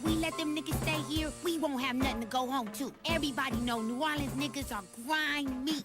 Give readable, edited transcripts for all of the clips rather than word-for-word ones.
we let them niggas stay here, we won't have nothing to go home to. Everybody know New Orleans niggas are grimy.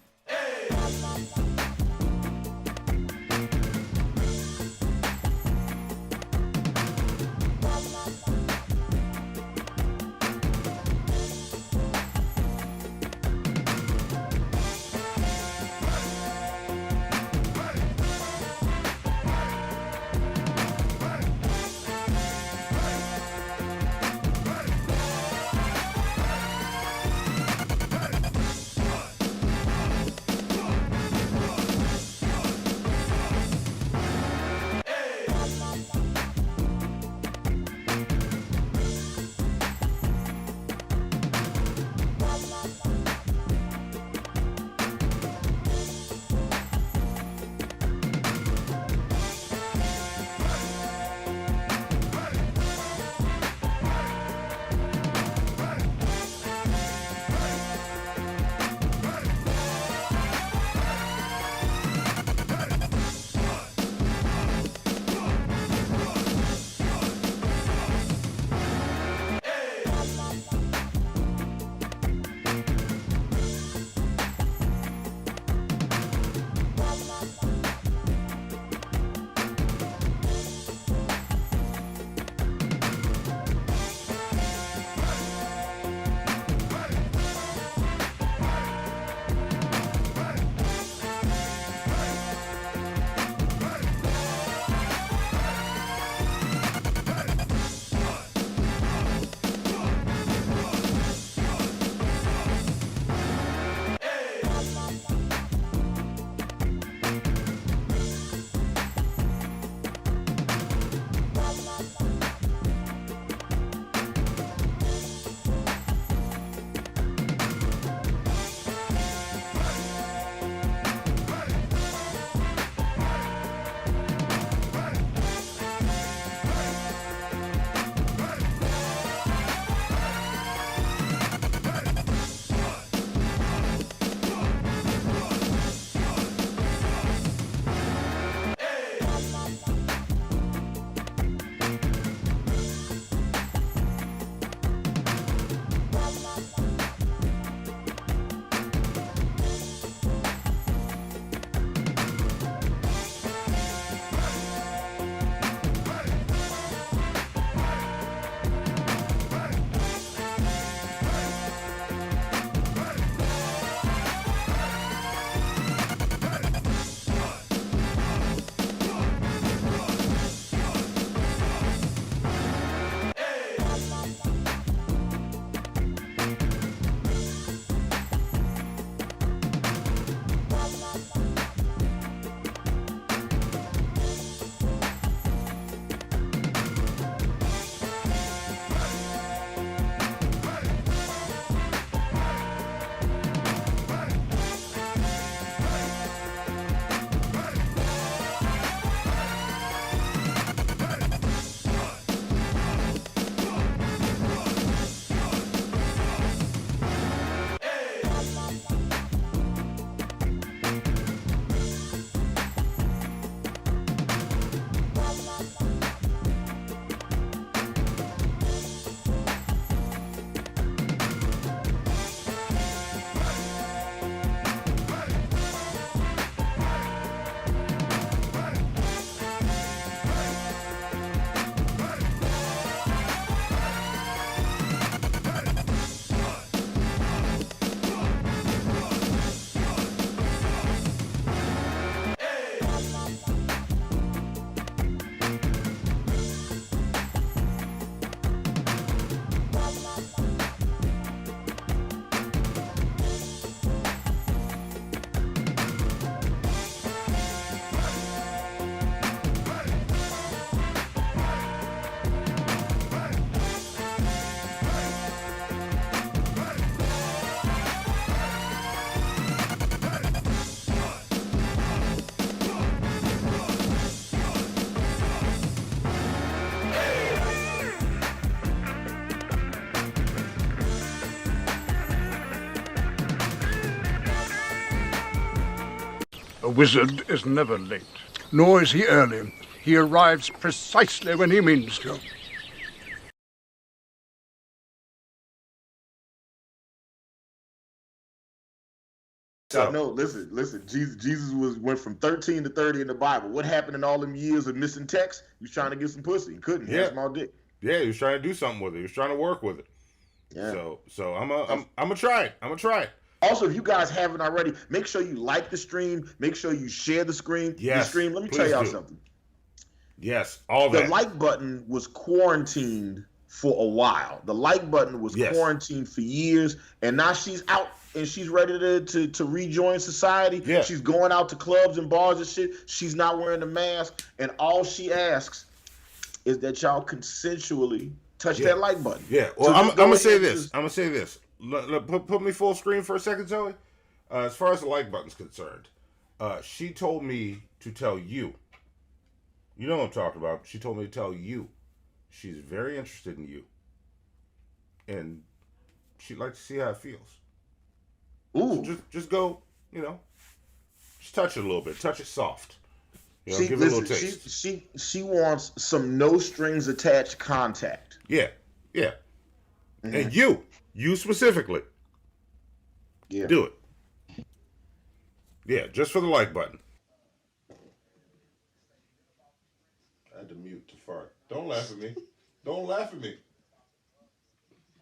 A wizard is never late, nor is he early. He arrives precisely when he means to. up? No, listen. Jesus went from 13 to 30 in the Bible. What happened in all them years of missing text? He was trying to get some pussy. He couldn't. He had a small dick. Yeah, he was trying to do something with it. He was trying to work with it. Yeah. So I'm gonna try it. I'm gonna try it. Also, if you guys haven't already, make sure you like the stream. Make sure you share the stream. Yes. Let me tell y'all something. Yes, all that. The like button was quarantined for a while. The like button was quarantined for years, and now she's out and she's ready to rejoin society. Yeah. She's going out to clubs and bars and shit. She's not wearing a mask, and all she asks is that y'all consensually touch that like button. Yeah. Well, I'm gonna say this. I'm gonna say this. Put me full screen for a second, Zoe. As far as the like button's concerned, she told me to tell you. You know what I'm talking about. She told me to tell you. She's very interested in you. And she'd like to see how it feels. Ooh. So just go, just touch it a little bit. Touch it soft. Give it a little taste. She wants some no strings attached contact. Yeah. Mm-hmm. And you specifically. Yeah. Do it. Yeah, just for the like button. I had to mute to fart. Don't laugh at me. Don't laugh at me.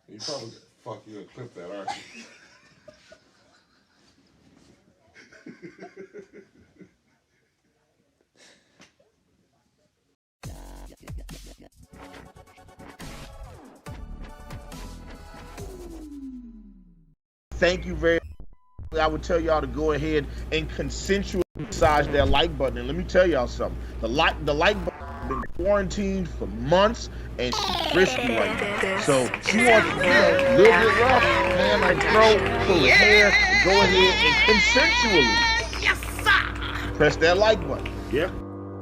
You probably you're gonna clip that, aren't you? Thank you very much. I would tell y'all to go ahead and consensually massage that like button. And let me tell y'all something. The like button has been quarantined for months, and she's frisky right now. So she wants to, a little bit rough, hand on throat, pull his hair, go ahead and consensually press that like button. Yeah.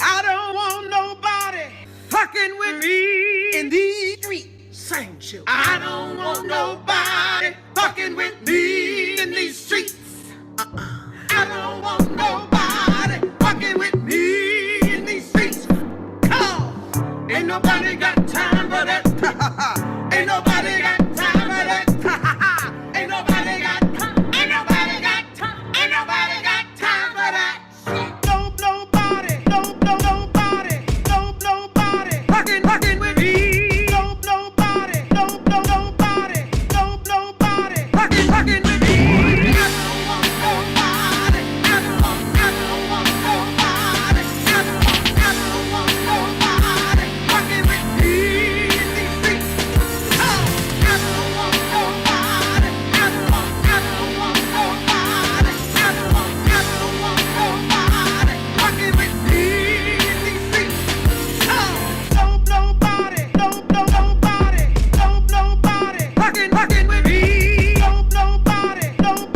I don't want nobody fucking with me in these streets. Sing, children. I don't want nobody fucking with me in these streets. I don't want nobody fucking with me in these streets. Come, ain't nobody got time for that. Ain't nobody got time for that. Ain't nobody got time. Ain't nobody got time. Ain't nobody got time for that. Nobody fucking with me. Nobody fucking with me. I don't want nobody. I don't want nobody. I don't want nobody fucking with me in these streets. I don't want nobody. I don't want nobody. I don't want nobody fucking with me in these streets. Nobody fucking with me. Nobody fucking with me.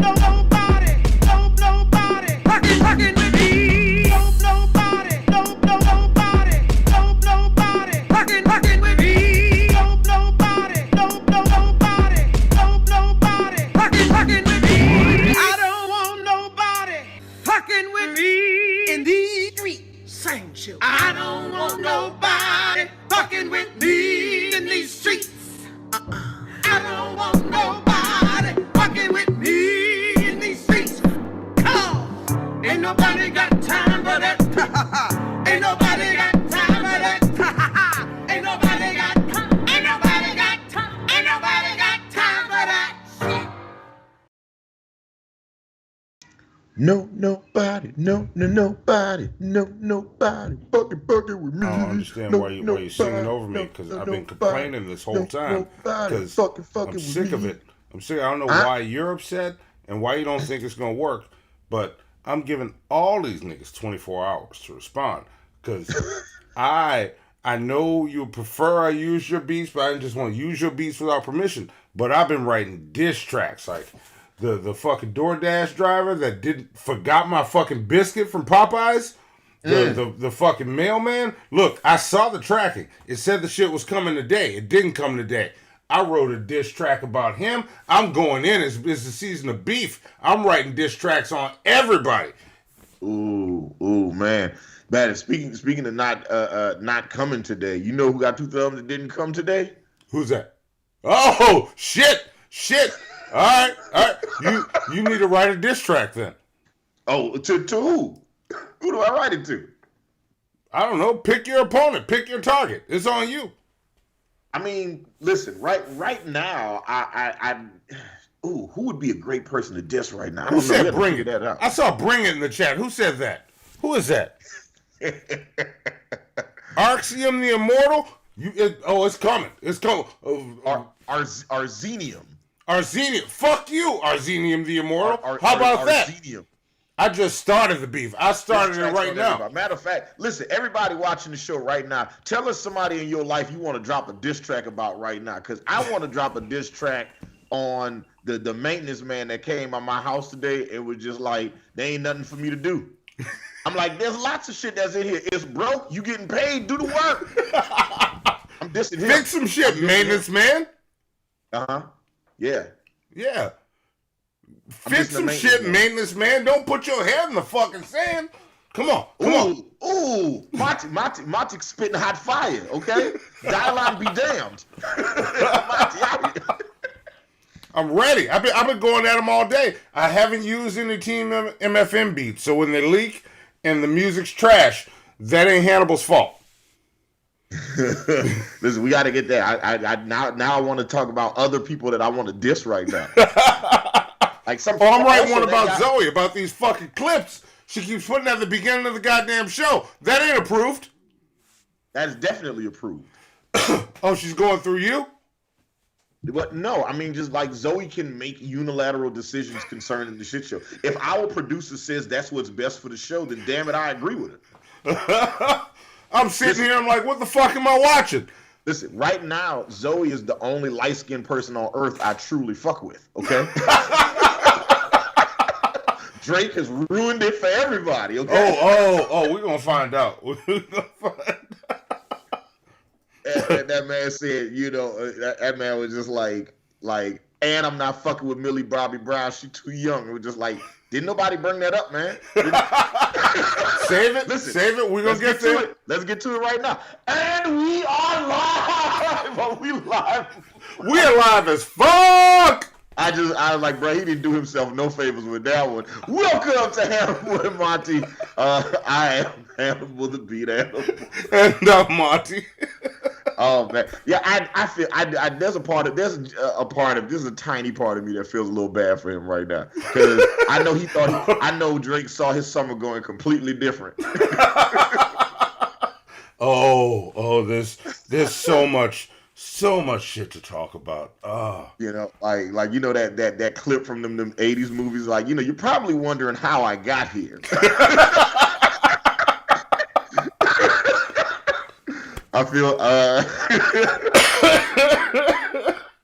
Nobody fucking with me. Nobody fucking with me. I don't want nobody fucking with me in these streets. Sing, children. I don't want nobody fucking with me in these streets. I don't want nobody fucking with me in these streets. Come, ain't nobody got time for that. Ain't nobody got time for that. Ain't nobody got time. Ain't nobody got time. Ain't nobody got time for that. Nobody fucking with me. I don't understand why you're singing over me, because I've been complaining this whole time. Because I'm sick of it. I'm sick. I don't know why you're upset and why you don't think it's gonna work, but I'm giving all these niggas 24 hours to respond, because I know you prefer I use your beats, but I just want to use your beats without permission. But I've been writing diss tracks like the fucking DoorDash driver that forgot my fucking biscuit from Popeyes. The fucking mailman. Look, I saw the tracking. It said the shit was coming today. It didn't come today. I wrote a diss track about him. I'm going in. It's the season of beef. I'm writing diss tracks on everybody. Ooh, man. Speaking of not coming today, you know who got 2 thumbs that didn't come today? Who's that? Oh, shit. All right. You need to write a diss track then. Oh, to who? Who do I write it to? I don't know. Pick your opponent. Pick your target. It's on you. I mean, listen. Right now, who would be a great person to diss right now? I don't Who know. said bring it? That out. I saw bring it in the chat. Who said that? Who is that? Arxium the Immortal? It's coming. It's coming. Arzenium. Arzenium. Fuck you, Arzenium the Immortal. How about Arzenium. that? I just started the beef. I started it right now. Matter of fact, listen, everybody watching the show right now, tell us somebody in your life you want to drop a diss track about right now. Because I want to drop a diss track on the maintenance man that came by my house today and was just like, there ain't nothing for me to do. I'm like, there's lots of shit that's in here. It's broke. You getting paid. Do the work. I'm dissing him. Fix some shit, maintenance man. Uh-huh. Yeah. Yeah. Fix some shit, maintenance man. Don't put your head in the fucking sand. Come on. Ooh. Monty spitting hot fire, okay? Dialogue be damned. Monty, I'm ready. I've been going at them all day. I haven't used any Team MFM beats, so when they leak and the music's trash, that ain't Hannibal's fault. Listen, we got to get that. Now I want to talk about other people that I want to diss right now. Like I'm writing one about Zoe, about these fucking clips she keeps putting at the beginning of the goddamn show. That ain't approved. That is definitely approved. Oh, she's going through you? But no, I mean, just like Zoe can make unilateral decisions concerning the shit show. If our producer says that's what's best for the show, then damn it, I agree with it. I'm sitting here, I'm like, what the fuck am I watching? Listen, right now, Zoe is the only light-skinned person on earth I truly fuck with, okay? Drake has ruined it for everybody, okay? Oh, we're going to find out. That man said, that man was just like, and I'm not fucking with Millie Bobby Brown. She too young. It was just like, didn't nobody bring that up, man? Save it. Listen, save it. We're going to get to it. Let's get to it right now. And we are live. Are we live? We're live as fuck. I was like, bro, he didn't do himself no favors with that one. Welcome to Hannibal and Monty. I am Hannibal the Beat Animal. And I'm Monty. Oh man, yeah. I feel there's a tiny part of me that feels a little bad for him right now because I know I know Drake saw his summer going completely different. There's so much shit to talk about. That clip from them 80s movies, you're probably wondering how I got here. I feel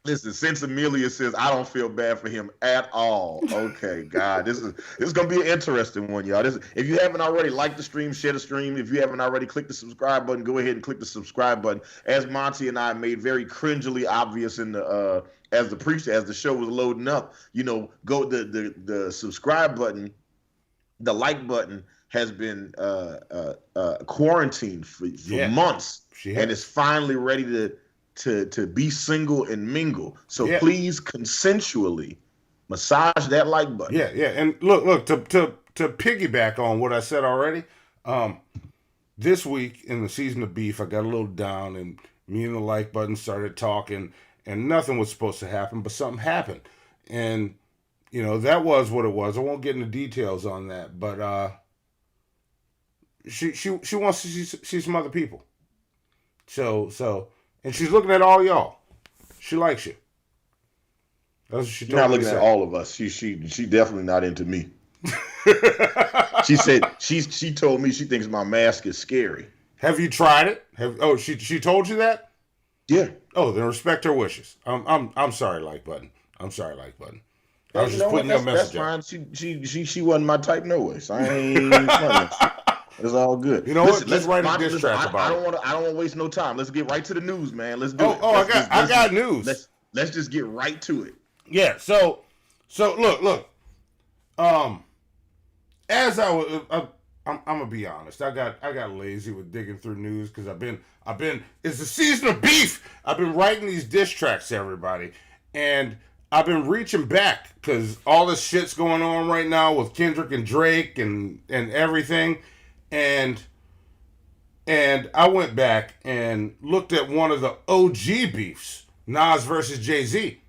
listen, since Amelia says I don't feel bad for him at all. Okay, God, this is gonna be an interesting one, y'all. If you haven't already, like the stream, share the stream. If you haven't already, click the subscribe button. Go ahead and click the subscribe button. As Monty and I made very cringily obvious in the as the show was loading up, go the subscribe button, the like button has been quarantined for months, and is finally ready to be single and mingle. So please consensually massage that like button. Yeah. And look to piggyback on what I said already. This week in the season of beef, I got a little down, and me and the like button started talking, and nothing was supposed to happen, but something happened, and that was what it was. I won't get into details on that, but she wants to see some other people. So, and she's looking at all y'all. She likes you. That's what she told me. She's not looking at all of us. She definitely not into me. She said she told me she thinks my mask is scary. Have you tried it? She told you that? Yeah. Oh, then respect her wishes. I'm sorry, like button. I'm sorry, like button. I was just putting your message out. That's fine. She wasn't my type no way. So I ain't. It's all good. You know what? Let's write a diss track about it. I don't want to waste no time. Let's get right to the news, man. Let's do it. I got news. Let's just get right to it. Yeah. So look. As I'm gonna be honest. I got lazy with digging through news because I've been. It's the season of beef. I've been writing these diss tracks to everybody, and I've been reaching back because all this shit's going on right now with Kendrick and Drake and everything, and I went back and looked at one of the OG beefs, Nas versus Jay-Z.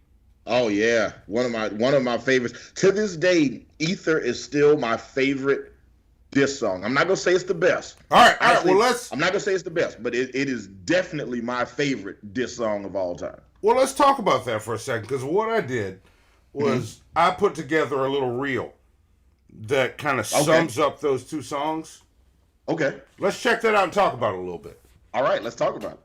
Oh yeah, one of my favorites to this day. Ether is still my favorite diss song. I'm not gonna say it's the best. All right. Actually, Well, I'm not gonna say it's the best, but it is definitely my favorite diss song of all time. Well, let's talk about that for a second, because what I did was I put together a little reel that kind of sums up those two songs. Okay. Let's check that out and talk about it a little bit. All right, let's talk about it.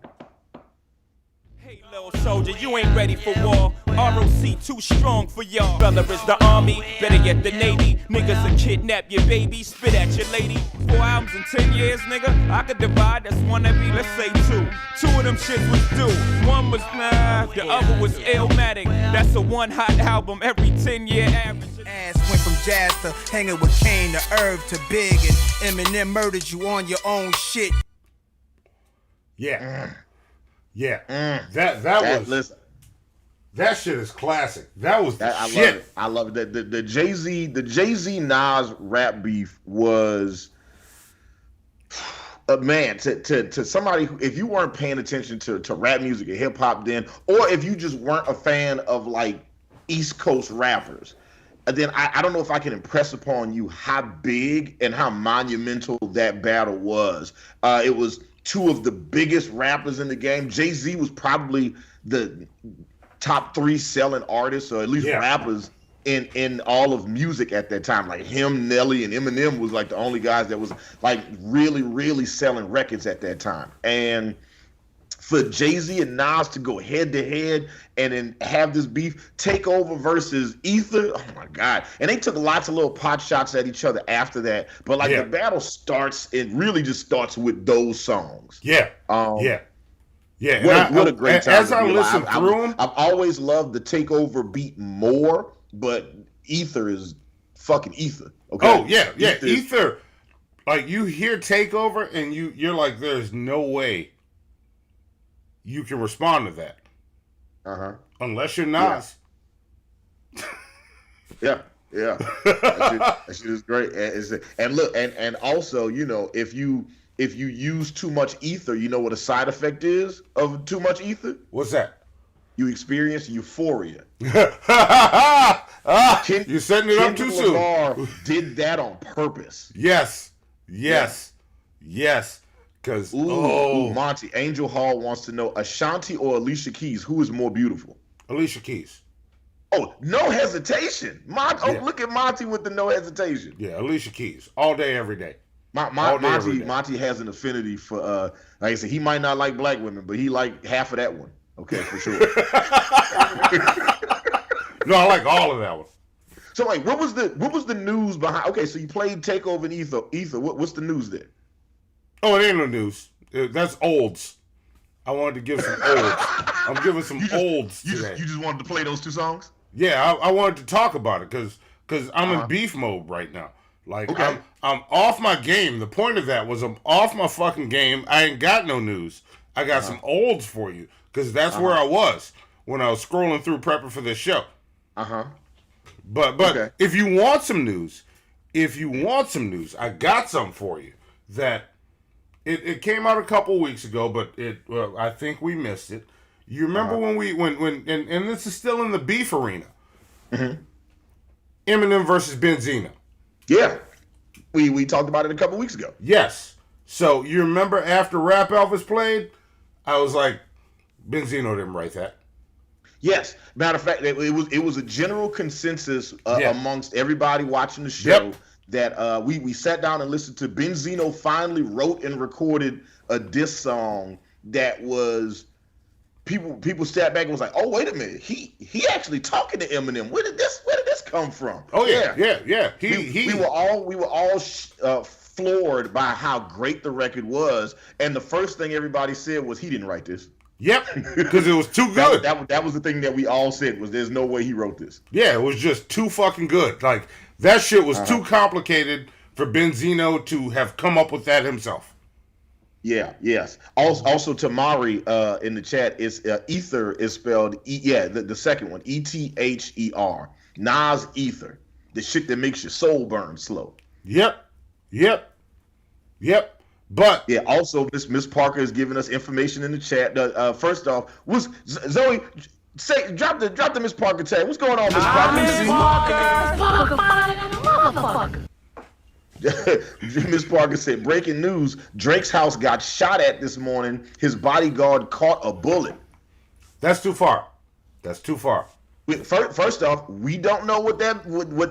Hey, little soldier, you ain't ready for war. ROC too strong for y'all. Brother is the army, better yet the navy. Niggas will kidnap your baby, spit at your lady. 4 albums in 10 years, nigga. I could divide, that's one every, let's say 2. 2 of them shits was due. One was the other was Illmatic. That's a one hot album every 10-year average. Ass went from jazz to hanging with Kane to Irv to Big, and Eminem murdered you on your own shit. Yeah. Yeah. That was... Listen. That shit is classic. That was the shit. I love it. The Jay-Z Nas rap beef was, man, to somebody who, if you weren't paying attention to rap music and hip hop then, or if you just weren't a fan of like East Coast rappers, then I don't know if I can impress upon you how big and how monumental that battle was. It was 2 of the biggest rappers in the game. Jay-Z was probably the top 3 selling artists, or at least rappers in all of music at that time. Like him, Nelly, and Eminem was like the only guys that was like really, really selling records at that time. And for Jay-Z and Nas to go head to head and then have this beef, Takeover versus Ether, oh my God. And they took lots of little pot shots at each other after that. But like the battle starts, it really just starts with those songs. Yeah. Yeah, what a great time. As I listen through them, I've always loved the Takeover beat more, but Ether is fucking Ether. Okay. Oh yeah. Ether, like you hear Takeover and you're like, there's no way you can respond to that. Unless you're Nas. Yeah. That shit is great. And look, and also, you know, if you use too much ether, you know what a side effect is of too much ether? What's that? You experience euphoria. You're setting it up too soon. Kendrick Lamar did that on purpose. Yes. Because Monty, Angel Hall wants to know, Ashanti or Alicia Keys, who is more beautiful? Alicia Keys. Oh, no hesitation. Look at Monty with the no hesitation. Yeah, Alicia Keys. All day, every day. Monty has an affinity for, like I said, he might not like black women, but he like half of that one. Okay, for sure. No, I like all of that one. So, like, what was the news behind? Okay, so you played Takeover and Ether. What's the news there? Oh, it ain't no news. That's olds. I wanted to give some olds. I'm giving some olds today. You just wanted to play those 2 songs? Yeah, I wanted to talk about it because I'm in beef mode right now. Like, okay. I'm off my game. The point of that was I'm off my fucking game. I ain't got no news. I got some olds for you because that's where I was when I was scrolling through prepping for this show. But okay. If you want some news, I got some for you. That it came out a couple weeks ago, but I think we missed it. You remember when and this is still in the beef arena. Eminem versus Benzino. Yeah, we talked about it a couple weeks ago. Yes. So you remember after Rap Elvis played, I was like, Benzino didn't write that. Yes. Matter of fact, it was a general consensus amongst everybody watching the show that we sat down and listened to. Benzino finally wrote and recorded a diss song that was people sat back and was like, oh, wait a minute, he actually talking to Eminem. Where did this come from? Oh yeah. We were all floored by how great the record was, and the first thing everybody said was he didn't write this. Yep, because it was too good. that was the thing that we all said was there's no way he wrote this. Yeah, it was just too fucking good. Like that shit was too complicated for Benzino to have come up with that himself. Yeah, yes. Also Tamari in the chat is Ether is spelled the second one, Ether. Nas Ether. The shit that makes your soul burn slow. Yep. But yeah, also Miss Parker is giving us information in the chat. First off, was Zoe drop the Miss Parker tag. What's going on, Miss Parker? Miss Parker said, breaking news, Drake's house got shot at this morning. His bodyguard caught a bullet. That's too far. First off, we don't know what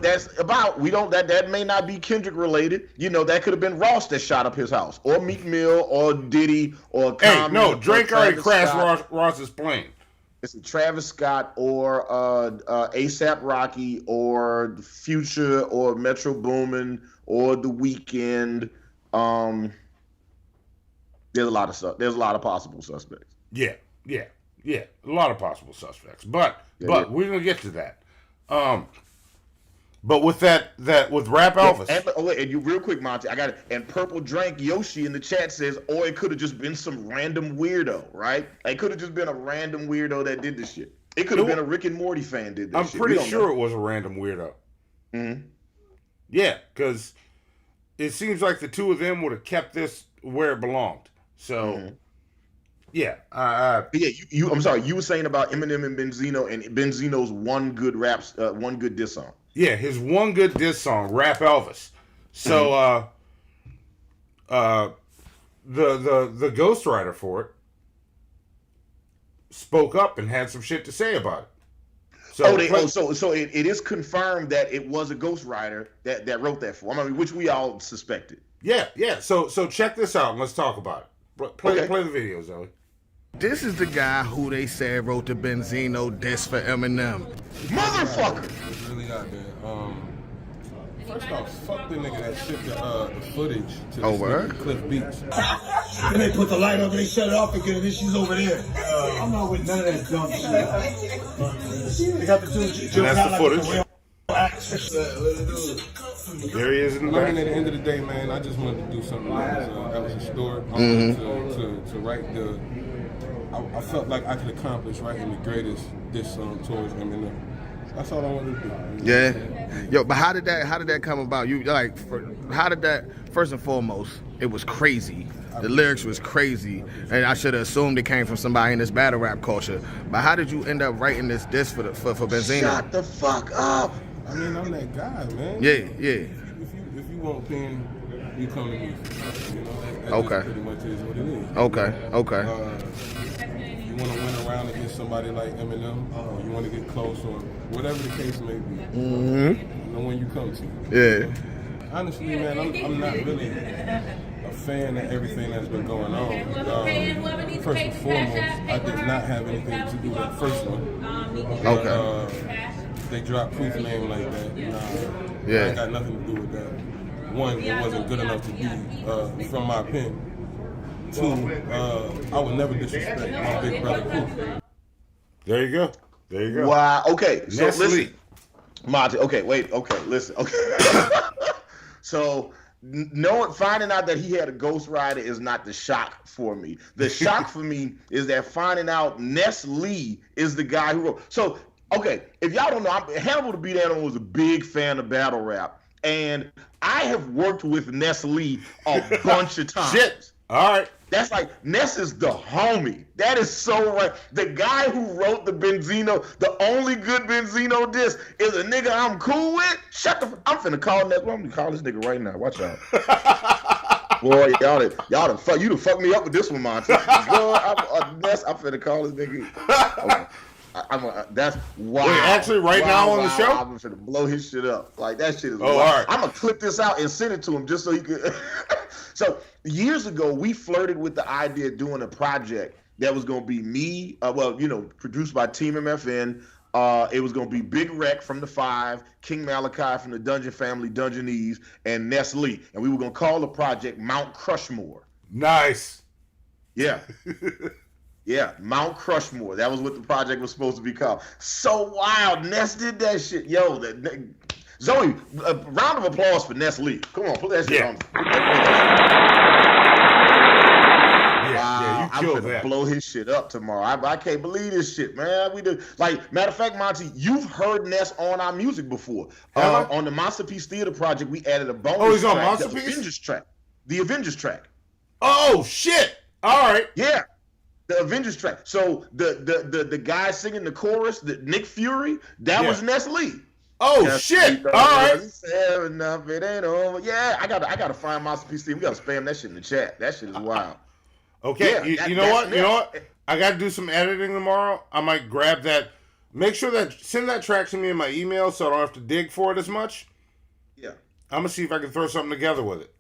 that's about. We don't that may not be Kendrick related. That could have been Ross that shot up his house, or Meek Mill, or Diddy, or Common. Hey, no, Drake already crashed Ross's plane. It's a Travis Scott or ASAP Rocky or Future or Metro Boomin or The Weeknd. There's a lot of stuff. There's a lot of possible suspects. Yeah. A lot of possible suspects, but we're gonna get to that. But with that with Rap Elvis. And you real quick, Monty, I got it. And Purple Drank Yoshi in the chat says, or it could have just been some random weirdo, right? It could have just been a random weirdo that did this shit. It could have been a Rick and Morty fan did this shit. I'm pretty sure it was a random weirdo. Mm-hmm. Yeah, because it seems like the two of them would have kept this where it belonged. So. Mm-hmm. Yeah. I'm sorry. You were saying about Eminem and Benzino and Benzino's one good diss song. Yeah, his one good diss song, Rap Elvis. So, the ghostwriter for it spoke up and had some shit to say about it. So it is confirmed that it was a ghostwriter that wrote that for him. I mean, which we all suspected. Yeah. So check this out and let's talk about it. Play the video, Zoe. This is the guy who they said wrote the Benzino diss for Eminem. Motherfucker! It's really out there. First off, fuck the nigga that shipped the footage to this Cliff Beats. And they put the light up and they shut it off again and then she's over there. I'm not with none of that dumb shit. They got the two and that's the footage. There he is in the back. At the end of the day, man, I just wanted to do something that was historic. I wanted to write I felt like I could accomplish writing the greatest diss song towards Eminem. That's all I wanted to do. Yeah. Yo, but how did that come about? How did that, first and foremost, it was crazy. The lyrics was crazy. And I should have assumed it came from somebody in this battle rap culture. But how did you end up writing this diss for Benzino? Shut the fuck up. I mean, I'm that guy, man. Yeah. If you want pen, you come to me. That okay. Pretty much is what it is. Okay. You want to win around against somebody like Eminem, or you want to get close, or whatever the case may be. You know when you come to. Yeah. Honestly, man, I'm not really a fan of everything that's been going on. First and foremost, I did not have anything to do with the first one. Okay. They dropped Proof name like that. I ain't got nothing to do with that. One, it wasn't good enough to be from my pen. Two, I would never disrespect my big brother Proof. There you go. Wow. Okay. So listen, Monty. Okay. Wait. Okay. Listen. Okay. So finding out that he had a ghostwriter is not the shock for me. The shock for me is that finding out Ness Lee is the guy who wrote. So okay, if y'all don't know, Hannibal the Beat Animal was a big fan of battle rap, and I have worked with Ness Lee a bunch of times. Shit. All right. That's like, Ness is the homie. That is so right. The guy who wrote the Benzino, the only good Benzino diss, is a nigga I'm cool with. I'm finna call Ness. I'm gonna call this nigga right now. Watch out. Boy, y'all done fucked me up with this one, Monty. Ness, I'm finna call this nigga. Okay. That's wow. Wait, actually, now on the show? I'm gonna blow his shit up. Like, that shit is wild. All right. I'm gonna clip this out and send it to him just so he could. So years ago, we flirted with the idea of doing a project that was gonna be me. Produced by Team MFN. It was gonna be Big Rec from the Five, King Malachi from the Dungeon Family, Dungeonese, and Ness Lee, and we were gonna call the project Mount Crushmore. Nice. Yeah. Yeah, Mount Crushmore. That was what the project was supposed to be called. So wild. Ness did that shit. Yo, Zoe, a round of applause for Ness Lee. Come on, put that shit on. I'm gonna blow his shit up tomorrow. I can't believe this shit, man. We do like matter of fact, Monty, you've heard Ness on our music before. On the Masterpiece Theater Project, we added a bonus. Oh, he's on track, Masterpiece? The Avengers track. Oh shit! All right. Yeah. The Avengers track. So the guy singing the chorus, Nick Fury, that was Ness Lee. Oh shit! All right. Enough, it ain't over. Yeah, I gotta find Masterpiece Theater. We gotta spam that shit in the chat. That shit is wild. Okay, yeah, you know what? You know what? I got to do some editing tomorrow. I might grab that. Make sure that send that track to me in my email so I don't have to dig for it as much. Yeah. I'm gonna see if I can throw something together with it.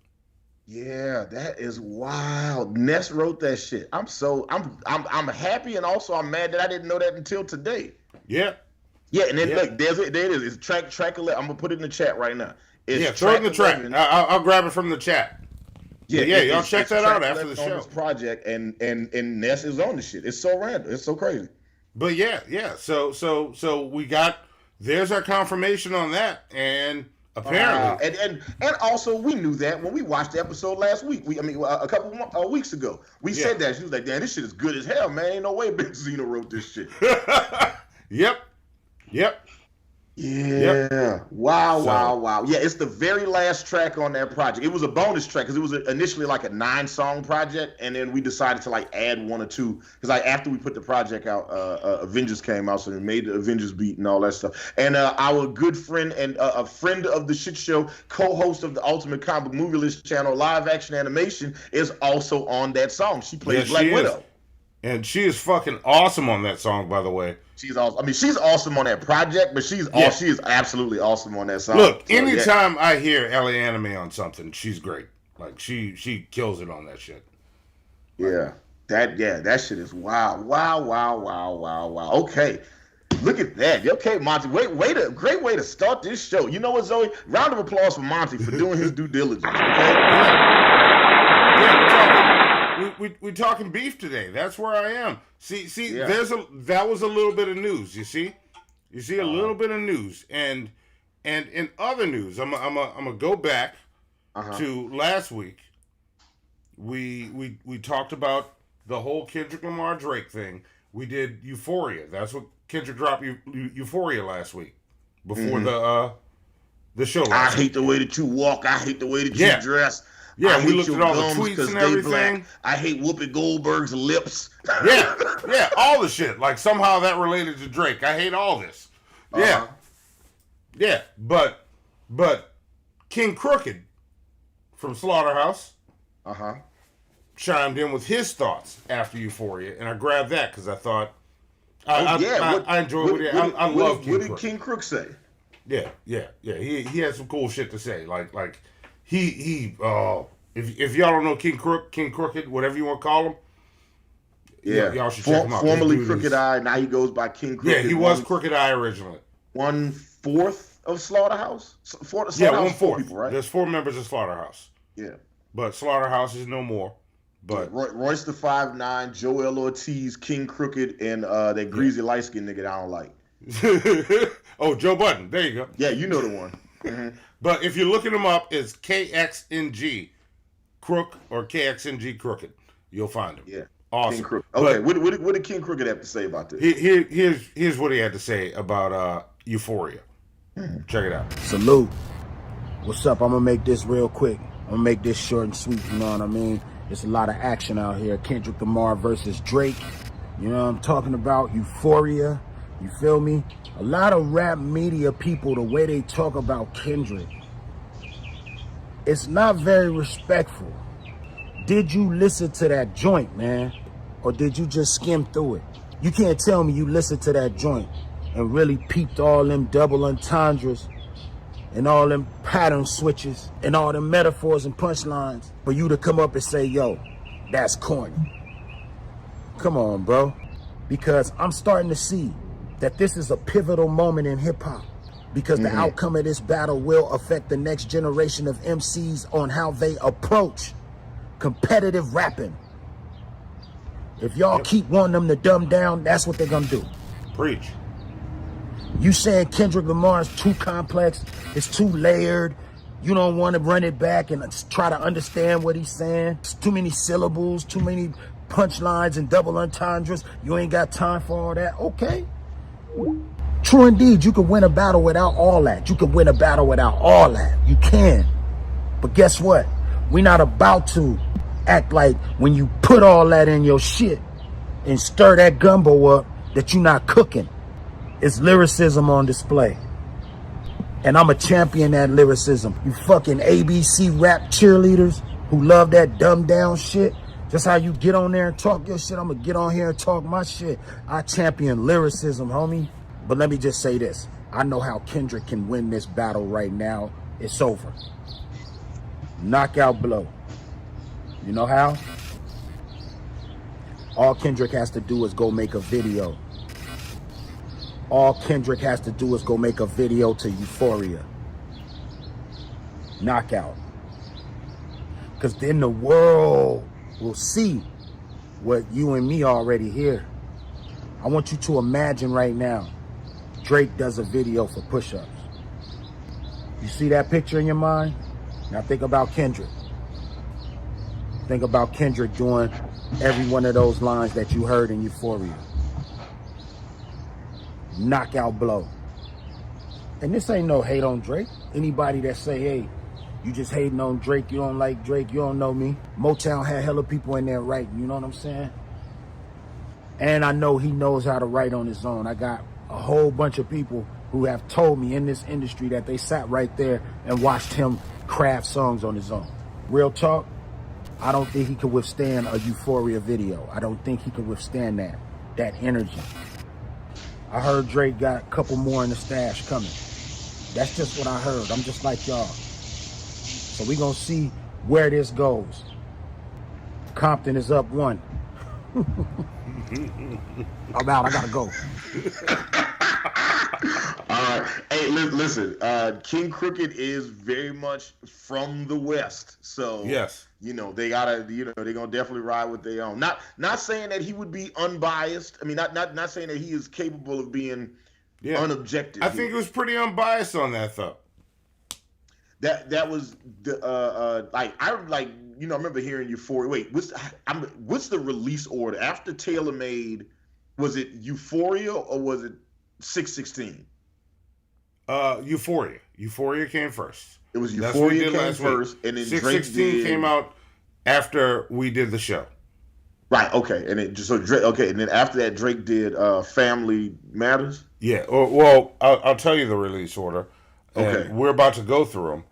Yeah, that is wild. Ness wrote that shit. I'm happy and also I'm mad that I didn't know that until today. Yeah. Yeah, and then look, there it is. It's track 11. I'm gonna put it in the chat right now. It's throw it in the track. I'll grab it from the chat. Yeah, y'all check that out after the show. This project and Ness is on the shit. It's so random. It's so crazy. But yeah. So we got there's our confirmation on that, and apparently, and also we knew that when we watched the episode last week. A couple weeks ago, we said that she was like, "Damn, this shit is good as hell, man. Ain't no way Big Zeno wrote this shit." Yep. Yeah. Yep. Wow. Yeah, it's the very last track on that project. It was a bonus track because it was initially like a 9-song project, and then we decided to like add 1 or 2 because like after we put the project out, Avengers came out, so we made the Avengers beat and all that stuff. And our good friend and a friend of the shit show, co-host of the Ultimate Comic Movie List channel, Live Action Animation, is also on that song. She plays Black Widow. And she is fucking awesome on that song, by the way. She's awesome. I mean, she's awesome on that project, but she is absolutely awesome on that song. Look, anytime I hear LA Anime on something, she's great. Like she kills it on that shit. Yeah. That shit is wow. Okay. Look at that. Okay, Monty. Great way to start this show. You know what, Zoe? Round of applause for Monty for doing his due diligence. Okay? We're talking beef today. That's where I am. See. That was a little bit of news. You see a little bit of news, and in other news, I'm gonna go back to last week. We talked about the whole Kendrick Lamar Drake thing. We did Euphoria. That's what Kendrick dropped. Euphoria last week before the show. I hate the way that you walk. I hate the way that you dress. Yeah, we looked at all the tweets and everything. I hate Whoopi Goldberg's lips. Yeah, all the shit. Like somehow that related to Drake. I hate all this. Yeah, but King Crooked from Slaughterhouse chimed in with his thoughts after Euphoria, and I grabbed that because I thought I enjoy what I love King Crook. What did King Crook say? Yeah. He had some cool shit to say. Like he if y'all don't know King Crooked, whatever you want to call him, y'all should check him out. Formerly Crooked Eye, now he goes by King Crooked. Yeah, he was Crooked Eye originally. 1/4 of Slaughterhouse. Slaughterhouse 1/4. People, right? There's 4 members of Slaughterhouse. Yeah, but Slaughterhouse is no more. But Royce the 5'9", Joel Ortiz, King Crooked, and that greasy light skinned nigga that I don't like. Oh, Joe Budden. There you go. Yeah, you know the one. Mm-hmm. But if you're looking him up, it's KXNG Crook or KXNG Crooked. You'll find him. Yeah. Awesome. King Crook. Okay, what did King Crooked have to say about this? Here's what he had to say about Euphoria. Check it out. Salute. What's up? I'm going to make this real quick. I'm going to make this short and sweet, you know what I mean? There's a lot of action out here. Kendrick Lamar versus Drake. You know what I'm talking about? Euphoria. You feel me? A lot of rap media people, the way they talk about Kendrick, it's not very respectful. Did you listen to that joint, man? Or did you just skim through it? You can't tell me you listened to that joint and really peeped all them double entendres and all them pattern switches and all them metaphors and punchlines for you to come up and say, yo, that's corny. Come on, bro. Because I'm starting to see that this is a pivotal moment in hip-hop because the outcome of this battle will affect the next generation of MCs on how they approach competitive rapping. If y'all keep wanting them to dumb down, that's what they're gonna do. Preach. You saying Kendrick Lamar is too complex, it's too layered, you don't want to run it back and try to understand what he's saying. It's too many syllables, too many punchlines and double entendres. You ain't got time for all that. Okay. True indeed, you can win a battle without all that. You can win a battle without all that. You can. But guess what? We're not about to act like when you put all that in your shit and stir that gumbo up that you're not cooking. It's lyricism on display. And I'm a champion that lyricism. You fucking ABC rap cheerleaders who love that dumbed down shit. Just how you get on there and talk your shit, I'm gonna get on here and talk my shit. I champion lyricism, homie. But let me just say this. I know how Kendrick can win this battle right now. It's over. Knockout blow. You know how? All Kendrick has to do is go make a video. All Kendrick has to do is go make a video to Euphoria. Knockout. Because then the world will see what you and me already hear. I want you to imagine right now, Drake does a video for push-ups. You see that picture in your mind? Now think about Kendrick. Think about Kendrick doing every one of those lines that you heard in Euphoria. Knockout blow. And this ain't no hate on Drake. Anybody that say, hey, you just hating on Drake, you don't like Drake, you don't know me. Motown had hella people in there writing, you know what I'm saying? And I know he knows how to write on his own. I got a whole bunch of people who have told me in this industry that they sat right there and watched him craft songs on his own. Real talk, I don't think he could withstand a Euphoria video. I don't think he could withstand that energy. I heard Drake got a couple more in the stash coming. That's just what I heard. I'm just like y'all. So we gonna see where this goes. Compton is up 1. I'm out, I gotta go. All right. Hey, listen, King Crooked is very much from the West. So, yes, you know, they gotta, you know, they're gonna definitely ride with their own. Not saying that he would be unbiased. I mean, not saying that he is capable of being unobjective. I think it was pretty unbiased on that though. That was the I remember hearing Euphoria. Wait, what's the release order after Taylor made? Was it Euphoria or was it 616? Euphoria. Euphoria came first. It was Euphoria came first, and then 616 came out after we did the show. Right. Okay. And then Drake. Okay. And then after that, Drake did Family Matters. Yeah. Well, I'll tell you the release order. Okay. We're about to go through them.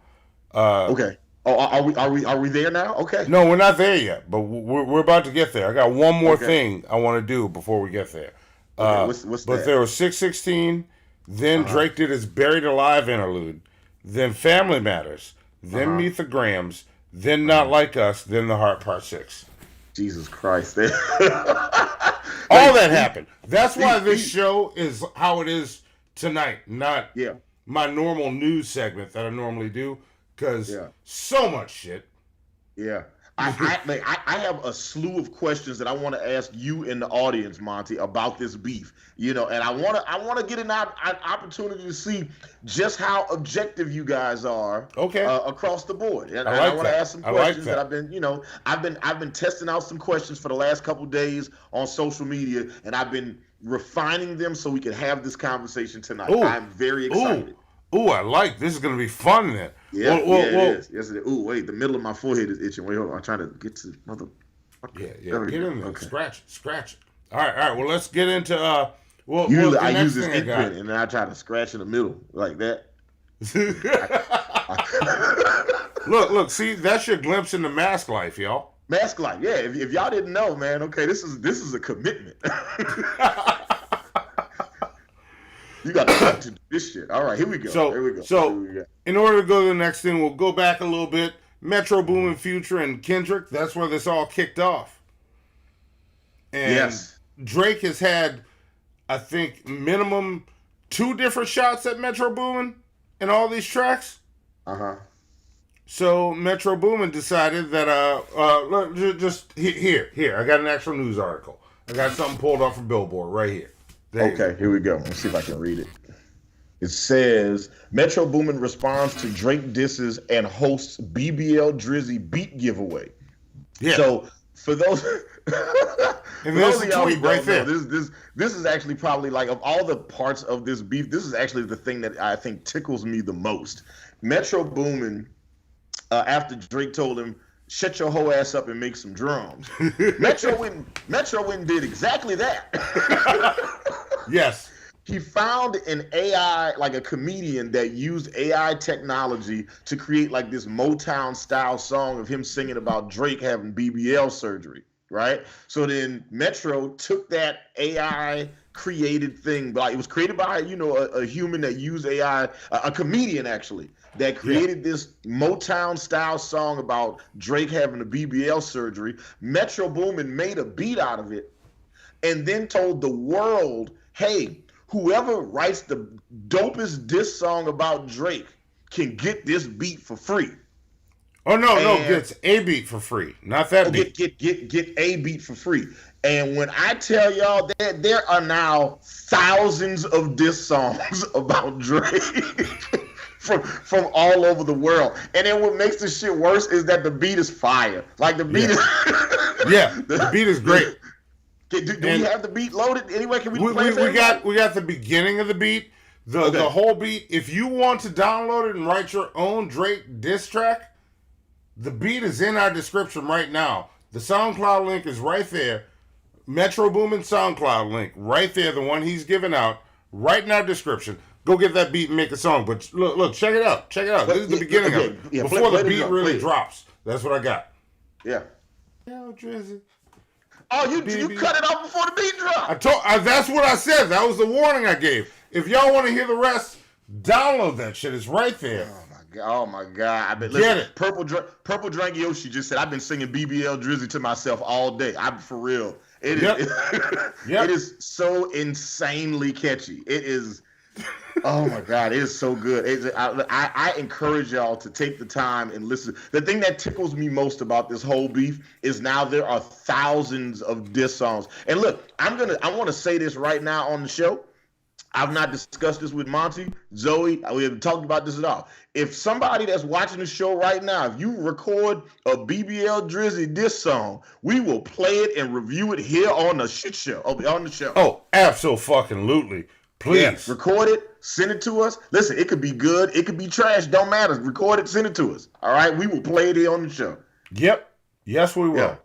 Okay. Oh, are we there now? Okay. No, we're not there yet, but we're about to get there. I got one more thing I want to do before we get there. Okay, what's but that? There was 616, then Drake did his Buried Alive interlude, then Family Matters, then Meet the Grams, then Not Like Us, then The Heart Part 6. Jesus Christ. All that happened. That's why this show is how it is tonight, not my normal news segment that I normally do, because so much shit. Yeah. I have a slew of questions that I want to ask you in the audience, Monty, about this beef. You know, and I want to get an opportunity to see just how objective you guys are. Okay. Across the board. And I want to ask some questions that I've been testing out some questions for the last couple of days on social media, and I've been refining them so we can have this conversation tonight. Ooh. I'm very excited. Ooh, I like this. Is going to be fun then. Yeah, it is. Yes, it is. Ooh, wait, the middle of my forehead is itching. Wait, hold on. I'm trying to get to mother. Yeah. Get in there. Okay. Scratch it. All right. Well, let's get into Usually I use this imprint and then I try to scratch in the middle like that. Look. See, that's your glimpse into mask life, y'all. Mask life, yeah. If y'all didn't know, man, okay, this is a commitment. You got to do this shit. All right, here we go. So, in order to go to the next thing, we'll go back a little bit. Metro Boomin, Future, and Kendrick. That's where this all kicked off. And Drake has had, I think, minimum 2 different shots at Metro Boomin in all these tracks. So Metro Boomin decided that just here. I got an actual news article. I got something pulled off from Billboard right here. Here we go. Let's see if I can read it. It says, Metro Boomin responds to Drake disses and hosts BBL Drizzy beat giveaway. Yeah. So For those, and there's the tweet right there. This is actually probably like of all the parts of this beef, this is actually the thing that I think tickles me the most. Metro Boomin, after Drake told him, "Shut your whole ass up and make some drums," Metro went and did exactly that. Yes. He found an AI, like a comedian that used AI technology to create like this Motown style song of him singing about Drake having BBL surgery, right? So then Metro took that AI created thing, but like, it was created by, a human that used AI, a comedian actually, that created this Motown style song about Drake having a BBL surgery. Metro Boomin made a beat out of it and then told the world, hey, whoever writes the dopest diss song about Drake can get this beat for free. Oh no, gets a beat for free, not that beat. Get a beat for free. And when I tell y'all that there are now thousands of diss songs about Drake from all over the world, and then what makes this shit worse is that the beat is fire. Like the beat is, the beat is great. Do we have the beat loaded anyway? Can we play we got the beginning of the beat, the whole beat. If you want to download it and write your own Drake diss track, the beat is in our description right now. The SoundCloud link is right there. Metro Boomin SoundCloud link right there, the one he's giving out right in our description. Go get that beat and make a song. But look, check it out. This is the beginning of it. Before the beat really drops. That's what I got. Yeah. Yo, Drizzy. Oh, you cut it off before the beat dropped. That's what I said. That was the warning I gave. If y'all want to hear the rest, download that shit. It's right there. Oh my God! Get it. Purple Drank Yoshi just said, "I've been singing BBL Drizzy to myself all day." I'm for real. It is. It is so insanely catchy. It is. Oh my God, it is so good. I encourage y'all to take the time and listen. The thing that tickles me most about this whole beef is now there are thousands of diss songs. And look, I want to say this right now on the show. I've not discussed this with Monty, Zoe. We haven't talked about this at all. If somebody that's watching the show right now, if you record a BBL Drizzy diss song, we will play it and review it here on the shit show. On the show. Oh, absolutely. Please. Yeah, record it, send it to us. Listen, it could be good, it could be trash, don't matter. Record it, send it to us. All right, we will play it here on the show. Yep. Yes, we will. Yeah.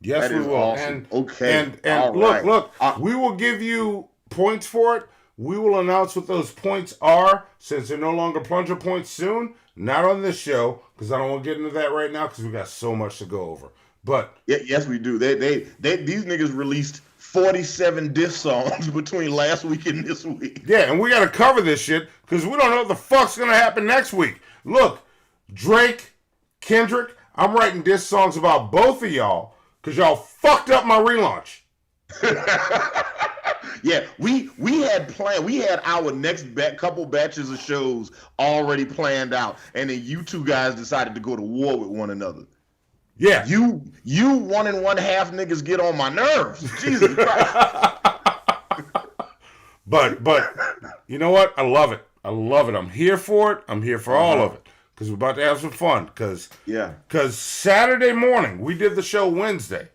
Yes, we will. Awesome. And look, we will give you points for it. We will announce what those points are since they're no longer plunger points soon. Not on this show, because I don't want to get into that right now because we got so much to go over. But yes, we do. These niggas released 47 diss songs between last week and this week. Yeah, and we got to cover this shit because we don't know what the fuck's going to happen next week. Look, Drake, Kendrick, I'm writing diss songs about both of y'all because y'all fucked up my relaunch. Yeah, we had planned. We had our next couple batches of shows already planned out, and then you two guys decided to go to war with one another. Yeah, you 1 1/2 niggas get on my nerves. Jesus Christ. But you know what? I love it. I'm here for it. I'm here for all of it because we're about to have some fun. Because Saturday morning we did the show Wednesday.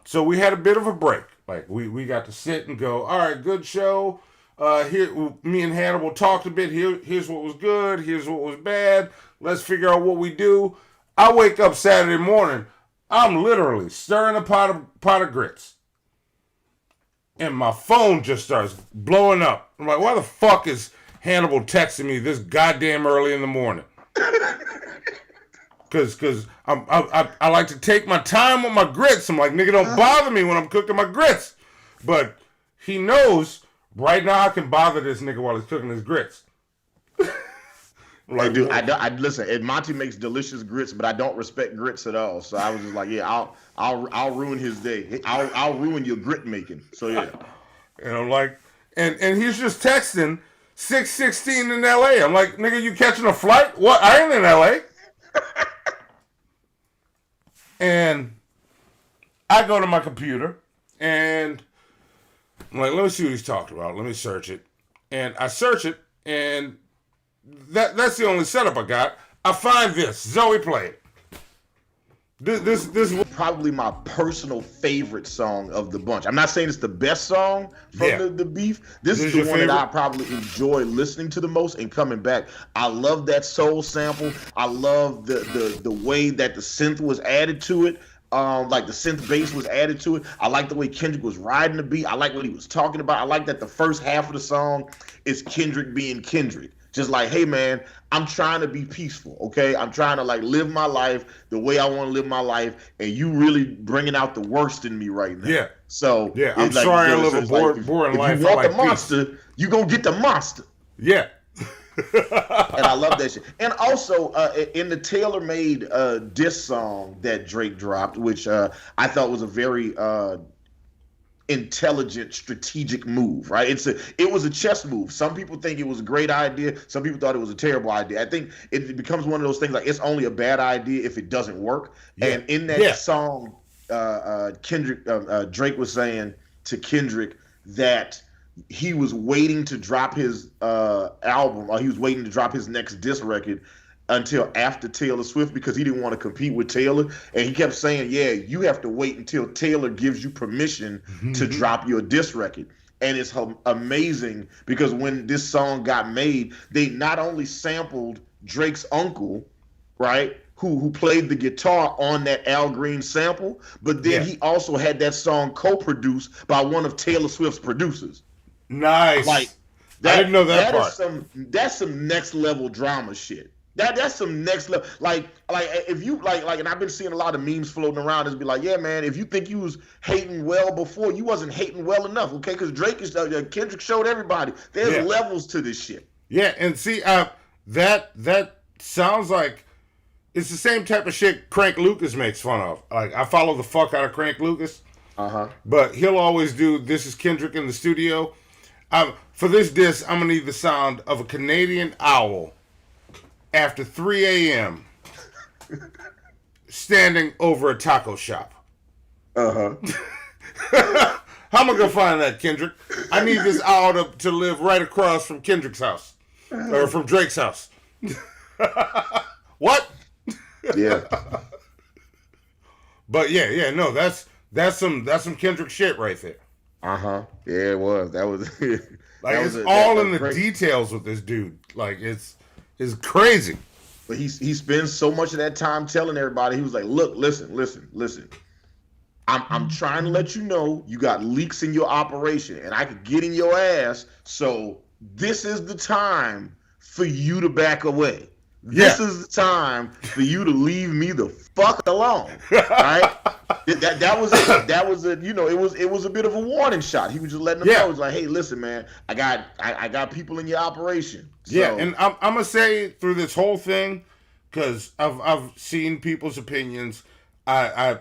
So we had a bit of a break. Like we got to sit and go. All right, good show. Here, me and Hannibal talked a bit. Here's what was good. Here's what was bad. Let's figure out what we do. I wake up Saturday morning. I'm literally stirring a pot of grits, and my phone just starts blowing up. I'm like, why the fuck is Hannibal texting me this goddamn early in the morning? Cause I like to take my time with my grits. I'm like, nigga, don't bother me when I'm cooking my grits. But he knows right now I can bother this nigga while he's cooking his grits. Like, dude, I listen. And Monty makes delicious grits, but I don't respect grits at all. So I was just like, yeah, I'll ruin his day. I'll ruin your grit making. So yeah. And I'm like, and he's just texting 6:16 in LA. I'm like, nigga, you catching a flight? What? I ain't in LA. And I go to my computer and I'm like, let me see what he's talking about. Let me search it. And I search it, and that's the only setup I got. I find this. Zoe, play it. This is probably my personal favorite song of the bunch. I'm not saying it's the best song from the beef. This is the one that I probably enjoy listening to the most and coming back. I love that soul sample. I love the way that the synth was added to it. Like the synth bass was added to it. I like the way Kendrick was riding the beat. I like what he was talking about. I like that the first half of the song is Kendrick being Kendrick. Just like, hey man, I'm trying to be peaceful, okay? I'm trying to like live my life the way I want to live my life, and you really bringing out the worst in me right now. Yeah. So yeah, I'm like, sorry I live a boring life. If you want the monster, you gonna get the monster. Yeah. And I love that shit. And also in the tailor-made diss song that Drake dropped, which I thought was a very intelligent, strategic move, right? It was a chess move. Some people think it was a great idea. Some people thought it was a terrible idea. I think it becomes one of those things like it's only a bad idea if it doesn't work. Yeah. And in that song, Drake was saying to Kendrick that he was waiting to drop his album, or he was waiting to drop his next diss record until after Taylor Swift because he didn't want to compete with Taylor. And he kept saying, yeah, you have to wait until Taylor gives you permission to drop your diss record. And it's amazing because when this song got made, they not only sampled Drake's uncle, right, who played the guitar on that Al Green sample, but then he also had that song co-produced by one of Taylor Swift's producers. Nice. Like I didn't know that part. That's some next level drama shit. That's some next level. Like if you like, and I've been seeing a lot of memes floating around. It's be like, yeah, man, if you think you was hating well before, you wasn't hating well enough, okay? Because Drake is Kendrick showed everybody there's levels to this shit. Yeah, and see, that sounds like it's the same type of shit Crank Lucas makes fun of. Like I follow the fuck out of Crank Lucas. But he'll always do this is Kendrick in the studio. For this diss, I'm gonna need the sound of a Canadian owl after 3 a.m. standing over a taco shop. How am I gonna find that, Kendrick? I need this owl to live right across from Kendrick's house. Or from Drake's house. What? Yeah. But no, that's some Kendrick shit right there. Yeah, it was. That was like it's all in the details with this dude. Like it's crazy. But he spends so much of that time telling everybody. He was like, "Look, listen. I'm trying to let you know you got leaks in your operation, and I could get in your ass. So this is the time for you to back away. This is the time for you to leave me the fuck alone." Right? That was it. That was it. You know, it was a bit of a warning shot. He was just letting them know. It's like, hey, listen, man, I got people in your operation. So, yeah, and I'm gonna say through this whole thing, because I've seen people's opinions. I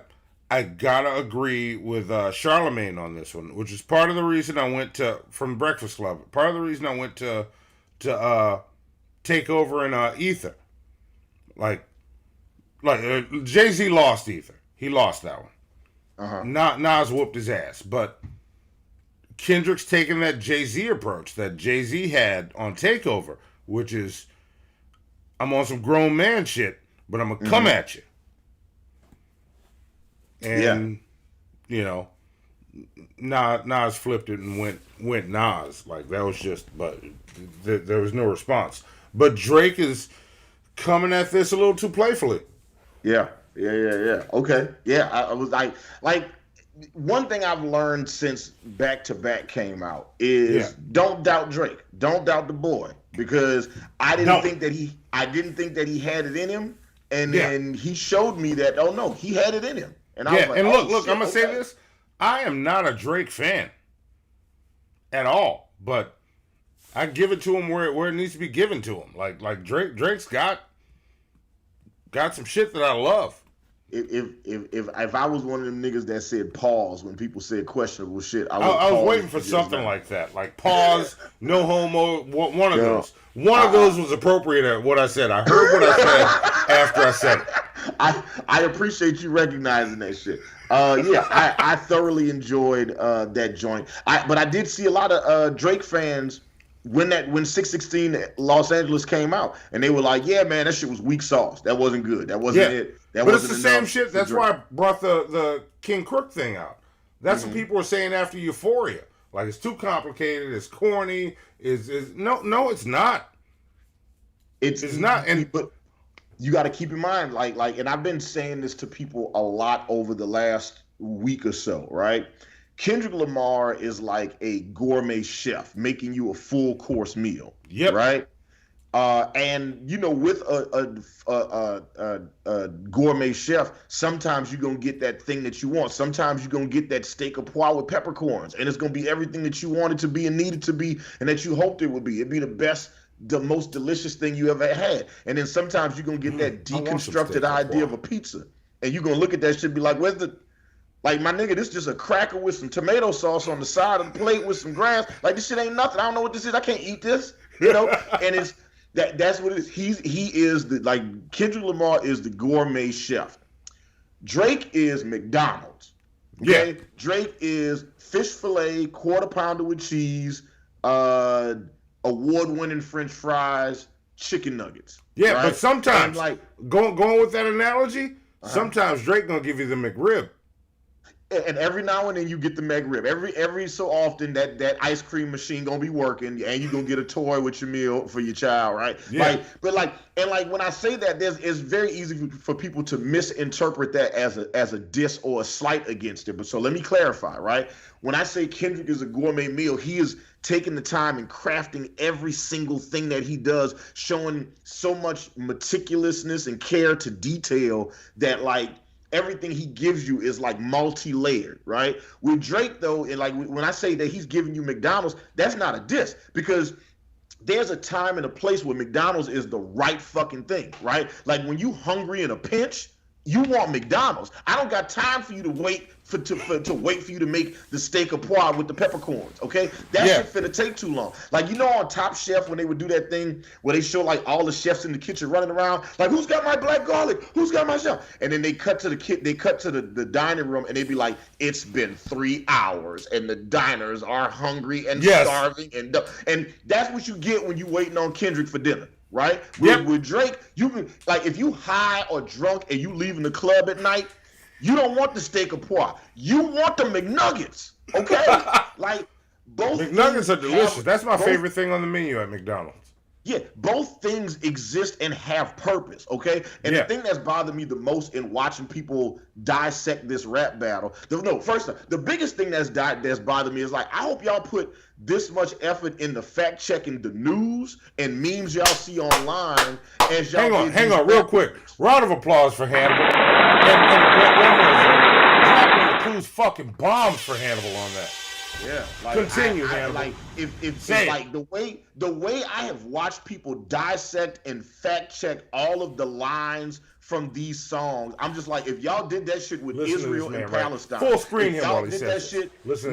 gotta agree with Charlemagne on this one, which is part of the reason I went from Breakfast Club. Part of the reason I went to take over in Ether. Like Jay-Z lost Ether. He lost that one. Nas whooped his ass. But Kendrick's taking that Jay-Z approach that Jay-Z had on Takeover, which is, I'm on some grown man shit, but I'm going to come at you. And, you know, Nas flipped it and went Nas. Like, that was just, but there was no response. But Drake is coming at this a little too playfully. Yeah. Okay. Yeah, I was like one thing I've learned since Back to Back came out is don't doubt Drake. Don't doubt the boy, because I didn't think that he had it in him, and then he showed me that he had it in him. And I was like, and look, I'm gonna say this: I am not a Drake fan at all, but I give it to him where it needs to be given to him. Like Drake's got some shit that I love. If I was one of them niggas that said pause when people said questionable shit, I was waiting for something like that, like pause, no homo. One of those. One of those was appropriate at what I said. I heard what I said after I said it. I appreciate you recognizing that shit. I thoroughly enjoyed that joint. But I did see a lot of Drake fans when 616 Los Angeles came out, and they were like, yeah, man, that shit was weak sauce. That wasn't good. That wasn't it. That but wasn't it's the same shit. That's why I brought the King Crook thing out. That's what people were saying after Euphoria. Like, it's too complicated. It's corny. No, it's not. It's not. But you got to keep in mind, like, and I've been saying this to people a lot over the last week or so, right? Kendrick Lamar is like a gourmet chef making you a full course meal. Yep. Right. And with a gourmet chef, sometimes you're gonna get that thing that you want. Sometimes you're gonna get that steak au poivre with peppercorns, and it's gonna be everything that you want it to be and needed to be, and that you hoped it would be. It'd be the most delicious thing you ever had. And then sometimes you're gonna get that deconstructed idea of a pizza, and you're gonna look at that shit and be like, where's the Like, my nigga, this is just a cracker with some tomato sauce on the side of the plate with some grass. Like, this shit ain't nothing. I don't know what this is. I can't eat this. And it's that's what it is. He is Kendrick Lamar is the gourmet chef. Drake is McDonald's. Okay? Yeah. Drake is fish fillet, quarter pounder with cheese, award-winning French fries, chicken nuggets. Yeah, right? But sometimes, going with that analogy, sometimes Drake gonna give you the McRib. And every now and then you get the McRib. Every so often that ice cream machine gonna be working, and you gonna get a toy with your meal for your child, right? Yeah. When I say that, it's very easy for people to misinterpret that as a diss or a slight against it. But so let me clarify, right? When I say Kendrick is a gourmet meal, he is taking the time and crafting every single thing that he does, showing so much meticulousness and care to detail that everything he gives you is multi-layered, right? With Drake though, and when I say that he's giving you McDonald's, that's not a diss, because there's a time and a place where McDonald's is the right fucking thing, right? Like when you hungry in a pinch, you want McDonald's. I don't got time for you to wait for you to make the steak au poivre with the peppercorns, okay? That shit finna take too long. On Top Chef when they would do that thing where they show all the chefs in the kitchen running around, who's got my black garlic? Who's got my chef? And then they cut to the dining room and they be like, it's been 3 hours and the diners are hungry and starving and that's what you get when you waiting on Kendrick for dinner. Right? With Drake, you can if you high or drunk and you leaving the club at night, you don't want the steak au poivre. You want the McNuggets. Okay? Both McNuggets are delicious. That's my favorite thing on the menu at McDonald's. Yeah, both things exist and have purpose, okay? And the thing that's bothered me the most in watching people dissect this rap battle, the biggest thing that's bothered me is I hope y'all put this much effort into fact-checking the news and memes y'all see online as y'all Hang on, real quick. Round of applause for Hannibal. And dropping the clues fucking bombs for Hannibal on that. Yeah, continue, Hannibal. The way I have watched people dissect and fact check all of the lines from these songs, I'm just if y'all did that shit with Israel and Palestine, full screen him y'all while he did says that shit with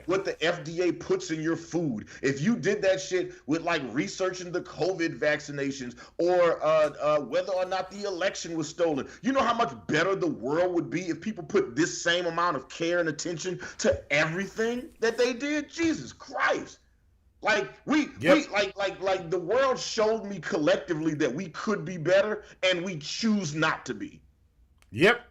what the FDA puts in your food, if you did that shit with researching the COVID vaccinations or whether or not the election was stolen, you know how much better the world would be if people put this same amount of care and attention to everything that they did? Jesus Christ. The world showed me collectively that we could be better, and we choose not to be. Yep.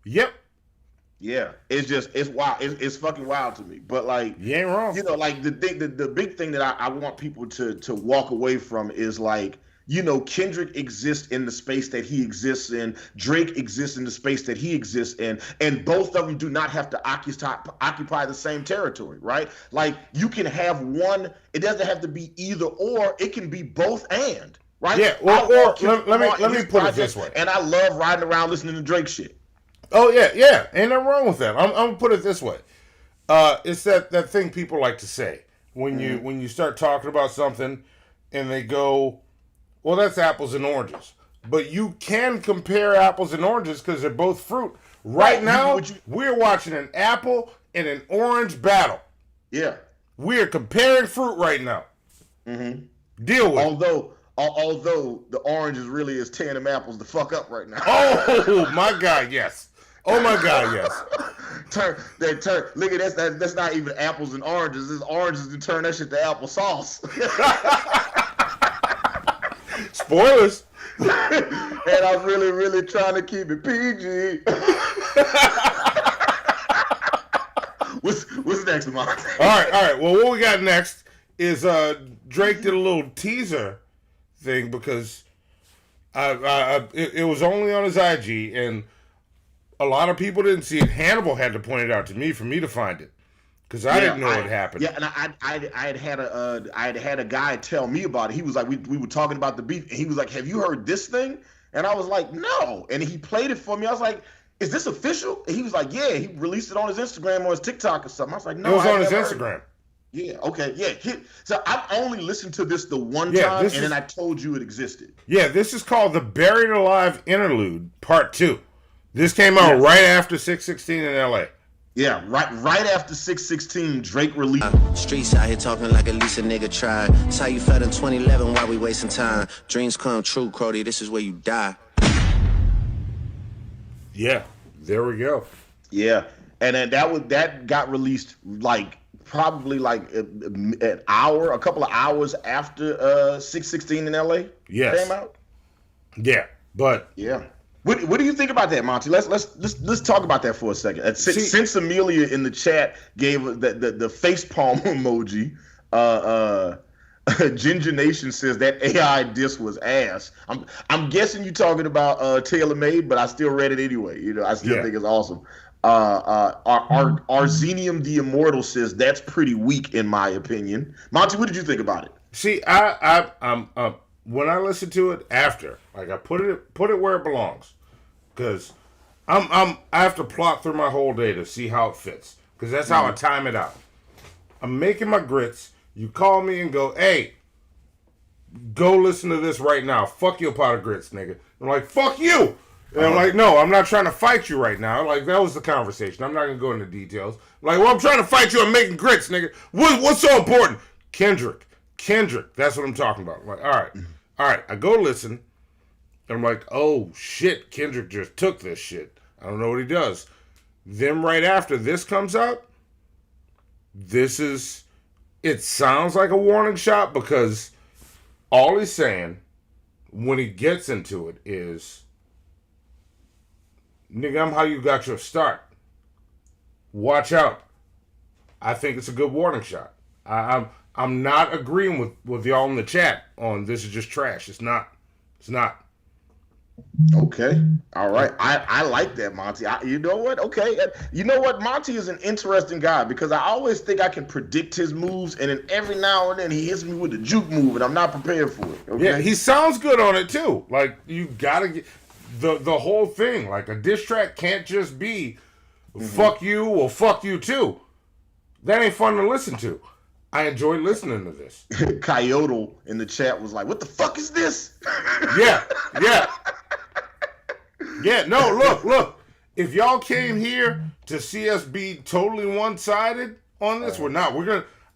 Yeah, it's wild. It's fucking wild to me. But you ain't wrong. The big thing that I want people to walk away from is Kendrick exists in the space that he exists in. Drake exists in the space that he exists in. And both of them do not have to occupy the same territory, right? You can have one. It doesn't have to be either or. It can be both and, right? Yeah, let me put it this way. And I love riding around listening to Drake shit. Oh, yeah. Ain't nothing wrong with that. I'm going to put it this way. It's that thing people like to say. When you start talking about something and they go, well, that's apples and oranges. But you can compare apples and oranges because they're both fruit. Right now, we're watching an apple and an orange battle. Yeah. We're comparing fruit right now. Mm-hmm. Deal with Although the oranges really is tearing them apples the fuck up right now. Oh, my God, yes. Oh my God, yes. Look at that's not even apples and oranges. It's oranges to turn that shit to applesauce. Spoilers. And I'm really, really trying to keep it PG. What's next, Mark? All right. Well, what we got next is Drake did a little teaser thing because it was only on his IG, and a lot of people didn't see it. Hannibal had to point it out to me for me to find it because I didn't know it happened. Yeah, and I had a guy tell me about it. He was like, we were talking about the beef, and he was like, "Have you heard this thing?" And I was like, "No." And he played it for me. I was like, "Is this official?" And he was like, "Yeah." He released it on his Instagram or his TikTok or something. I was like, "No." It was on his Instagram. Yeah. Okay. Yeah. So I've only listened to this the one time, and then I told you it existed. Yeah. This is called the Buried Alive Interlude Part 2. This came out right after 616 in LA. Yeah, right after 616, Drake released. Streets out here talking like at least a nigga tried. That's how you felt in 2011 while we wasting time. Dreams come true, Crody. This is where you die. Yeah, there we go. Yeah, and then that got released probably a couple of hours after 616 in LA came out. Yeah, but yeah. What do you think about that, Monty? Let's talk about that for a second. Since Amelia in the chat gave the face palm emoji, Ginger Nation says that AI diss was ass. I'm guessing you're talking about Taylor Made, but I still read it anyway. I still think it's awesome. Arzenium the Immortal says that's pretty weak in my opinion. Monty, what did you think about it? See, I'm when I listened to it after, I put it where it belongs, because I have to plot through my whole day to see how it fits, because that's how I time it out. I'm making my grits. You call me and go, "Hey, go listen to this right now. Fuck your pot of grits, nigga." I'm like, "Fuck you." And I'm like, "No, I'm not trying to fight you right now." Like, that was the conversation. I'm not gonna go into details. I'm like, "Well, I'm trying to fight you. I'm making grits, nigga. What's so important?" Kendrick. That's what I'm talking about. I'm like, all right. I go listen. And I'm like, "Oh shit, Kendrick just took this shit. I don't know what he does." Then right after this comes out, it sounds like a warning shot, because all he's saying when he gets into it is, "Nigga, I'm how you got your start. Watch out." I think it's a good warning shot. I'm not agreeing with y'all in the chat on this is just trash. It's not. Okay. All right. I like that, Monty. You know what? Okay. You know what? Monty is an interesting guy, because I always think I can predict his moves, and then every now and then he hits me with a juke move, and I'm not prepared for it. Okay? Yeah, he sounds good on it too. Like, you gotta get the whole thing. Like, a diss track can't just be fuck you or fuck you too. That ain't fun to listen to. I enjoy listening to this. Coyote in the chat was like, "What the fuck is this?" Yeah. No, look. If y'all came here to see us be totally one-sided on this, we're not.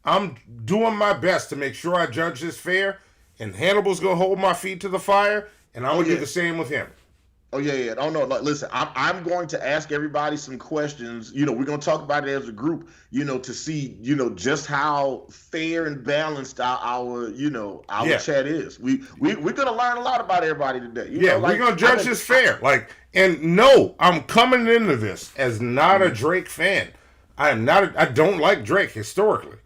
I'm doing my best to make sure I judge this fair, and Hannibal's gonna hold my feet to the fire, and I'm gonna do the same with him. Oh yeah. Oh no. Listen, I'm going to ask everybody some questions. We're going to talk about it as a group. To see, just how fair and balanced our chat is. We're going to learn a lot about everybody today. We're going to judge this fair. I'm coming into this as not a Drake fan. I don't like Drake historically.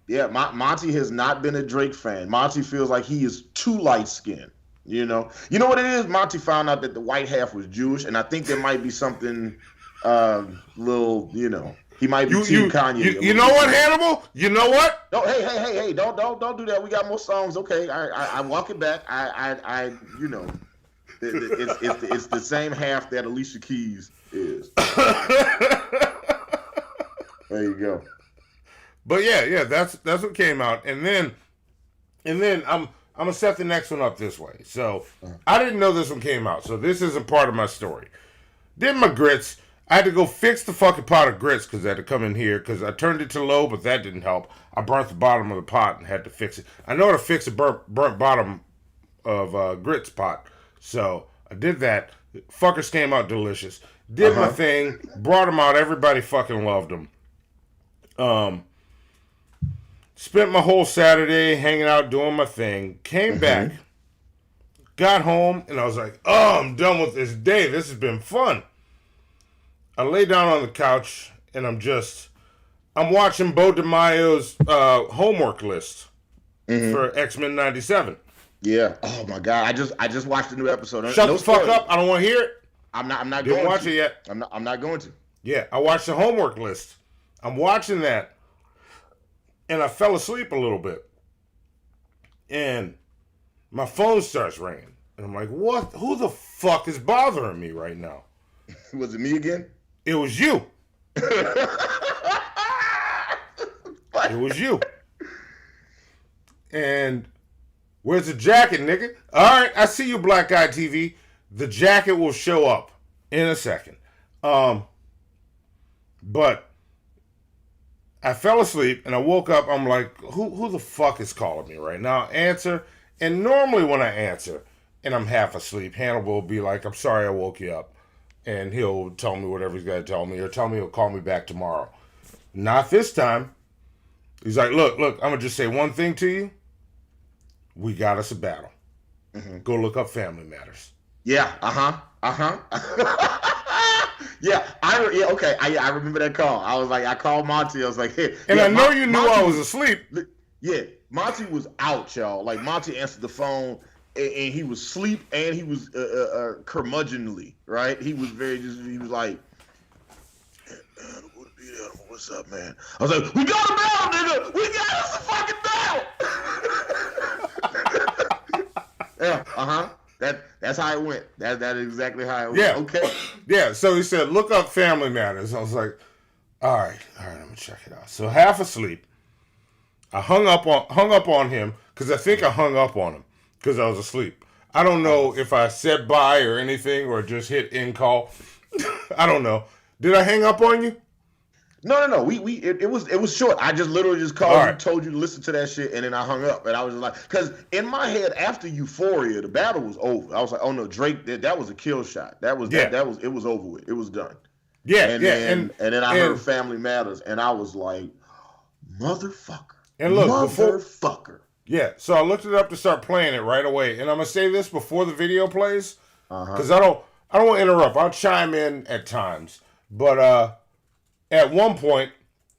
Yeah, Monty has not been a Drake fan. Monty feels like he is too light-skinned. You know what it is? Monty found out that the white half was Jewish, and I think there might be something he might be Team Kanye. You know what, Hannibal? You know what? No, hey, don't do that. We got more songs. Okay, I walk it back. It's the same half that Alicia Keys is. There you go. But yeah, that's what came out, and then I'm gonna set the next one up this way. So I didn't know this one came out, so this isn't part of my story. Did my grits. I had to go fix the fucking pot of grits because I had to come in here because I turned it to low, but that didn't help. I burnt the bottom of the pot and had to fix it. I know how to fix a burnt bottom of grits pot, so I did that. Fuckers came out delicious. Did my thing, brought him out. Everybody fucking loved him. Spent my whole Saturday hanging out, doing my thing. Came back, got home, and I was like, oh, I'm done with this day. This has been fun. I lay down on the couch, and I'm watching Bo DeMaio's homework list for X-Men 97. Yeah. Oh my God. I just watched the new episode. Shut the fuck up. I don't want to hear it. I'm not Didn't going watch to. it yet. I'm not going to. Yeah, I watched the homework list. I'm watching that, and I fell asleep a little bit. And my phone starts ringing. And I'm like, what? Who the fuck is bothering me right now? Was it me again? It was you. It was you. And where's the jacket, nigga? All right, I see you, Black Guy TV. The jacket will show up in a second. But I fell asleep and I woke up. I'm like, who the fuck is calling me right now? Answer. And normally when I answer and I'm half asleep, Hannibal will be like, I'm sorry I woke you up. And he'll tell me whatever he's got to tell me, or tell me he'll call me back tomorrow. Not this time. He's like, look, I'm going to just say one thing to you. We got us a battle. Go look up Family Matters. Yeah, yeah, okay. I remember that call. I was like, I called Monty. I was like, hey. And I know you knew I was asleep. Yeah, Monty was out, y'all. Like, Monty answered the phone, and he was asleep, and he was curmudgeonly, right? He was he was like, hey, man, what's up, man? I was like, we got a battle, nigga! We got us a fucking battle! Yeah, That's how it went. That is exactly how it went. Yeah. Okay. Yeah, so he said, look up Family Matters. I was like, all right, I'm going to check it out. So half asleep, I hung up on him, because I think I hung up on him, because I was asleep. I don't know if I said bye or anything, or just hit end call. I don't know. Did I hang up on you? No. It was short. I just literally called you, told you to listen to that shit, and then I hung up. And I was just like, because in my head, after Euphoria, the battle was over. I was like, oh no, Drake, that was a kill shot. It was over with. It was done. Yeah, and then I heard Family Matters, and I was like, motherfucker. And look, motherfucker. Yeah, so I looked it up to start playing it right away, and I'm gonna say this before the video plays, because I don't want to interrupt. I'll chime in at times, but at one point,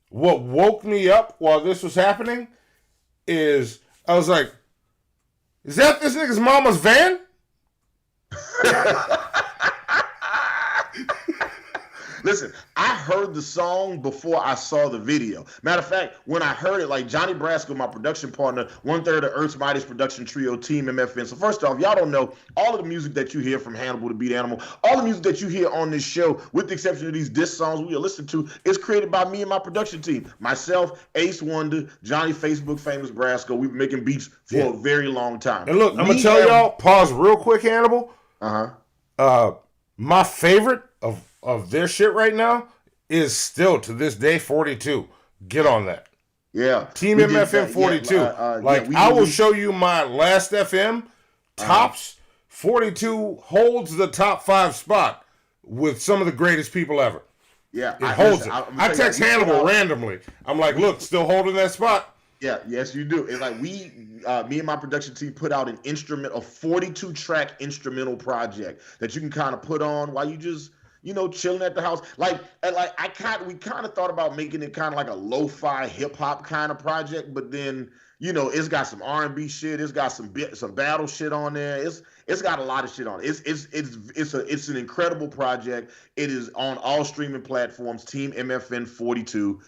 what woke me up while this was happening is I was like, "Is that this nigga's mama's van?" Listen, I heard the song before I saw the video. Matter of fact, when I heard it, like Johnny Brasco, my production partner, 1/3 of Earth's Mightiest production trio, Team MFN. So first off, y'all don't know, all of the music that you hear from Hannibal to Beat Animal, all the music that you hear on this show, with the exception of these diss songs we are listening to, is created by me and my production team. Myself, Ace Wonder, Johnny Facebook Famous Brasco. We've been making beats for a very long time. And look, I'm going to tell y'all, pause real quick, Hannibal. My favorite of their shit right now is still, to this day, 42. Get on that. Yeah. Team MFM 42. I will show you my last FM tops. 42 holds the top 5 spot with some of the greatest people ever. Yeah. It holds it. I text Hannibal randomly. I'm like, look, still holding that spot. Yeah, yes, you do. It's like me and my production team put out a 42-track instrumental project that you can kind of put on while you just, chilling at the house. We kind of thought about making it kind of like a lo-fi hip hop kind of project, but then, it's got some R&B shit, it's got some battle shit on there. It's got a lot of shit on it. It's an incredible project. It is on all streaming platforms. Team MFN 42.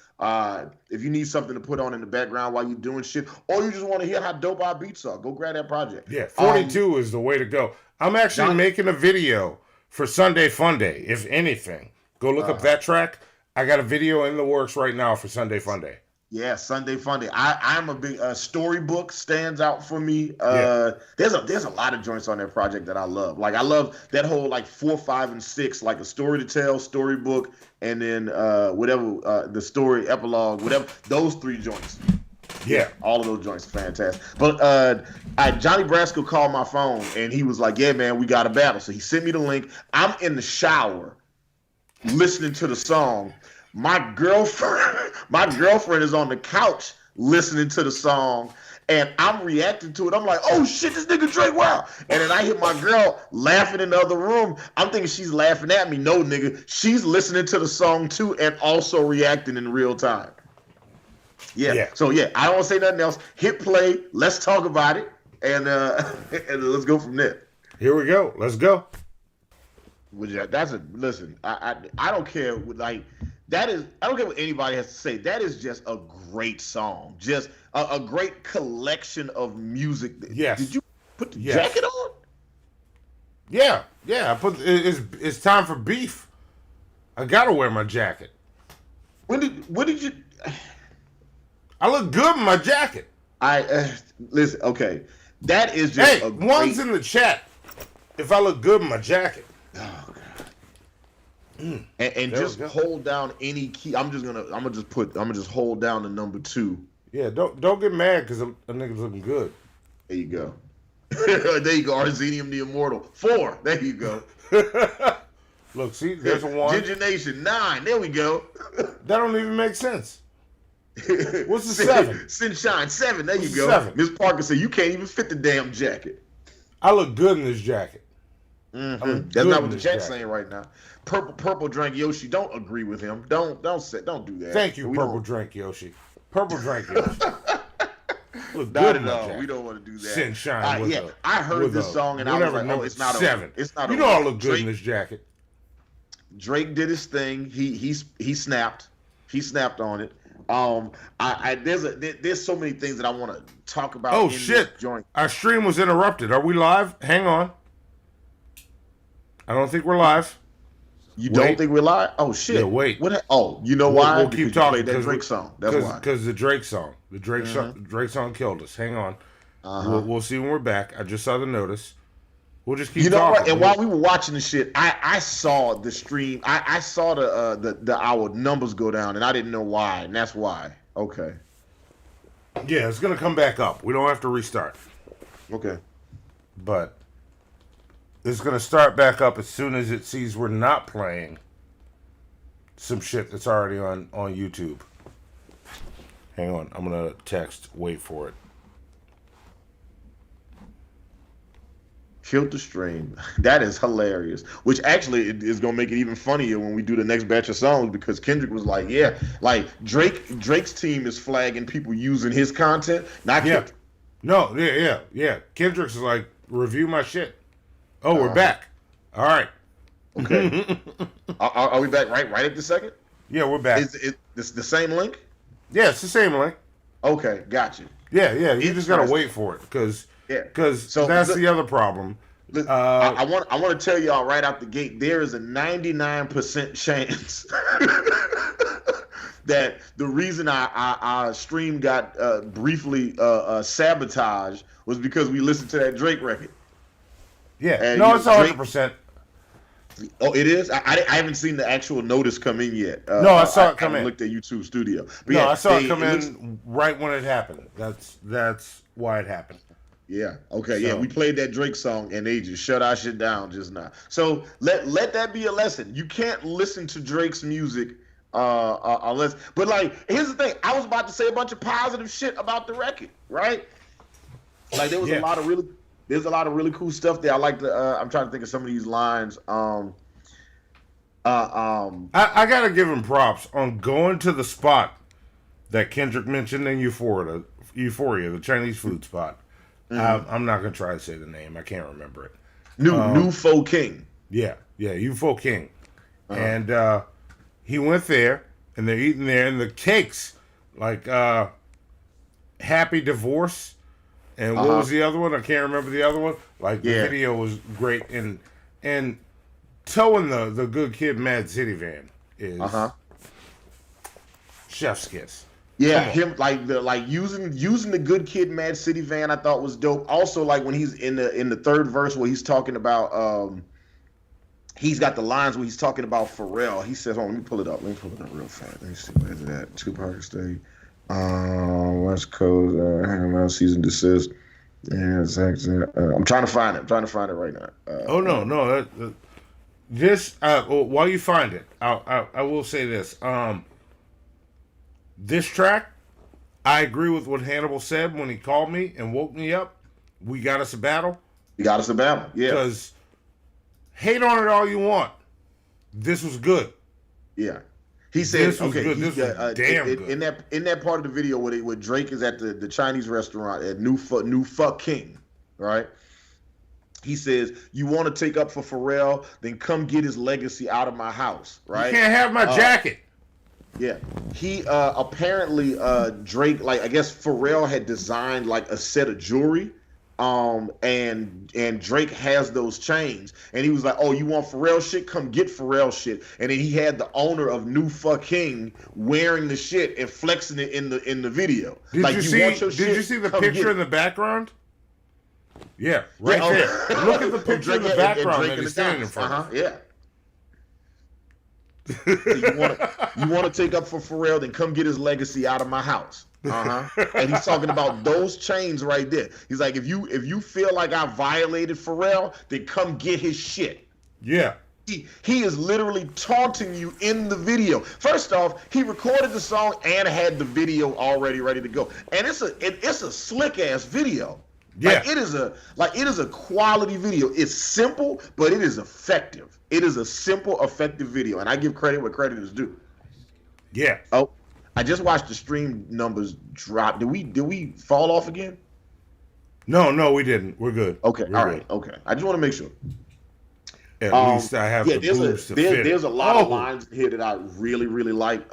If you need something to put on in the background while you're doing shit, or you just want to hear how dope our beats are, go grab that project. Yeah, 42 is the way to go. I'm actually making a video for Sunday Fun Day, if anything. Go look up that track. I got a video in the works right now for Sunday Fun Day. Yeah, Sunday Fun Day. I'm a big Storybook stands out for me. There's a lot of joints on that project that I love. Like I love that whole 4, 5, and 6, like a story to tell, Storybook, and then whatever the story epilogue, whatever. Those 3 joints. Yeah, all of those joints are fantastic. But Johnny Brasco called my phone and he was like, "Yeah, man, we got a battle." So he sent me the link. I'm in the shower, listening to the song. My girlfriend is on the couch listening to the song, and I'm reacting to it. I'm like, oh shit, this nigga Drake, wow. And then I hear my girl laughing in the other room. I'm thinking she's laughing at me. No, nigga, she's listening to the song too and also reacting in real time. Yeah. So yeah, I don't want to say nothing else. Hit play. Let's talk about it, and and let's go from there. Here we go. Let's go. Listen. I don't care. Like that is. I don't care what anybody has to say. That is just a great song. Just a great collection of music. Yes. Did you put the jacket on? Yeah. I put. It's time for beef. I gotta wear my jacket. When did you? I look good in my jacket. Listen. Okay, that is just. Hey, one's in the chat. If I look good in my jacket. Oh God. And just hold down any key. I'm gonna just hold down the number 2. Yeah, don't get mad because a nigga's looking good. There you go. There you go. Arzenium the Immortal. 4. There you go. Look, see, there's a 1. Ginger Nation 9. There we go. That don't even make sense. What's the 7? Sunshine 7. There you go. 7? Miss Parker said you can't even fit the damn jacket. I look good in this jacket. Mm-hmm. That's not what the chat's saying right now. Purple Drink Yoshi, don't agree with him. Don't do that. Thank you, Purple Drink Yoshi. Purple Drink Yoshi. Look Not good at all. We don't want to do that. Sunshine. I heard this song and I was like, oh, it's not 7. It's not. You know I look good in this jacket. Drake did his thing. He snapped. He snapped on it. There's so many things that I want to talk about. Oh shit! Joint. Our stream was interrupted. Are we live? Hang on. I don't think we're live. You don't think we're live? Oh shit! Yeah, wait. What? Oh, you know why? We'll keep talking. That Drake song. That's why. Because the Drake song. The Drake song killed us. Hang on. We'll see when we're back. I just saw the notice. We'll just keep talking. What? And while we were watching the shit, I saw the stream. I saw the our numbers go down, and I didn't know why, and that's why. Okay. Yeah, it's gonna come back up. We don't have to restart. Okay. But it's gonna start back up as soon as it sees we're not playing some shit that's already on YouTube. Hang on, I'm gonna text. Wait for it. Killed the stream. That is hilarious. Which actually is gonna make it even funnier when we do the next batch of songs because Kendrick was like, yeah, like Drake's team is flagging people using his content, not Kendrick. No, yeah. Kendrick's like, review my shit. Oh, we're back. All right. Okay. Are we back right at the second? Yeah, we're back. Is it the same link? Yeah, it's the same link. Okay, gotcha. Yeah. You just gotta wait for it because that's the other problem. I want to tell y'all right out the gate. There is a 99% chance that the reason our stream got briefly sabotaged was because we listened to that Drake record. Yeah, and it's 100%. Oh, it is. I haven't seen the actual notice come in yet. No, I saw it come in. I looked at YouTube Studio. But I saw it come in right when it happened. That's why it happened. Yeah. Okay. So. Yeah, we played that Drake song and they just shut our shit down just now. So let that be a lesson. You can't listen to Drake's music unless. But like, here's the thing. I was about to say a bunch of positive shit about the record, right? Like there was a lot of really. There's a lot of really cool stuff there. I like the. I'm trying to think of some of these lines. I gotta give him props on going to the spot that Kendrick mentioned in Euphoria, the Chinese food spot. Mm-hmm. I'm not gonna try to say the name. I can't remember it. New Fo King. Yeah, Ufo King, and he went there, and they're eating there, and the cakes like Happy Divorce. And what was the other one? I can't remember the other one. Like the video was great, and towing the good kid, Mad City van is chef's kiss. Yeah, him using the good kid, Mad City van. I thought was dope. Also, like when he's in the third verse where he's talking about he's got the lines where he's talking about Pharrell. He says, "Oh, let me pull it up real fast. Let me see where's it at. Tupac State." West Coast, hang on, season desist. Yeah, exactly. I'm trying to find it. I'm trying to find it right now. No. This while you find it, I will say this. This track, I agree with what Hannibal said when he called me and woke me up. We got us a battle. You got us a battle, yeah. Because hate on it all you want. This was good. Yeah. He said, this was good. This was damn good. In that part of the video where Drake is at the Chinese restaurant at New Fuck King, right? He says, "You want to take up for Pharrell? Then come get his legacy out of my house." Right? You can't have my jacket. Yeah. He apparently Drake, like, I guess Pharrell had designed like a set of jewelry. And Drake has those chains, and he was like, "Oh, you want Pharrell shit? Come get Pharrell shit." And then he had the owner of New Fuck King wearing the shit and flexing it in the video. Did you see the picture in the background? Yeah, right there. Look at the picture in the background that he's standing in front of. Yeah. You want to take up for Pharrell, then come get his legacy out of my house. And he's talking about those chains right there. He's like, if you feel like I violated Pharrell, then come get his shit. Yeah. He is literally taunting you in the video. First off, he recorded the song and had the video already ready to go, and it's a slick ass video. Yeah. Like, it is a quality video. It's simple, but it is effective. It is a simple, effective video, and I give credit where credit is due. Yeah. Oh, I just watched the stream numbers drop. Did we fall off again? No, we didn't. We're good. Okay, We're all good. right, okay. I just want to make sure. At least I have the boobs to fit. There's a lot of lines here that I really, really like.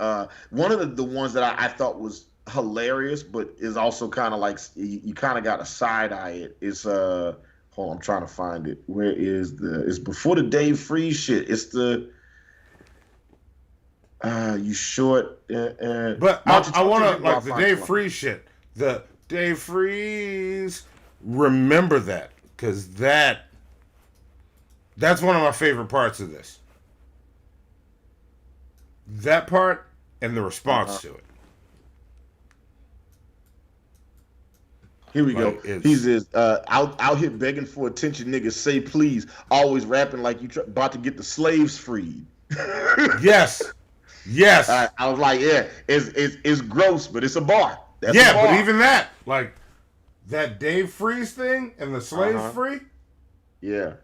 One of the ones that I thought was hilarious, but is also kind of like you kind of got to side eye it. It's hold on, I'm trying to find it. Where is it's before the Dave Freeze shit. It's the you short. But I want to like the Dave Freeze shit. The Dave Freeze. Remember that, because that's one of my favorite parts of this. That part and the response to it. Here we go. He says, out here begging for attention, niggas say please. Always rapping like you about to get the slaves freed. Yes. I was like, yeah, it's gross, but it's a bar. That's yeah, a bar. but even that, like that Dave Freeze thing and the slaves free. Yeah.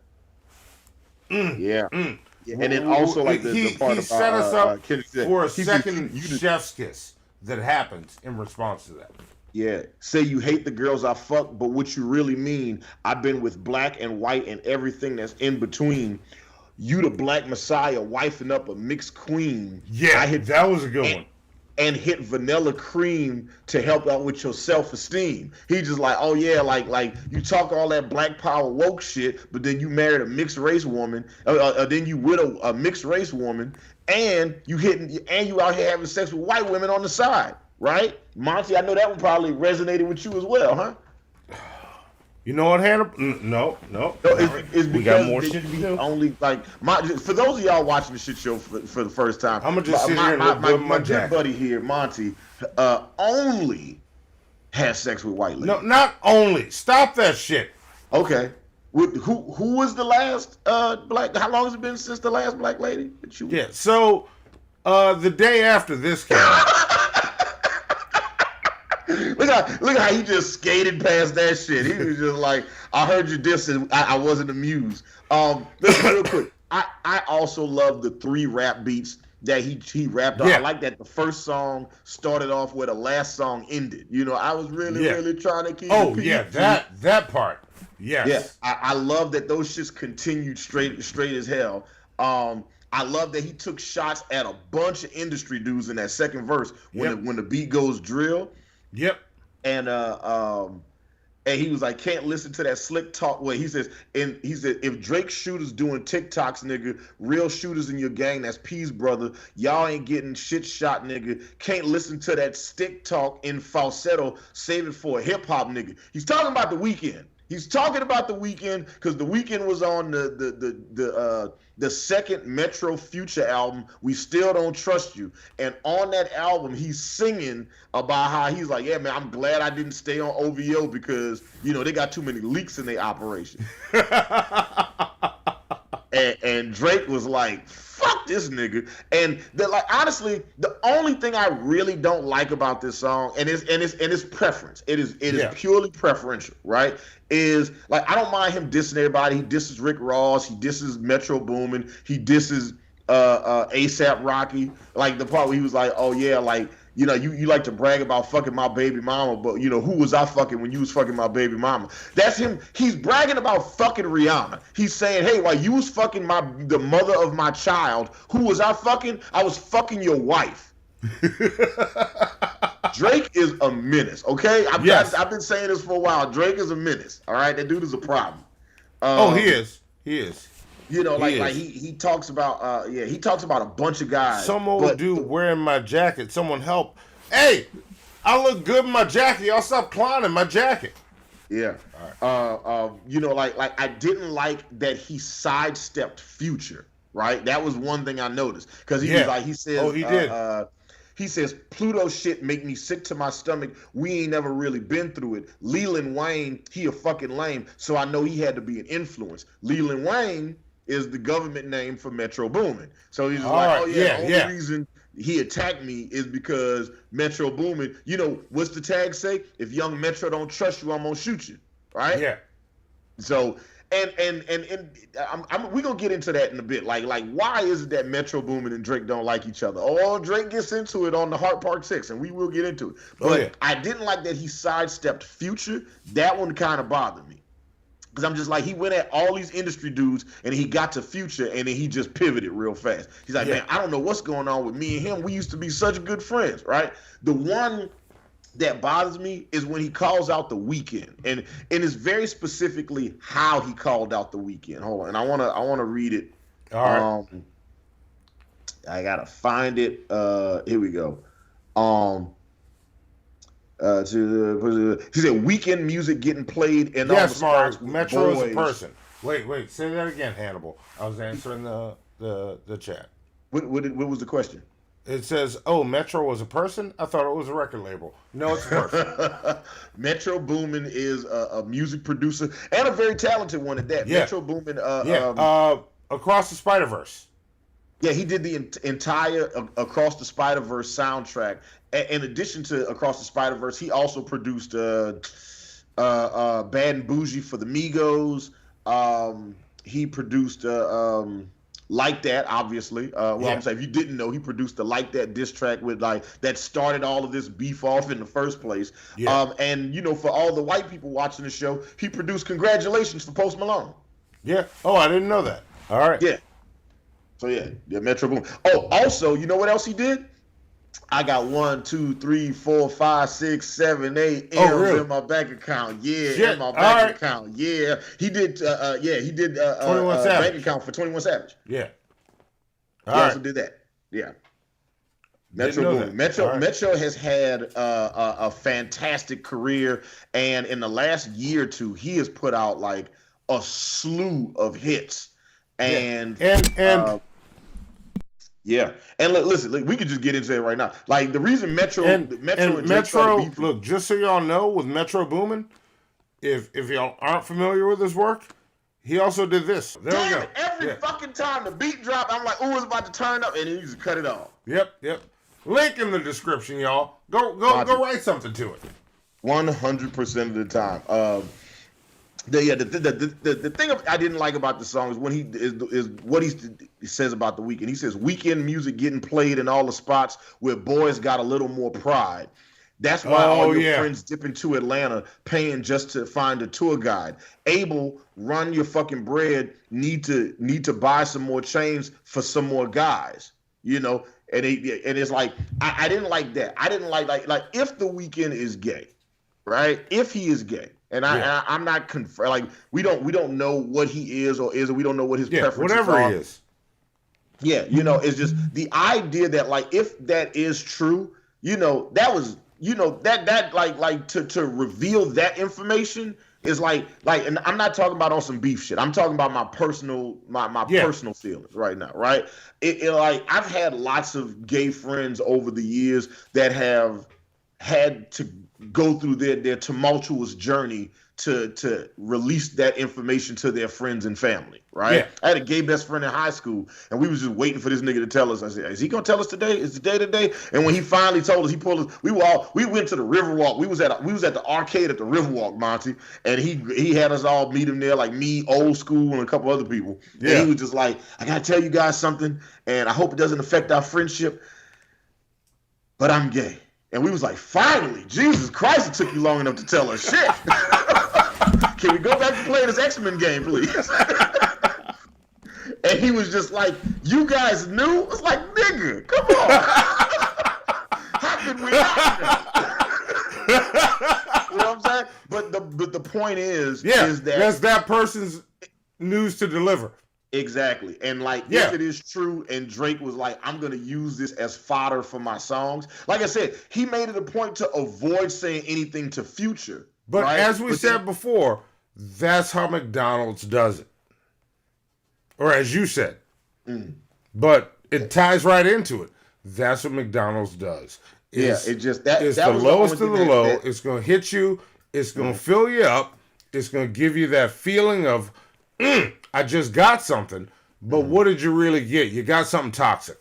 Yeah. And then also like the part he about set us up for a second you chef's kiss that happens in response to that. Yeah. Say you hate the girls I fuck, but what you really mean, I've been with black and white and everything that's in between. You the black messiah wifing up a mixed queen. Yeah, that was a good one. And hit vanilla cream to help out with your self-esteem. He just like, oh yeah, like you talk all that black power woke shit, but then you married a mixed race woman, then you widow a mixed race woman, and you out here having sex with white women on the side, right? Monty, I know that one probably resonated with you as well, huh? You know what, Hannah? No. It's we got more shit to do. Only like for those of y'all watching the shit show for the first time, I'm gonna just sit here and look good my good buddy here, Monty, only has sex with white ladies. No, not only. Stop that shit. Okay. Who was the last black? How long has it been since the last black lady that you? Yeah. So the day after this came out. Look how he just skated past that shit. He was just like, I heard you dissing. I wasn't amused. Listen, real quick. I also love the 3 rap beats that he rapped on. I like that the first song started off where the last song ended. You know, I was really trying to keep it yeah, that part. Yes. Yeah. I love that those shits continued straight as hell. I love that he took shots at a bunch of industry dudes in that second verse when the beat goes drill. Yep. And he was like, can't listen to that slick talk. Well, he said, if Drake shooters doing TikToks, nigga, real shooters in your gang, that's P's brother. Y'all ain't getting shit shot, nigga. Can't listen to that stick talk in falsetto, save it for a hip hop nigga. He's talking about the Weeknd. He's talking about the Weeknd because the Weeknd was on the second Metro Future album, We Still Don't Trust You. And on that album, he's singing about how he's like, yeah, man, I'm glad I didn't stay on OVO because, you know, they got too many leaks in their operation. and Drake was like, fuck this nigga. And honestly, the only thing I really don't like about this song, and it's preference. It is purely preferential, right? Is like, I don't mind him dissing everybody. He disses Rick Ross, he disses Metro Boomin, he disses ASAP Rocky. Like the part where he was like, oh yeah, like, you know, you like to brag about fucking my baby mama, but you know, who was I fucking when you was fucking my baby mama? That's him. He's bragging about fucking Rihanna. He's saying, hey, while you was fucking the mother of my child, who was I fucking? I was fucking your wife. Drake is a menace, okay? I've been saying this for a while. Drake is a menace, all right? That dude is a problem. He is. You know, he talks about he talks about a bunch of guys. Some old dude wearing my jacket. Someone help. Hey, I look good in my jacket. Y'all stop clowning my jacket. Yeah. Right. You know, like I didn't like that he sidestepped Future. Right. That was one thing I noticed because he was like, he says, he did. He says, Pluto shit make me sick to my stomach. We ain't never really been through it. Leland Wayne, he a fucking lame. So I know he had to be an influence. Leland Wayne is the government name for Metro Boomin. So he's like, the only reason he attacked me is because Metro Boomin. You know, what's the tag say? If young Metro don't trust you, I'm gonna shoot you. Right? Yeah. So and we're gonna get into that in a bit. Like why is it that Metro Boomin and Drake don't like each other? Oh, Drake gets into it on the Heart Part 6, and we will get into it. But I didn't like that he sidestepped Future. That one kind of bothered me. Because I'm just like, he went at all these industry dudes and he got to Future and then he just pivoted real fast. He's like, man, I don't know what's going on with me and him. We used to be such good friends, right? The one that bothers me is when he calls out The Weeknd. And it's very specifically how he called out The Weeknd. Hold on. And I wanna read it. All right. I gotta find it. Here we go. He said weekend music getting played in all the spots. Metro is a person. Wait, say that again, Hannibal. I was answering the chat. What was the question? It says, oh, Metro was a person? I thought it was a record label. No, it's a person. Metro Boomin is a music producer and a very talented one at that. Metro Boomin Across the Spider-Verse. Yeah, he did the entire Across the Spider-Verse soundtrack. In addition to Across the Spider-Verse, he also produced Bad and Bougie for the Migos. He produced Like That, obviously. I'm saying, if you didn't know, he produced the Like That diss track with that started all of this beef off in the first place. Yeah. And you know, for all the white people watching the show, he produced Congratulations for Post Malone. Yeah. Oh, I didn't know that. All right. Yeah. So yeah, Metro Boomin. Oh, also, you know what else he did? I got 1, 2, 3, 4, 5, 6, 7, 8 M's in my bank account. Yeah, in my bank account. Yeah, he did. 21 Savage bank account for 21 Savage. Yeah, he also did that. Yeah, Metro Boomin. Metro has had a fantastic career, and in the last year or two, he has put out like a slew of hits. And yeah, and listen, we could just get into it right now. Like the reason Metro, look, just so y'all know, with Metro Boomin, if y'all aren't familiar with his work, he also did this. There we go. Every fucking time the beat drop, I'm like, oh, it's about to turn up, and he just cut it off. Yep. Link in the description, y'all. Go write something to it. 100% of the time. The thing I didn't like about the song is when he is what he says about The Weeknd. He says weekend music getting played in all the spots where boys got a little more pride. That's why all your friends dip into Atlanta paying just to find a tour guide. Abel, run your fucking bread. Need to buy some more chains for some more guys. You know, and it's like I didn't like that. I didn't like if The Weeknd is gay, right? If he is gay. And I'm not like we don't know what he is or isn't. We don't know what his preferences whatever are. He is. Yeah, you know, it's just the idea that like if that is true, you know, that was that like to reveal that information is like and I'm not talking about on some beef shit. I'm talking about my personal personal feelings right now, right? It like I've had lots of gay friends over the years that have had to go through their tumultuous journey to release that information to their friends and family, right? Yeah. I had a gay best friend in high school, and we was just waiting for this nigga to tell us. I said, is he gonna tell us today? Is the day today? And when he finally told us, he pulled us. We went to the Riverwalk. We was at the arcade at the Riverwalk, Monty, and he had us all meet him there, like me, old school, and a couple other people. Yeah. And he was just like, I gotta tell you guys something, and I hope it doesn't affect our friendship, but I'm gay. And we was like, finally, Jesus Christ, it took you long enough to tell us shit. Can we go back to playing this X-Men game, please? And he was just like, you guys knew? It's like, nigga, come on. How could we not know? You know what I'm saying? But the point is that's that person's news to deliver. Exactly. And if it is true and Drake was like, I'm going to use this as fodder for my songs. Like I said, he made it a point to avoid saying anything to Future. But right? as we said before, that's how McDonald's does it. Or as you said. But it ties right into it. That's what McDonald's does. It's the lowest of the low. It's going to hit you. It's going to fill you up. It's going to give you that feeling of, I just got something, but what did you really get? You got something toxic.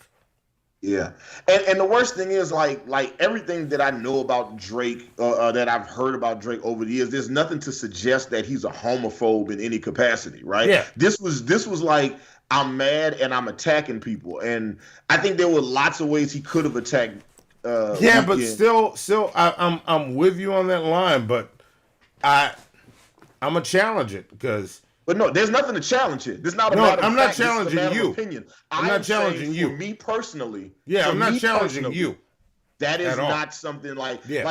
Yeah, and the worst thing is like everything that I know about Drake, that I've heard about Drake over the years, there's nothing to suggest that he's a homophobe in any capacity, right? Yeah. This was like, I'm mad and I'm attacking people, and I think there were lots of ways he could have attacked. But still, I'm with you on that line, but I'm gonna challenge it because. But no, there's nothing to challenge here. This is not a matter of fact. I'm not challenging you. Opinion. I'm not challenging you. For me personally. Yeah, I'm not challenging you. That is not something like keep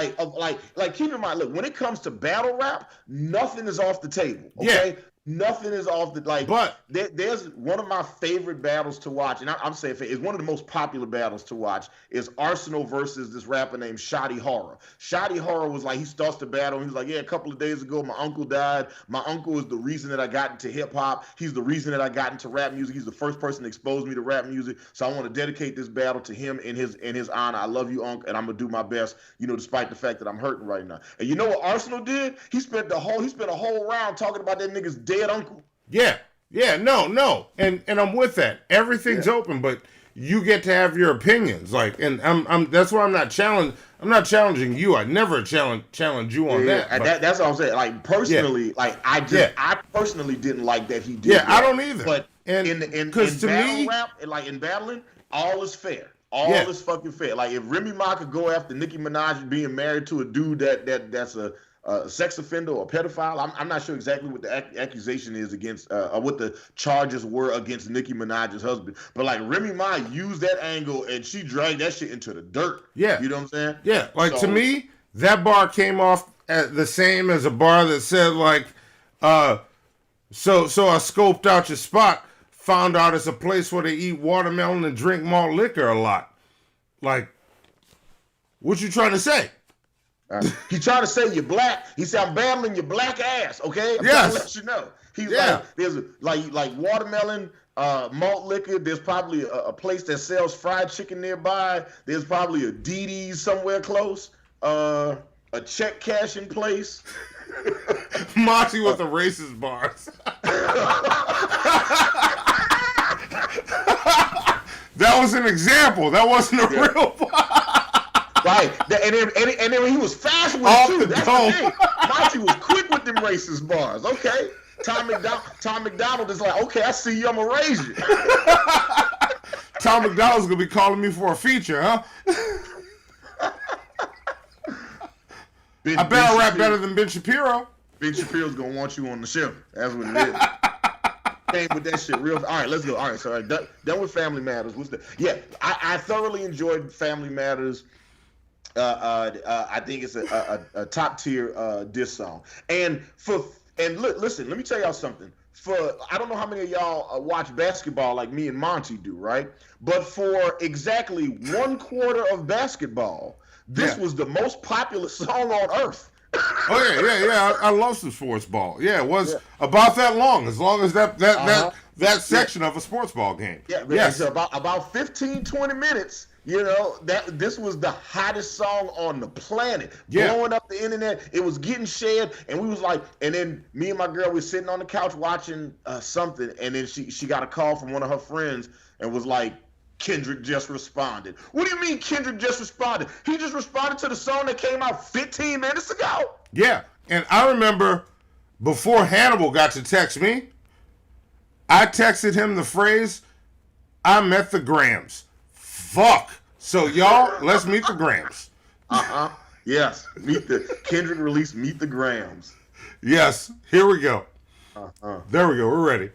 in mind, look, when it comes to battle rap, nothing is off the table. Okay? Yeah. Nothing is off the But there's one of my favorite battles to watch, and I'm saying it's one of the most popular battles to watch is Arsenal versus this rapper named Shoddy Horror. Shoddy Horror was like, he starts the battle, and he's like, yeah, a couple of days ago my uncle died. My uncle is the reason that I got into hip hop. He's the reason that I got into rap music. He's the first person to expose me to rap music. So I want to dedicate this battle to him in his honor. I love you, Unc, and I'm gonna do my best, despite the fact that I'm hurting right now. And you know what Arsenal did? He spent a whole round talking about that nigga's dead uncle. Yeah, no, and I'm with that. Everything's open, but you get to have your opinions. And I'm that's why I'm not challenging you. I never challenge you on that. That's what I'm saying. Like personally, I personally didn't like that he did. Yeah, that. I don't either. But in battle rap, in battling, all is fair. All is fucking fair. Like if Remy Ma could go after Nicki Minaj being married to a dude that's a sex offender or pedophile. I'm not sure exactly what the accusation is against, or what the charges were against Nicki Minaj's husband. But like Remy Ma used that angle and she dragged that shit into the dirt. Yeah. You know what I'm saying? Yeah. To me, that bar came off the same as a bar that said so I scoped out your spot, found out it's a place where they eat watermelon and drink malt liquor a lot. Like, what you trying to say? He's trying to say you're black. He said, I'm battling your black ass, okay? I'm trying to let you know. He's like, there's like watermelon, malt liquor. There's probably a place that sells fried chicken nearby. There's probably a DD's somewhere close. A check cashing place. Monty with the racist bars. That was an example. That wasn't a real bar. Right, and then he was fast with it too. That's the thing. Monty was quick with them racist bars. Okay, Tom McDonald is like, okay, I see you. I'm gonna raise you. Tom McDonald's gonna be calling me for a feature, huh? I battle rap better than Ben Shapiro. Ben Shapiro's gonna want you on the show. That's what it is. Came with that shit real. All right, let's go. All right, so done with Family Matters. I thoroughly enjoyed Family Matters. I think it's a top tier diss song. Listen, let me tell y'all something. I don't know how many of y'all watch basketball like me and Monty do, right? But for exactly 1/4 of basketball, this was the most popular song on earth. Oh yeah. I love some sports ball. Yeah, it was about that long as that section of a sports ball game. Yeah, yes. It's about 15, 20 minutes. You know, this was the hottest song on the planet. Yeah. Blowing up the internet. It was getting shared, and we was like, and then me and my girl was sitting on the couch watching something, and then she got a call from one of her friends and was like, Kendrick just responded. What do you mean Kendrick just responded? He just responded to the song that came out 15 minutes ago? Yeah, and I remember before Hannibal got to text me, I texted him the phrase, I met the Grams. Fuck. So y'all, let's meet the Grams. Yes. Kendrick released Meet the Grams. Yes. Here we go. There we go. We're ready.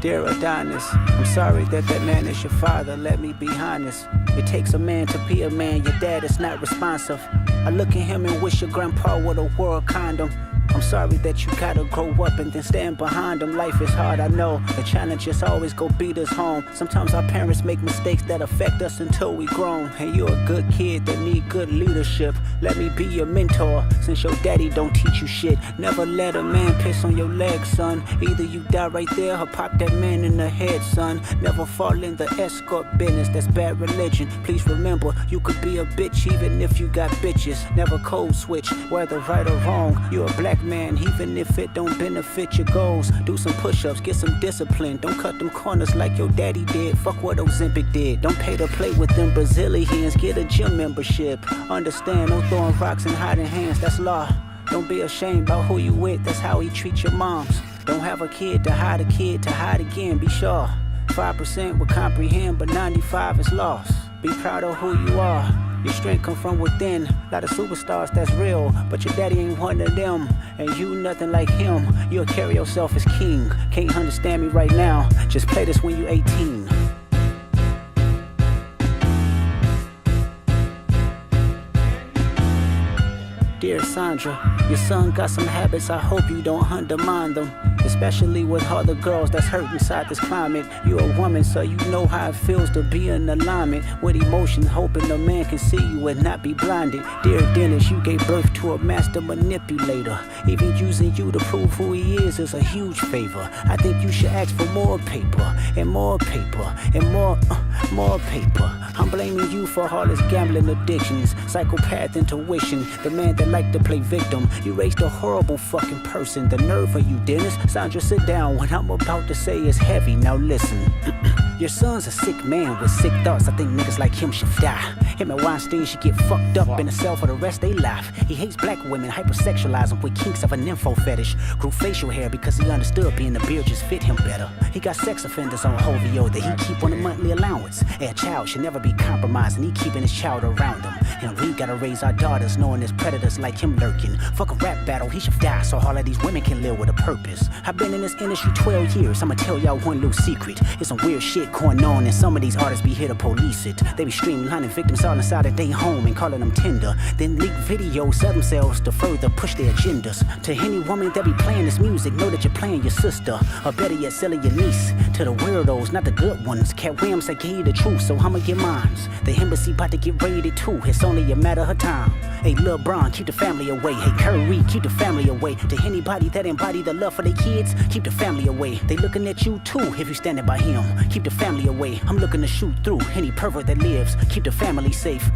Dear Adonis, I'm sorry that man is your father, let me be honest. It takes a man to be a man, your dad is not responsive. I look at him and wish your grandpa would have wore a condom. I'm sorry that you gotta grow up and then stand behind them. Life is hard, I know. The challenges always go beat us home. Sometimes our parents make mistakes that affect us until we grown. And you're a good kid that need good leadership. Let me be your mentor, since your daddy don't teach you shit. Never let a man piss on your leg, son. Either you die right there or pop that man in the head, son. Never fall in the escort business, that's bad religion. Please remember, you could be a bitch even if you got bitches. Never code switch, whether right or wrong. You're a black man, even if it don't benefit your goals. Do some push-ups, get some discipline. Don't cut them corners like your daddy did. Fuck what Ozempic did. Don't pay to play with them Brazilians. Get a gym membership. Understand, no throwing rocks and hiding hands, that's law. Don't be ashamed about who you with, that's how he treat your moms. Don't have a kid to hide again, be sure. 5% will comprehend, but 95 is lost. Be proud of who you are. Your strength come from within. A lot of superstars that's real, but your daddy ain't one of them. And you nothing like him. You'll carry yourself as king. Can't understand me right now. Just play this when you 18. Dear Sandra, your son got some habits, I hope you don't undermine them. Especially with other girls that's hurt inside this climate. You're a woman, so you know how it feels to be in alignment with emotions, hoping a man can see you and not be blinded. Dear Dennis, you gave birth to a master manipulator. Even using you to prove who he is a huge favor. I think you should ask for more paper, and more paper, and more paper. I'm blaming you for all his gambling addictions, psychopath intuition, the man that liked to play victim. You raised a horrible fucking person. The nerve of you, Dennis. Sandra, sit down. What I'm about to say is heavy. Now listen. Your son's a sick man with sick thoughts. I think niggas like him should die. Him and Weinstein should get fucked up in a cell for the rest of their life. He hates black women, hypersexualize them with kinks of an info fetish. Grew facial hair because he understood being a beard just fit him better. He got sex offenders on Hovio that he keep on a monthly allowance. A child should never be compromised, and he keeping his child around him. And we gotta raise our daughters knowing there's predators like him lurking. Fuck a rap battle, he should die so all of these women can live with a purpose. I've been in this industry 12 years, I'ma tell y'all one little secret. It's some weird shit going on, and some of these artists be here to police it. They be streamlining victims all inside of their home and calling them tender. Then leak videos, sell themselves to further push their agendas. To any woman that be playing this music, know that you're playing your sister, or better yet, selling your niece. To the weirdos, not the good ones. Cat Williams, I gave you the truth, so I'ma get mines. The embassy about to get raided too, it's only a matter of time. Hey, Lil Bron, keep the family away. Hey, Curry, keep the family away. To anybody that embody the love for their kids, keep the family away. They looking at you too if you standing by him. Keep the family away. I'm looking to shoot through any pervert that lives. Keep the family safe.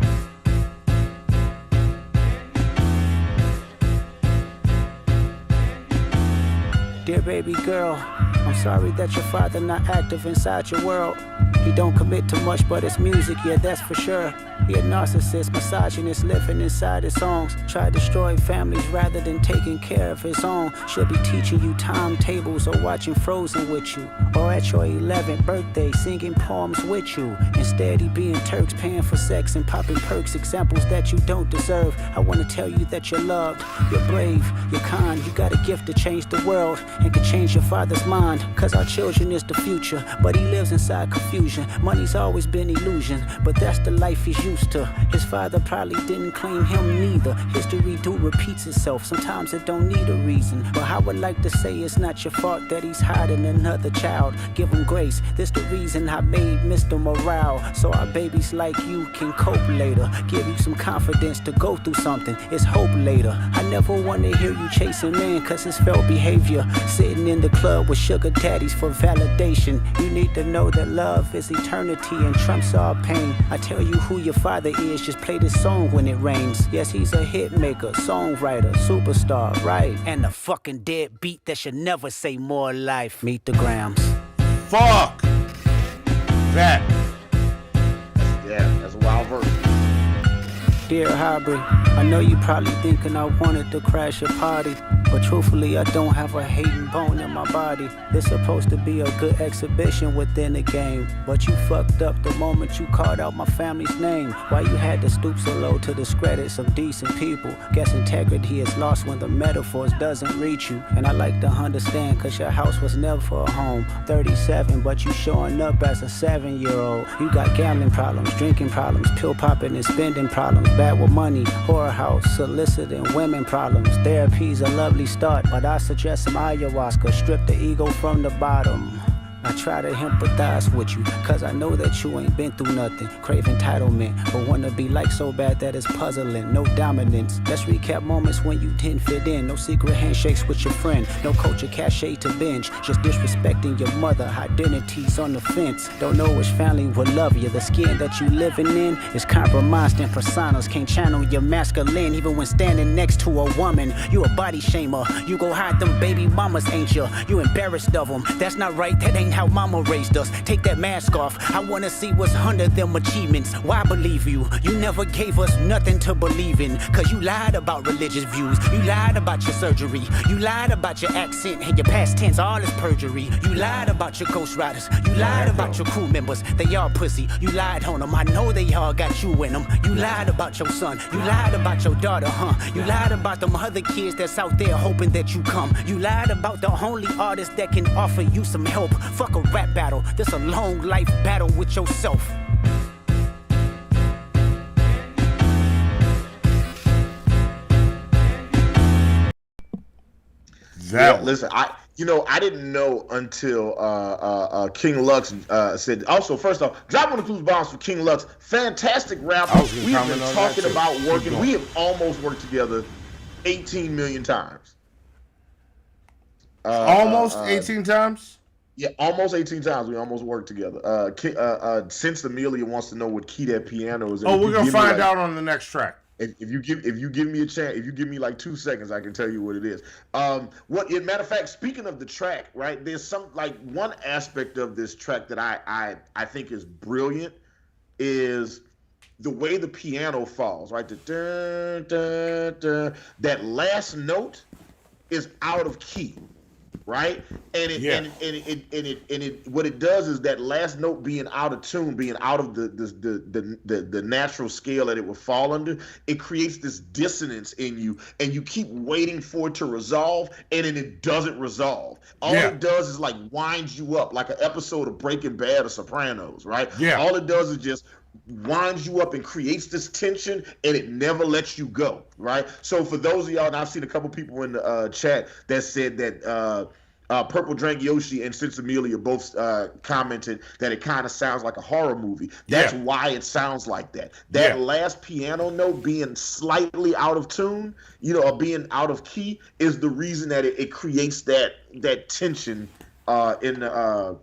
Dear baby girl, I'm sorry that your father not active inside your world. He don't commit to much but his music, yeah, that's for sure. He a narcissist, misogynist, living inside his songs. Try to destroy families rather than taking care of his own. Should be teaching you timetables or watching Frozen with you. Or at your 11th birthday, singing poems with you. Instead, he being Turks, paying for sex and popping perks, examples that you don't deserve. I want to tell you that you're loved, you're brave, you're kind. You got a gift to change the world and can change your father's mind. mind, cause our children is the future. But he lives inside confusion. Money's always been illusion, but that's the life he's used to. His father probably didn't claim him neither. History do repeats itself, sometimes it don't need a reason. But I would like to say it's not your fault that he's hiding another child. Give him grace, this the reason I made Mr. Morale, so our babies like you can cope later. Give you some confidence to go through something, it's hope later. I never wanna hear you chasing man, cause it's felt behavior. Sitting in the club with sugar daddies for validation. You need to know that love is eternity and trumps all pain. I tell you who your father is, just play this song when it rains. Yes, he's a hit maker, songwriter, superstar, right? And the fucking dead beat that should never say more life. Meet the Grams. Fuck that. Yeah, that's a wild verse. Dear Hybrid, I know you probably thinking I wanted to crash your party, but truthfully I don't have a hating bone in my body. This supposed to be a good exhibition within the game, but you fucked up the moment you called out my family's name. Why you had to stoop so low to discredit some decent people? Guess integrity is lost when the metaphors doesn't reach you. And I like to understand, cause your house was never a home. 37, but you showing up as a 7-year-old. You got gambling problems, drinking problems, pill popping and spending problems, bad with money, whorehouse, soliciting women problems. Therapy's a lovely start, but I suggest some ayahuasca, strip the ego from the bottom. I try to empathize with you, cause I know that you ain't been through nothing. Crave entitlement, but wanna be like so bad that it's puzzling. No dominance, let's recap moments when you didn't fit in. No secret handshakes with your friend, no culture cachet to binge. Just disrespecting your mother, identities on the fence. Don't know which family will love you. The skin that you living in is compromised in personas. Can't channel your masculine even when standing next to a woman. You a body shamer, you go hide them baby mamas, ain't you? You embarrassed of them, that's not right, that ain't how mama raised us. Take that mask off, I wanna see what's under them achievements. Why believe you? You never gave us nothing to believe in, cause you lied about religious views. You lied about your surgery. You lied about your accent and your past tense, all is perjury. You lied about your ghost riders. You lied about your crew members, they all pussy. You lied on them, I know they all got you in them. You lied about your son. You lied about your daughter, You lied about them other kids that's out there hoping that you come. You lied about the only artist that can offer you some help. Fuck a rap battle, this a long life battle with yourself. Yeah, listen, I didn't know until King Lux said. Also, first off, drop one of those bombs for King Lux. Fantastic rapper. We have been talking about working. We have almost worked together 18 million times. Almost 18 times? Yeah, almost 18 times. We almost worked together. Since Amelia wants to know what key that piano is. Oh, we're gonna find out on the next track. If you give me a chance, if you give me like 2 seconds, I can tell you what it is. Matter of fact, speaking of the track, right? There's some one aspect of this track that I think is brilliant is the way the piano falls, right? The dun, dun, dun, that last note is out of key. Right, and what it does is that last note being out of tune, being out of the natural scale that it will fall under, it creates this dissonance in you, and you keep waiting for it to resolve, and then it doesn't resolve. All it does is like winds you up, like an episode of Breaking Bad or Sopranos, right? Yeah. All it does is just winds you up and creates this tension, and it never lets you go, right? So for those of y'all, and I've seen a couple people in the chat that said that Purple Drank Yoshi and Since Amelia both commented that it kind of sounds like a horror movie. That's why it sounds like that. That last piano note being slightly out of tune, or being out of key, is the reason that it creates that tension in the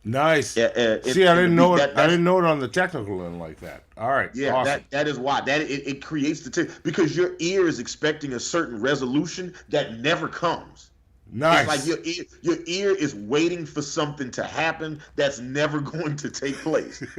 nice. See, I didn't know it. I didn't know it on the technical end like that. All right. Yeah, awesome. that is why it creates the tension, because your ear is expecting a certain resolution that never comes. Nice. It's like your ear is waiting for something to happen that's never going to take place. And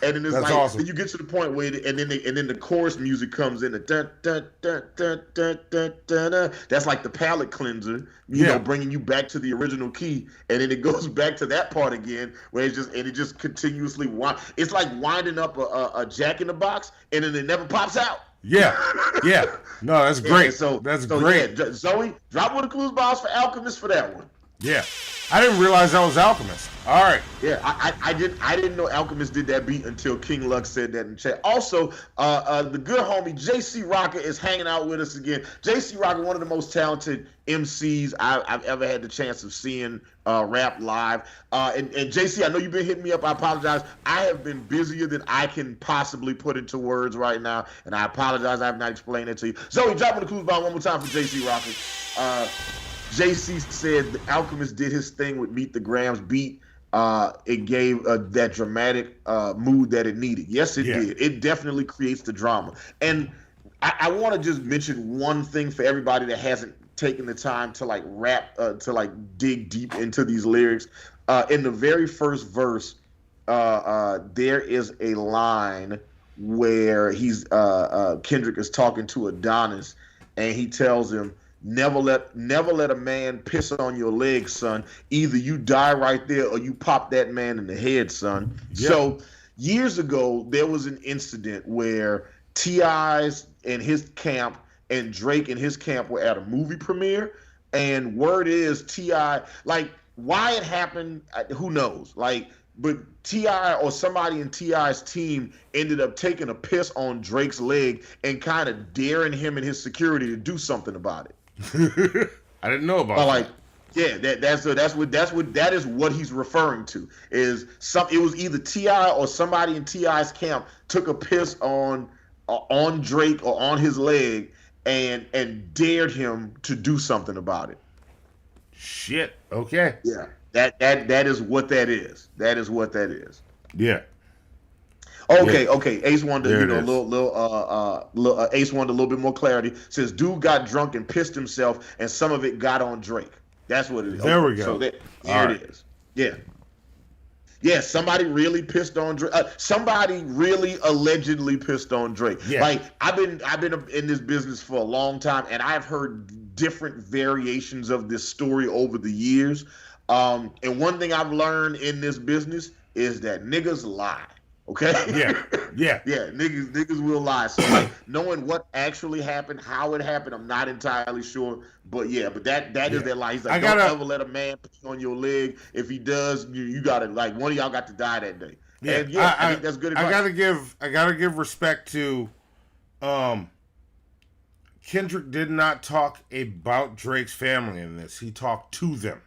then it's that's awesome. Then you get to the point where and then the chorus music comes in. Dun, dun, dun, dun, dun, dun, dun, dun. That's like the palate cleanser, you know, bringing you back to the original key, and then it goes back to that part again where it just continuously it's like winding up a Jack in the Box, and then it never pops out. Yeah. No, that's great. That's great. Yeah. Zoe, drop one of the clues bombs for Alchemist for that one. Yeah. I didn't realize that was Alchemist. All right. Yeah, I didn't know Alchemist did that beat until King Lux said that in chat. Also, the good homie JC Rocker is hanging out with us again. JC Rocker, one of the most talented MCs I've ever had the chance of seeing rap live. And JC, I know you've been hitting me up. I apologize. I have been busier than I can possibly put into words right now, and I apologize. I have not explained it to you. Zoe, drop in the clues bomb one more time for JC Rocker. JC said the Alchemist did his thing with Meet the Grams beat. It gave that dramatic mood that it needed. Yes, it did. It definitely creates the drama. And I want to just mention one thing for everybody that hasn't taken the time to like rap, to like dig deep into these lyrics. In the very first verse, there is a line where Kendrick is talking to Adonis, and he tells him, Never let a man piss on your leg, son. Either you die right there or you pop that man in the head, son. Yeah. So years ago, there was an incident where T.I.'s and his camp and Drake and his camp were at a movie premiere, and word is T.I., like, why it happened, who knows? Like, but T.I. or somebody in T.I.'s team ended up taking a piss on Drake's leg and kind of daring him and his security to do something about it. I didn't know about that. Yeah, that is what he's referring to. It was either T.I. or somebody in T.I.'s camp took a piss on Drake or on his leg and dared him to do something about it. Shit. Okay. Yeah. That is what that is. That is what that is. Yeah. Okay. Ace wanted Ace wanted a little bit more clarity. Says dude got drunk and pissed himself, and some of it got on Drake. That's what it is. There we go. So there it is. Yeah. Somebody really pissed on Drake. Somebody really allegedly pissed on Drake. Yeah. Like I've been in this business for a long time, and I've heard different variations of this story over the years. And one thing I've learned in this business is that niggas lie. Okay. Yeah. Niggas will lie. So like knowing what actually happened, how it happened, I'm not entirely sure. But that is that lie. He's like, don't ever let a man put on your leg. If he does, you gotta, like, one of y'all got to die that day. Yeah. And I think that's good advice. I gotta give respect to Kendrick did not talk about Drake's family in this. He talked to them.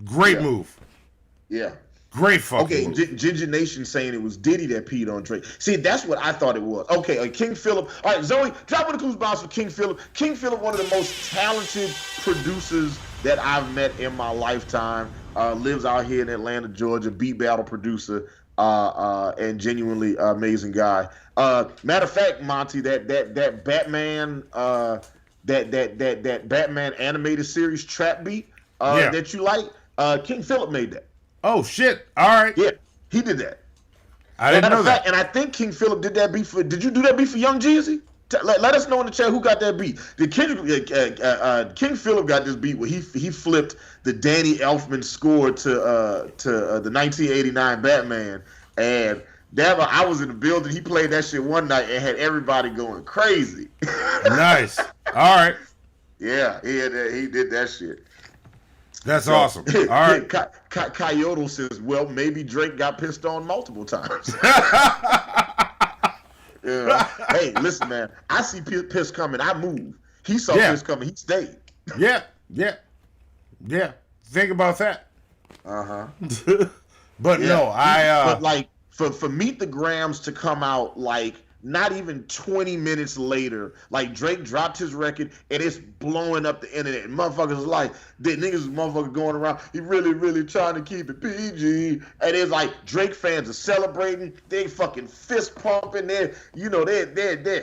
Great move. Yeah. Great fucking move. Ginger Nation saying it was Diddy that peed on Drake. See, that's what I thought it was. Okay, King Phillip. All right, Zoe, drop in the clues box for King Phillip. King Phillip, one of the most talented producers that I've met in my lifetime. Lives out here in Atlanta, Georgia. Beat battle producer, and genuinely amazing guy. Matter of fact, Monty, that Batman, that Batman animated series trap beat that you like, King Phillip made that. Oh shit! All right. Yeah, he did that. I didn't know that. And I think King Phillip did that beat for. Did you do that beat for Young Jeezy? Let us know in the chat who got that beat. King Phillip got this beat where he flipped the Danny Elfman score to the 1989 Batman, and I was in the building. He played that shit one night and had everybody going crazy. Nice. All right. Yeah, he did that shit. That's awesome. All right. Coyote says, well, maybe Drake got pissed on multiple times. Hey, listen, man. I see piss coming. I move. He saw piss coming. He stayed. Yeah. Think about that. But no, But like for Meet the Grams to come out like not even 20 minutes later, like Drake dropped his record and it's blowing up the internet. And motherfuckers like, the motherfuckers going around, he really trying to keep it PG. And it's like Drake fans are celebrating, they fucking fist pumping, they're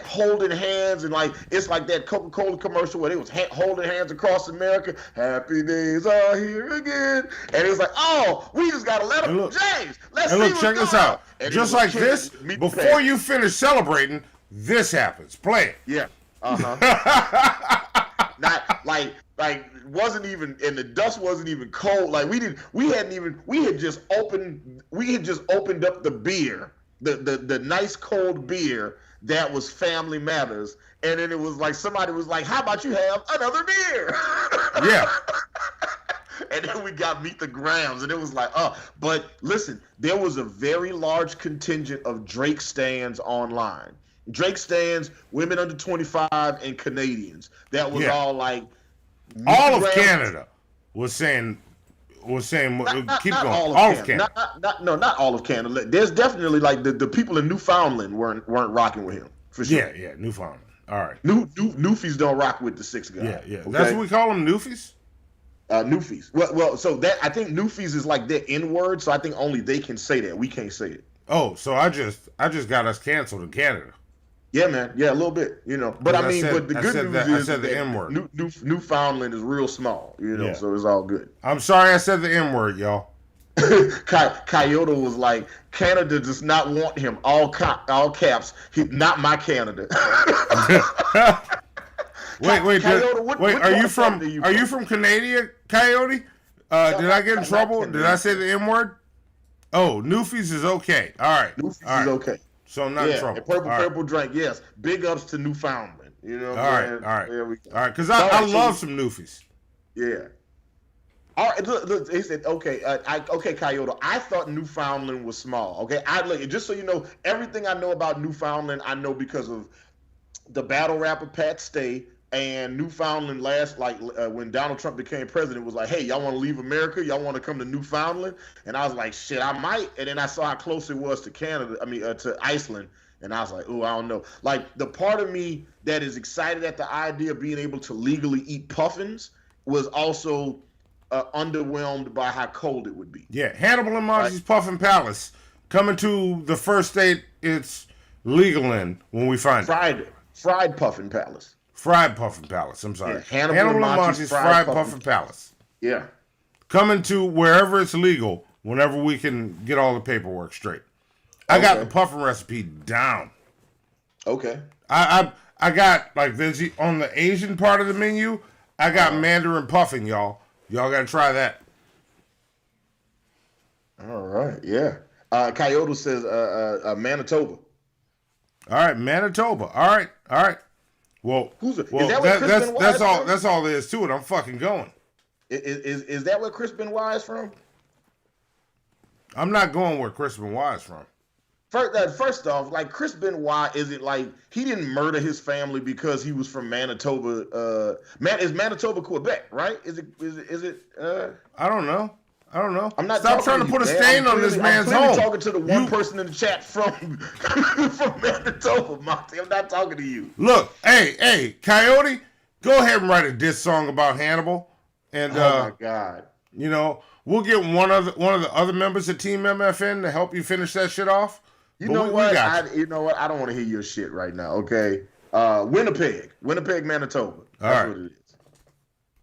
holding hands, and like it's like that Coca-Cola commercial where they was holding hands across America. Happy days are here again. And it's like, oh, we just gotta let him, James. Let's see what's check this out. And just like this, before you finish celebrating, this happens. Play it. Yeah. Not like wasn't even, and the dust wasn't even cold. Like we had just opened up the beer the nice cold beer that was Family Matters, and then it was like somebody was like, "How about you have another beer?" Yeah. And then we got Meet the Grams, and it was like, oh. But listen, there was a very large contingent of Drake stans online. Drake stans, women under 25, and Canadians. That was all like all of Canada was saying keep going. All of Canada. Not all of Canada. There's definitely like the people in Newfoundland weren't rocking with him for sure. Yeah, Newfoundland. All right. Newfies don't rock with the 6 guy. Yeah. Okay? That's what we call them, Newfies. Newfies. Well, so that I think Newfies is like their N-word, so I think only they can say that. We can't say it. Oh, so I just got us canceled in Canada. Yeah, man. Yeah, a little bit, you know. But but the good news is I said the N-word. Newfoundland is real small, you know, so it's all good. I'm sorry I said the N-word, y'all. Kyoto was like, Canada does not want him. All caps. Not my Canada. Wait, Coyote, are you from Canada, Coyote? Did I get in trouble? Did I say the M-word? Oh, Newfies is okay. All right. Newfies is okay. So I'm not in trouble. And purple drink, yes. Big ups to Newfoundland. You know what I'm saying? All right. There we go. All right, because I love some Newfies. Yeah. All right, look, he said, okay, okay, Coyote. I thought Newfoundland was small. Okay, just so you know, everything I know about Newfoundland, I know because of the battle rapper Pat Stay. And Newfoundland when Donald Trump became president, was like, hey, y'all want to leave America? Y'all want to come to Newfoundland? And I was like, shit, I might. And then I saw how close it was to to Iceland. And I was like, oh, I don't know. Like, the part of me that is excited at the idea of being able to legally eat puffins was also underwhelmed by how cold it would be. Yeah, Hannibal and Monty's Puffin Palace coming to the first state it's legal in when we find it. Fried Puffin Palace. Fried Puffin Palace. I'm sorry. Yeah, Hannibal and Monty's Fried Puffin Palace. Yeah. Coming to wherever it's legal, whenever we can get all the paperwork straight. I got the puffin recipe down. Okay. I got like on the Asian part of the menu. I got Mandarin puffing, y'all. Y'all gotta try that. All right. Yeah. Coyote says Manitoba. All right, Manitoba. All right. Well, that's all there is to it. I'm fucking going. Is that where Chris Benoit is from? I'm not going where Chris Benoit is from. First off, like Chris Benoit isn't like he didn't murder his family because he was from Manitoba. Is Manitoba Quebec, right? Is it? I don't know. I'm not. Stop trying to put a stain on this man's home. I'm talking to the one person in the chat from Manitoba, Monty. I'm not talking to you. Look, hey, Coyote, go ahead and write a diss song about Hannibal, and oh my God, you know we'll get one of the other members of Team MFN to help you finish that shit off. You know what? I don't want to hear your shit right now. Okay, Winnipeg, Manitoba. That's what it is.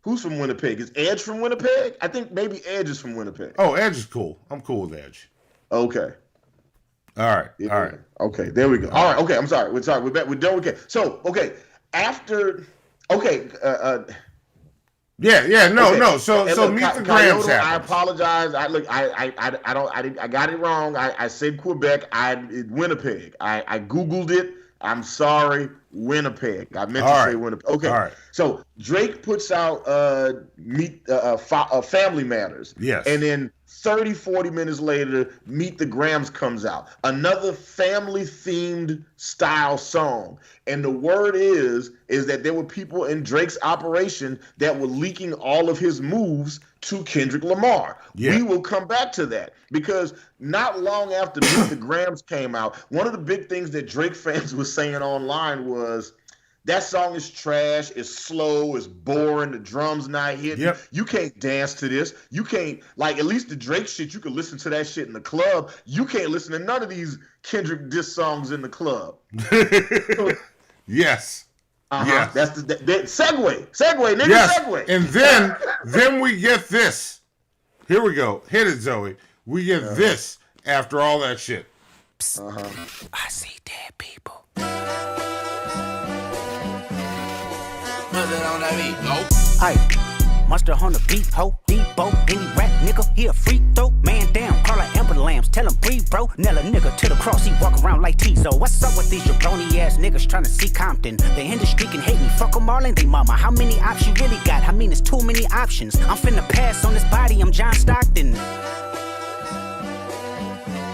Who's from Winnipeg? Is Edge from Winnipeg? I think maybe Edge is from Winnipeg. Oh, Edge is cool. I'm cool with Edge. Okay. All right. Yeah. All right. Okay. There we go. All right. Okay. I'm sorry. We're back. We're done. Okay. So, okay. After. Okay. Yeah. No. So Meet the Grams happens. I apologize. I got it wrong. I said Quebec. Winnipeg. I Googled it. I'm sorry, Winnipeg. I meant to say Winnipeg. Okay. All right. So Drake puts out Family Matters. Yes. And then 30, 40 minutes later, Meet the Grams comes out. Another family-themed style song. And the word is that there were people in Drake's operation that were leaking all of his moves to Kendrick Lamar. Yeah. We will come back to that because not long after Meet the Grams came out, one of the big things that Drake fans were saying online was, that song is trash, it's slow, it's boring, the drums not hitting. Yep. You can't dance to this. You can't, like, at least the Drake shit, you can listen to that shit in the club. You can't listen to none of these Kendrick diss songs in the club. Yes. Yes. That's the segue, nigga, yes. Segue. And then we get this. Here we go. Hit it, Zoe. We get this after all that shit. I see dead people. Aye, monster on the beat, ho, Debo, any rap nigga, he a freak throw, man down, call an ambulance, tell him breathe, bro. bro. Nail a nigga to the cross, he walk around like Tizo. What's up with these jabroni ass niggas trying to see Compton? The industry can hate me, fuck them all and they mama. How many options you really got? I mean, it's too many options. I'm finna pass on this body, I'm John Stockton.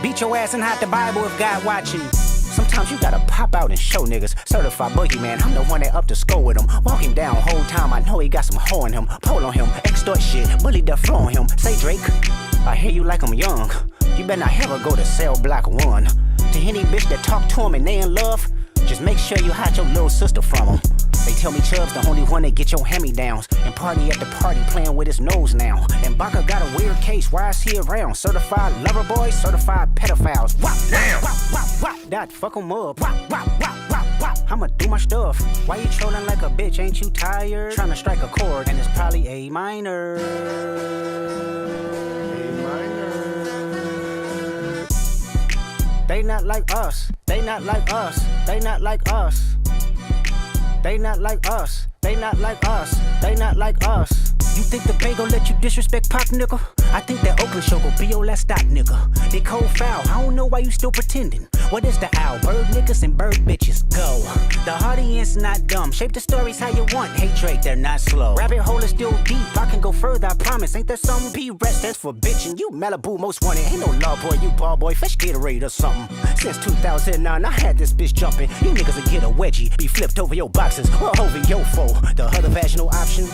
Beat your ass and hide the Bible if God watching. Sometimes you gotta pop out and show niggas. Certified boogeyman, I'm the one that up to score with him. Walk him down whole time, I know he got some hoe in him. Pull on him, extort shit, bully the flow on him. Say Drake, I hear you like I'm young. You better not ever go to cell block 1. To any bitch that talk to him and they in love, just make sure you hide your little sister from him. They tell me Chubb's the only one that get your hand-me-downs. And party at the party playing with his nose now. And Baka got a weird case, why is he around? Certified lover boys, certified pedophiles. Wop, damn! Wop, wop, wop, that fuck him up. Wop, wop, wop, wop, wop. I'ma do my stuff. Why you trolling like a bitch, ain't you tired? Trying to strike a chord, and it's probably A minor. They not like us, they not like us, they not like us. They not like us, they not like us, they not like us. You think the Bay gon' let you disrespect Pop, nigga? I think that Oakland show gon' be your last stop, nigga. They cold foul, I don't know why you still pretending. What is the owl? Bird niggas and bird bitches, go. The audience not dumb, shape the stories how you want. Hey Drake, they're not slow. Rabbit hole is still deep, I can go further, I promise. Ain't there something? P-Rest stands for bitchin'. You Malibu most wanted, ain't no law boy, you ball boy. Fresh Gatorade or something. Since 2009, I had this bitch jumping. You niggas will get a wedgie, be flipped over your boxes or over your foe. The other vaginal option,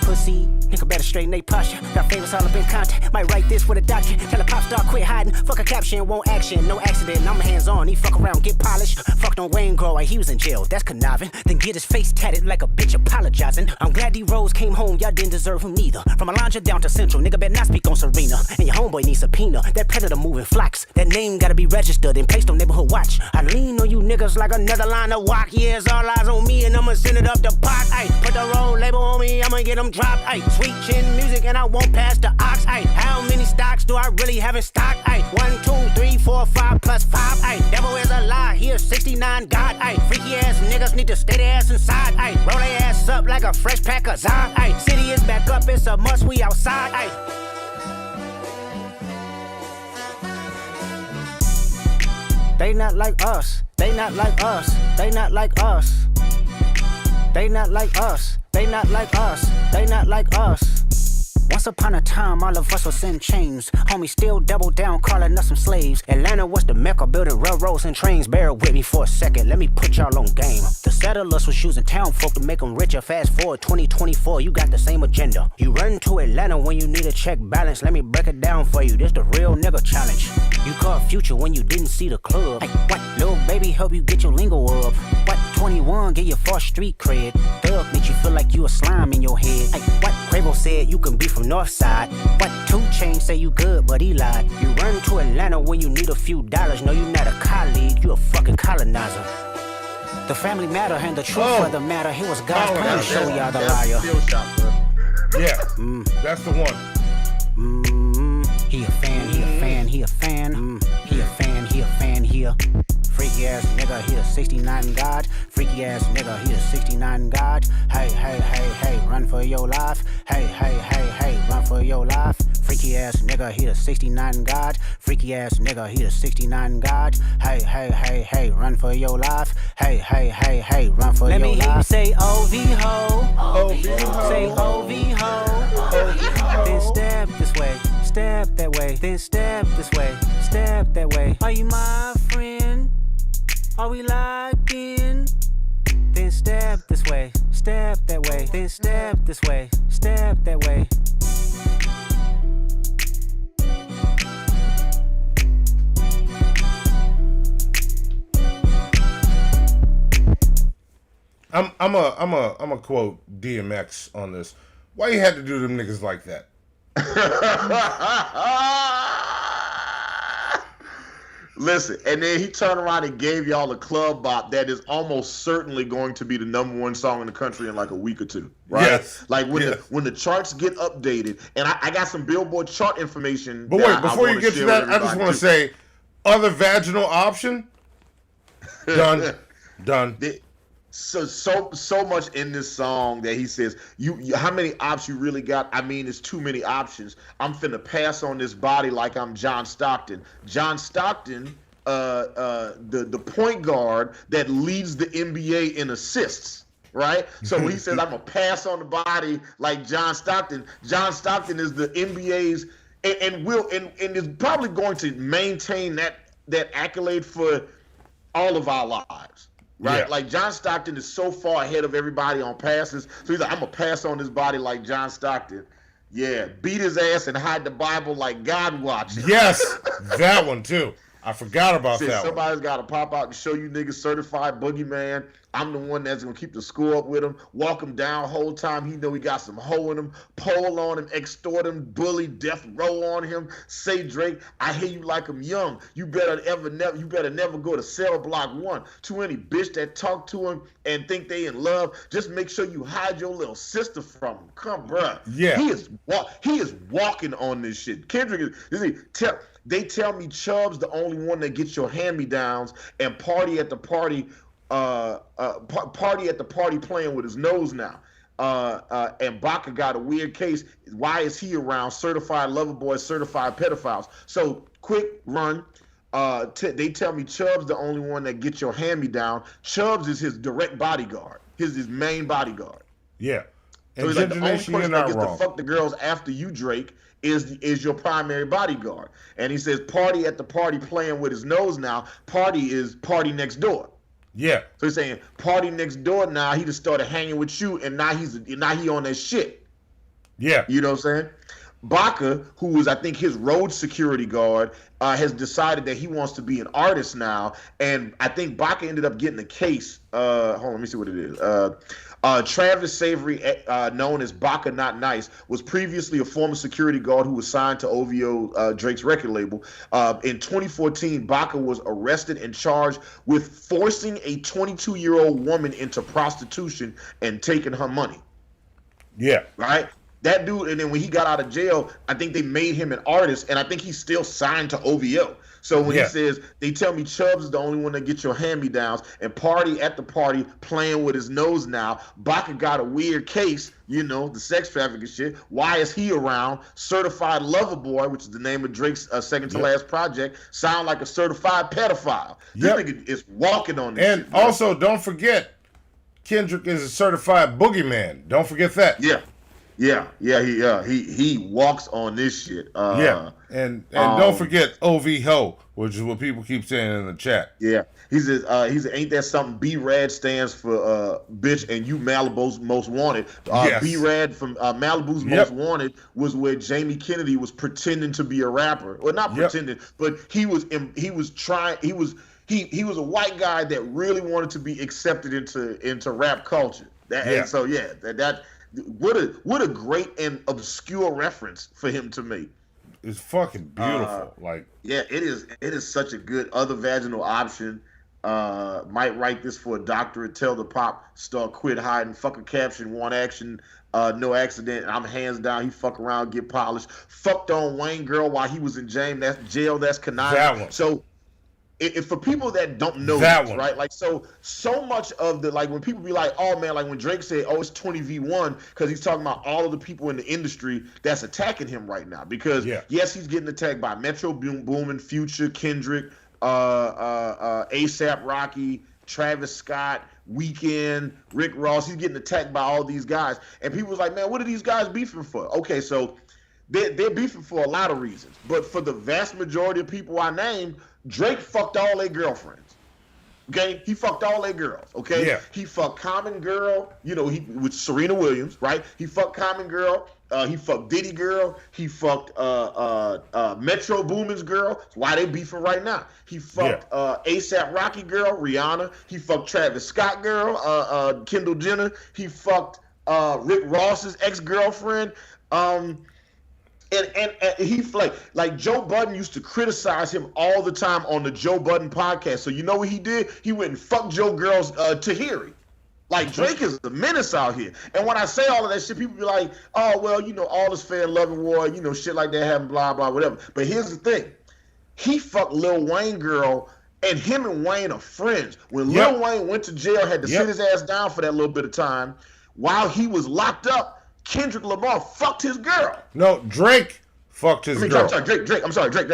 pussy. Nigga better straighten they posture. Got famous all up in content. Might write this with a doctor. Tell a pop star quit hiding. Fuck a caption, won't action. No accident, I'm hands on. He fuck around, get polished. Fucked on Wayne Grow, he was in jail. That's conniving. Then get his face tatted like a bitch apologizing. I'm glad D-Rose came home, y'all didn't deserve him neither. From Alondra down to Central, nigga better not speak on Serena. And your homeboy needs subpoena. That predator moving flocks. That name gotta be registered and placed on neighborhood watch. I lean on you niggas like another line of walk. Yeah, it's all eyes on me and I'ma send it up the pot. Ay, put the roll label on me, I'ma get them dropped. Ay, sweet chin music and I won't pass the ox. Ay, how many stocks do I really have in stock? Ay, 1, 2, 3, 4, 5 plus 5. Ay, devil is a lie, here's 69 God. Ay, freaky ass niggas need to stay their ass inside. Ay, roll their ass up like a fresh pack of Zod. Ay, city is back up, it's a must, we outside. Ay. They not like us, they not like us, they not like us. They not like us, they not like us, they not like us. Once upon a time, all of us was in chains. Homie still double down, calling us some slaves. Atlanta was the mecca, building railroads and trains. Bear with me for a second, let me put y'all on game. The settlers was using town folk to make them richer. Fast forward 2024, you got the same agenda. You run to Atlanta when you need a check balance. Let me break it down for you, this the real nigga challenge. You caught Future when you didn't see the club. Hey, what? Lil' baby help you get your lingo up. What? 21 get your false street cred. Thug make you feel like you a slime in your head. Hey, what? Quavo said you can be from Northside. What? 2 Chainz say you good, but he lied. You run to Atlanta when you need a few dollars. No, you not a colleague, you a fucking colonizer. The family matter and the truth of the matter. Here was God's plan to show y'all the liar. Yeah, that's the one. He a fan, he a fan, he a fan. He a fan, he a fan, he a freaky ass nigga, he a 69 God. Freaky ass nigga, he a 69 God. Hey, hey, hey, hey, run for your life. Hey, hey, hey, hey, run for your life. Freaky ass nigga, he a 69 God. Freaky ass nigga, he a 69 God. Hey, hey, hey, hey, run for your life. Hey, hey, hey, hey, run for your life. Let me hear you say OV ho. OV ho. Say OV ho. Then step this way. Step that way, then step this way, step that way. Are you my friend? Are we locked in? Then step this way, step that way, then step this way, step that way. I'm a quote DMX on this. Why you had to do them niggas like that? Listen, and then he turned around and gave y'all a club bop that is almost certainly going to be the #1 song in the country in like a week or two, right? Yes. Like when the charts get updated, and I got some Billboard chart information. But wait, before you get to that, I just want to say, other vaginal option, done. so much in this song that he says, you how many ops you really got? I mean, it's too many options. I'm finna pass on this body like I'm John Stockton. John Stockton, the point guard that leads the NBA in assists. Right? So when he says, I'm going to pass on the body like John Stockton is the NBA's and is probably going to maintain that accolade for all of our lives. Right? Yeah. Like John Stockton is so far ahead of everybody on passes. So he's like, I'm going to pass on this body like John Stockton. Yeah. Beat his ass and hide the Bible like God watching. Yes. That one too. I forgot about that one. Somebody's got to pop out and show you niggas certified boogeyman. I'm the one that's going to keep the score up with him, walk him down whole time. He know he got some hoe in him, pole on him, extort him, bully, death row on him. Say, Drake, I hear you like I'm young. You better never go to cell block 1. To any bitch that talk to him and think they in love, just make sure you hide your little sister from him. Come, bruh. Yeah. He is walking on this shit. Kendrick they tell me Chubb's the only one that gets your hand-me-downs and party at the party playing with his nose now. And Baca got a weird case. Why is he around certified lover boys, certified pedophiles? So quick run. They tell me Chubb's the only one that gets your hand-me-down. Chubb's is his direct bodyguard, his main bodyguard. Yeah. So he's like, the only person that gets to fuck the girls after you, Drake, is your primary bodyguard. And he says, party at the party playing with his nose now. Party is party next door. Yeah. So he's saying party next door now. He just started hanging with you, and now he on that shit. Yeah. You know what I'm saying? Baca, who was, I think, his road security guard, has decided that he wants to be an artist now. And I think Baca ended up getting a case. Hold on, let me see what it is. Travis Savory, known as Baca Not Nice, was previously a former security guard who was signed to OVO, Drake's record label. In 2014, Baca was arrested and charged with forcing a 22-year-old woman into prostitution and taking her money. Yeah. Right? That dude, and then when he got out of jail, I think they made him an artist, and I think he's still signed to OVO. So when he says, they tell me Chubbs is the only one that gets your hand-me-downs and party at the party playing with his nose now, Baca got a weird case, you know, the sex trafficking shit. Why is he around? Certified Lover Boy, which is the name of Drake's second-to-last project, sound like a certified pedophile. This nigga is walking on this shit. And also, don't forget, Kendrick is a certified boogeyman. Don't forget that. Yeah, he walks on this shit. And don't forget OV-Ho, which is what people keep saying in the chat. Yeah, he's ain't that something? B-Rad stands for bitch, and you Malibu's most wanted. B-Rad from Malibu's most wanted was where Jamie Kennedy was pretending to be a rapper. Well, not pretending, but he was a white guy that really wanted to be accepted into rap culture. And so what a great and obscure reference for him to make. It's fucking beautiful. It is such a good other vaginal option. Might write this for a doctorate. Tell the pop star quit hiding. Fuck a caption. Want action. No accident. I'm hands down. He fuck around. Get polished. Fucked on Wayne girl while he was in jail. That's conniving. That one. So. If for people that don't know this, right? Like so much of the, like when people be like, oh man, like when Drake said, oh, it's 20v1, because he's talking about all of the people in the industry that's attacking him right now. Because yes, he's getting attacked by Metro Boomin, Future, Kendrick, ASAP Rocky, Travis Scott, Weeknd, Rick Ross. He's getting attacked by all these guys. And people was like, man, what are these guys beefing for? Okay, so they're beefing for a lot of reasons. But for the vast majority of people I named, Drake fucked all their girlfriends. Okay? He fucked all their girls. Okay? Yeah. He fucked Common Girl, with Serena Williams, right? He fucked Common Girl. He fucked Diddy Girl. He fucked Metro Boomin's girl. That's why they beefing right now. He fucked ASAP Rocky girl, Rihanna. He fucked Travis Scott girl, Kendall Jenner. He fucked Rick Ross's ex-girlfriend. And he like Joe Budden used to criticize him all the time on the Joe Budden podcast. So you know what he did? He went and fucked Joe Girl's Tahiri. Like Drake is a menace out here. And when I say all of that shit, people be like, oh well, all this fair loving war, shit like that happened, blah blah whatever. But here's the thing: he fucked Lil Wayne girl And him and Wayne are friends. When Lil Wayne went to jail, had to sit his ass down for that little bit of time, while he was locked up, Kendrick Lamar fucked his girl. No, Drake fucked his girl. I'm sorry, Drake. I'm sorry, Drake.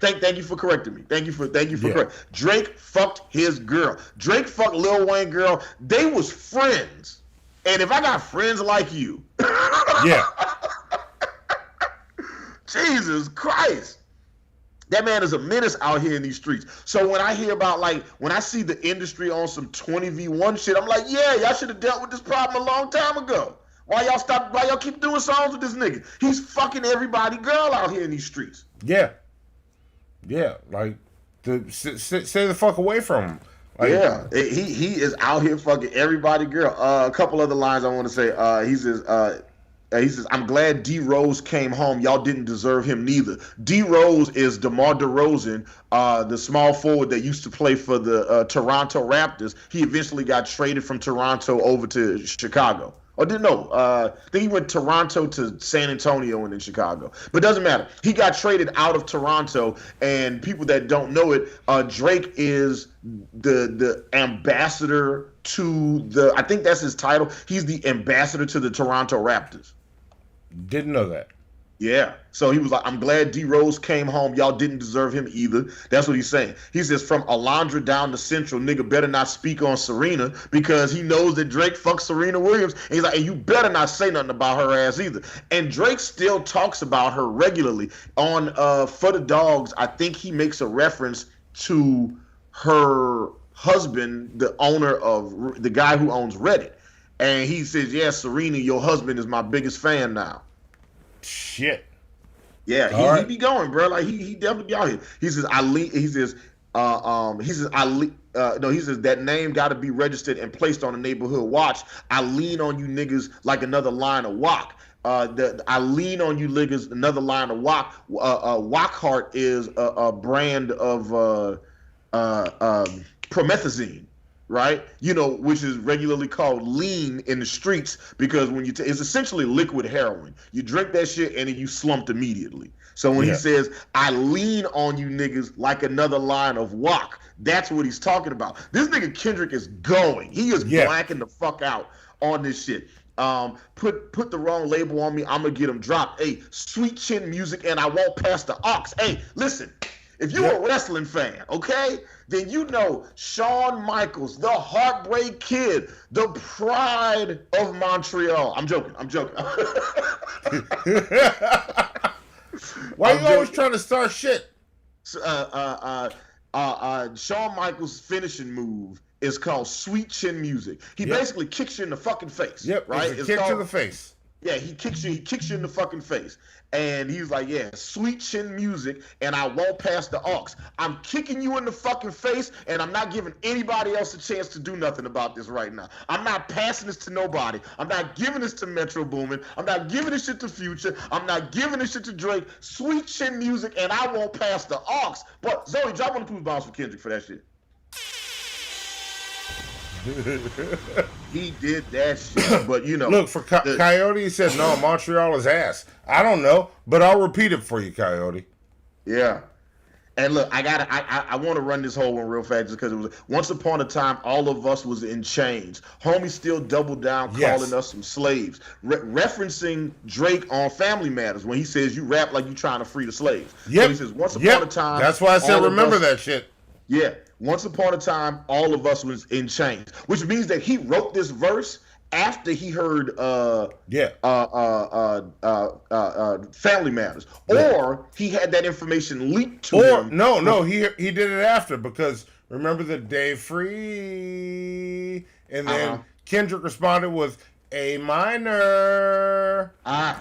Thank you for correcting me. Thank you for correcting. Drake fucked his girl. Drake fucked Lil Wayne girl. They was friends. And if I got friends like you, Jesus Christ. That man is a menace out here in these streets. So when I hear about, like, when I see the industry on some 20v1 shit, I'm like, yeah, y'all should have dealt with this problem a long time ago. Why y'all keep doing songs with this nigga? He's fucking everybody girl out here in these streets. Yeah. Yeah, like, stay the fuck away from him. Like, yeah, he is out here fucking everybody girl. A couple other lines I want to say. He says, I'm glad D Rose came home. Y'all didn't deserve him neither. D Rose is DeMar DeRozan, the small forward that used to play for the Toronto Raptors. He eventually got traded from Toronto over to Chicago. Or didn't know. I think he went Toronto to San Antonio and then Chicago. But it doesn't matter. He got traded out of Toronto, and people that don't know it, Drake is the ambassador to the, I think that's his title. He's the ambassador to the Toronto Raptors. Didn't know that. Yeah. So he was like, I'm glad D Rose came home. Y'all didn't deserve him either. That's what he's saying. He says, from Alondra down to Central, nigga better not speak on Serena because he knows that Drake fucks Serena Williams. And he's like, and you better not say nothing about her ass either. And Drake still talks about her regularly. On For the Dogs, I think he makes a reference to her husband, the owner of, the guy who owns Reddit. And he says, yeah, Serena, your husband is my biggest fan now. Shit. Yeah, he be going, bro. Like he definitely be out here. He says that name got to be registered and placed on a neighborhood watch. I lean on you niggas like another line of wok. I lean on you niggas another line of wok. Wockhart is a brand of promethazine. Right, you know, which is regularly called lean in the streets because when it's essentially liquid heroin. You drink that shit and then you slumped immediately. So when he says, I lean on you niggas like another line of wok, that's what he's talking about. This nigga Kendrick is going. He is blacking the fuck out on this shit. Put the wrong label on me, I'm gonna get him dropped. Hey, sweet chin music and I won't pass the ox. Hey, listen. If you're a wrestling fan, okay, then you know Shawn Michaels, the Heartbreak Kid, the pride of Montreal. I'm joking. Why are you always trying to start shit? Shawn Michaels' finishing move is called sweet chin music. He basically kicks you in the fucking face. Yep, right? It's a kick to the face. Yeah, he kicks you in the fucking face. And he's like, yeah, sweet chin music, and I won't pass the aux. I'm kicking you in the fucking face, and I'm not giving anybody else a chance to do nothing about this right now. I'm not passing this to nobody. I'm not giving this to Metro Boomin. I'm not giving this shit to Future. I'm not giving this shit to Drake. Sweet chin music, and I won't pass the aux. But Zoe, drop on the poop bounce for Kendrick for that shit. He did that shit, but you know. Look, for Coyote, he said, no, Montreal is ass. I don't know, but I'll repeat it for you, Coyote. Yeah. And look, I want to run this whole one real fast just because it was once upon a time, all of us was in chains. Homie still doubled down, calling us some slaves. Referencing Drake on Family Matters when he says, you rap like you trying to free the slaves. Yep. So he says, once upon a time. That's why I said, remember that shit. Yeah. Once upon a time, all of us was in chains, which means that he wrote this verse after he heard Family Matters, or he had that information leaked to him. No, he did it after because remember the day free, and then Kendrick responded with A minor.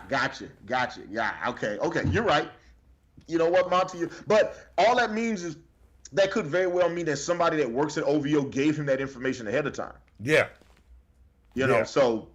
Gotcha. Yeah, okay, you're right. You know what, Monty? But all that means is that could very well mean that somebody that works at OVO gave him that information ahead of time. Yeah. You know, so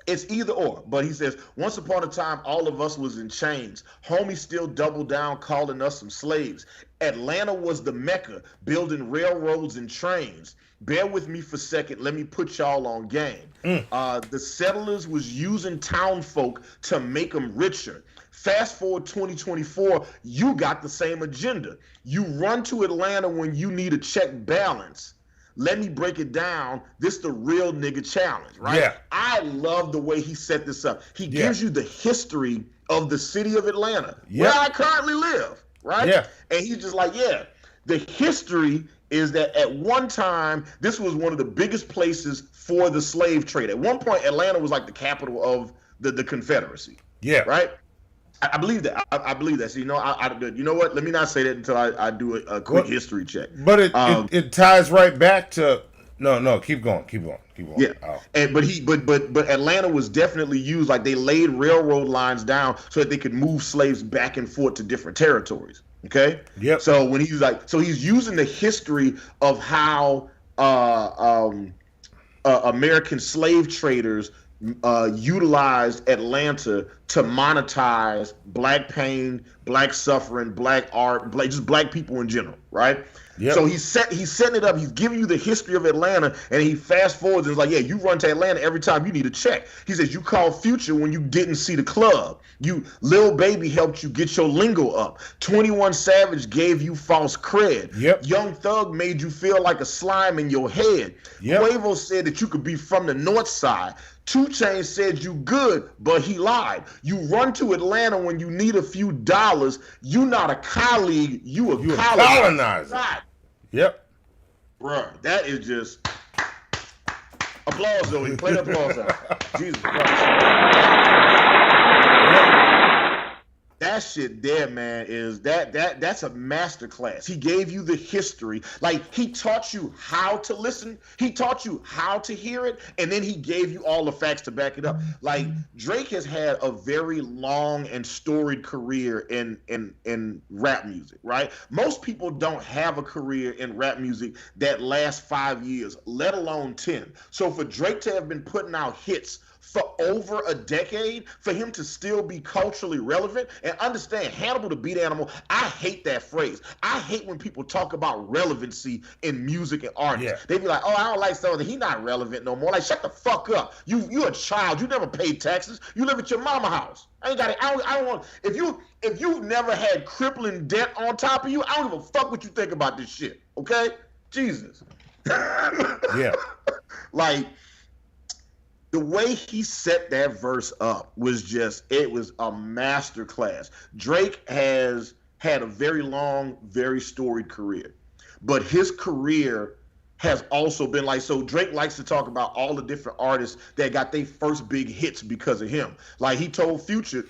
it's either or. But he says, once upon a time, all of us was in chains. Homie still doubled down, calling us some slaves. Atlanta was the Mecca, building railroads and trains. Bear with me for a second. Let me put y'all on game. The settlers was using town folk to make them richer. Fast forward 2024, you got the same agenda. You run to Atlanta when you need a check balance. Let me break it down. This is the real nigga challenge, right? Yeah. I love the way he set this up. He gives you the history of the city of Atlanta, where I currently live, right? Yeah. And he's just like, the history is that at one time, this was one of the biggest places for the slave trade. At one point, Atlanta was like the capital of the Confederacy. Yeah. Right? I believe that. I believe that. So, you know what? Let me not say that until I do a quick history check. But it ties right back to no. Keep going. Yeah, but Atlanta was definitely used, like they laid railroad lines down so that they could move slaves back and forth to different territories. Okay. Yep. So when he's he's using the history of how American slave traders utilized Atlanta to monetize black pain, black suffering, black art, just black people in general, right? Yep. So he's setting it up. He's giving you the history of Atlanta, and he fast forwards and is like, you run to Atlanta every time you need a check. He says you called Future when you didn't see the club. Lil Baby helped you get your lingo up. 21 Savage gave you false cred. Yep. Young Thug made you feel like a slime in your head. Yep. Quavo said that you could be from the north side. 2 Chainz said you good, but he lied. You run to Atlanta when you need a few dollars. You not a colleague, you a colonizer. Right. Yep. Bruh, that is just applause, Zoe. Play the applause out. Jesus Christ. That shit there, man, that's a masterclass. He gave you the history. Like, he taught you how to listen. He taught you how to hear it. And then he gave you all the facts to back it up. Like, Drake has had a very long and storied career in rap music, right? Most people don't have a career in rap music that lasts 5 years, let alone 10. So for Drake to have been putting out hits for over a decade, for him to still be culturally relevant, and understand, Hannibal the Beat Animal, I hate that phrase. I hate when people talk about relevancy in music and artists. Yeah. They be like, I don't like something, he not relevant no more. Like, shut the fuck up. You're a child. You never paid taxes. You live at your mama house. I don't want, if you never had crippling debt on top of you, I don't give a fuck what you think about this shit. Okay? Jesus. Yeah. Like, the way he set that verse up was it was a masterclass. Drake has had a very long, very storied career, but his career has also been so Drake likes to talk about all the different artists that got their first big hits because of him. Like, he told Future,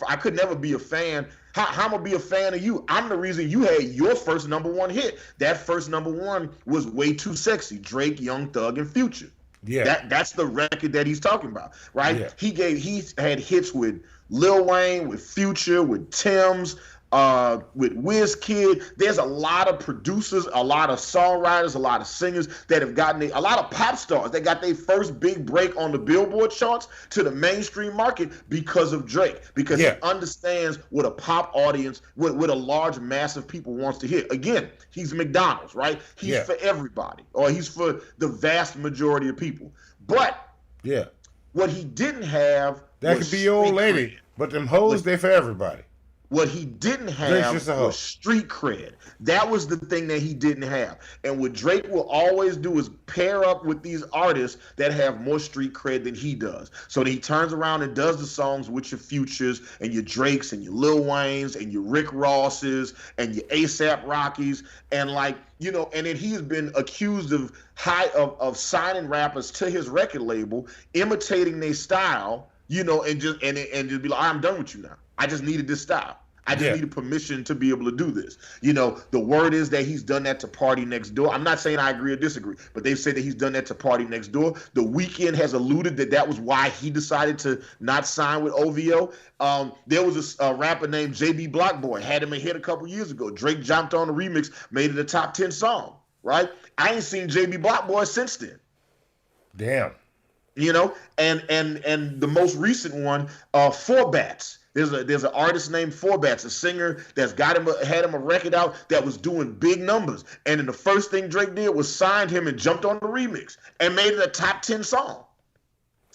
I could never be a fan. How I'm gonna be a fan of you? I'm the reason you had your first #1 hit. That first #1 was Way Too Sexy. Drake, Young Thug, and Future. Yeah, that's the record that he's talking about, right? Yeah. He had hits with Lil Wayne, with Future, with Tim's, with Wizkid. There's a lot of producers, a lot of songwriters, a lot of singers that have gotten a lot of pop stars that got their first big break on the Billboard charts to the mainstream market because of Drake, because he understands what a pop audience, what a large mass of people wants to hear. Again, he's McDonald's, right? He's for everybody, or he's for the vast majority of people. But what he didn't have, that could be your old lady, but them hoes, they for everybody. What he didn't have was street cred. That was the thing that he didn't have. And what Drake will always do is pair up with these artists that have more street cred than he does. So that he turns around and does the songs with your Futures and your Drakes and your Lil Waynes and your Rick Rosses and your A$AP Rockies. And and then he's been accused of signing rappers to his record label, imitating their style, and just be like, I'm done with you now. I just needed this style. I just needed permission to be able to do this. The word is that he's done that to Party Next Door. I'm not saying I agree or disagree, but they've said that he's done that to Party Next Door. The Weeknd has alluded that was why he decided to not sign with OVO. There was a rapper named JB Blockboy, had him a hit a couple years ago. Drake jumped on the remix, made it a top 10 song, right? I ain't seen JB Blockboy since then. Damn. And the most recent one, Four Bats. There's an artist named Four Bats, a singer that's had him a record out that was doing big numbers. And then the first thing Drake did was signed him and jumped on the remix and made it a top 10 song.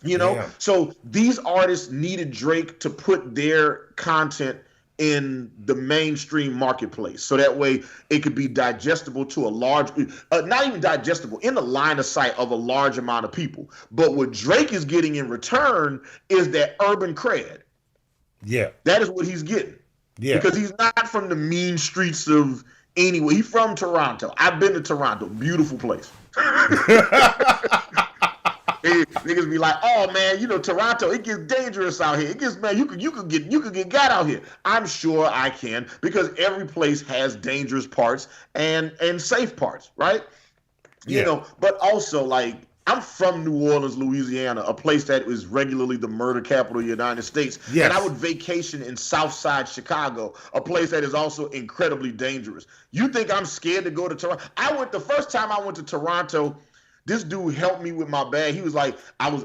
You know, so these artists needed Drake to put their content in the mainstream marketplace, so that way it could be digestible to a large, not even digestible, in the line of sight of a large amount of people. But what Drake is getting in return is that urban cred. Yeah, that is what he's getting. Yeah, because he's not from the mean streets of anywhere. He's from Toronto. I've been to Toronto, beautiful place. Niggas be like, oh man, you know, Toronto, it gets dangerous out here. It gets, man, you could get got out here. I'm sure I can, because every place has dangerous parts and safe parts, right? You know, but also, like, I'm from New Orleans, Louisiana, a place that is regularly the murder capital of the United States. Yes. And I would vacation in Southside Chicago, a place that is also incredibly dangerous. You think I'm scared to go to Toronto? The first time I went to Toronto, this dude helped me with my bag. He was like, I was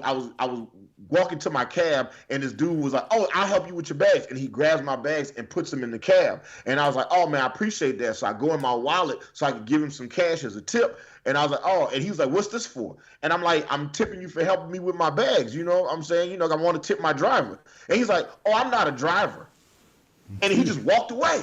walking to my cab, and this dude was like, oh, I'll help you with your bags. And he grabs my bags and puts them in the cab. And I was like, oh man, I appreciate that. So I go in my wallet so I could give him some cash as a tip. And I was like, oh, and he was like, what's this for? And I'm like, I'm tipping you for helping me with my bags. You know what I'm saying? You know, I want to tip my driver. And he's like, oh, I'm not a driver. And he just walked away.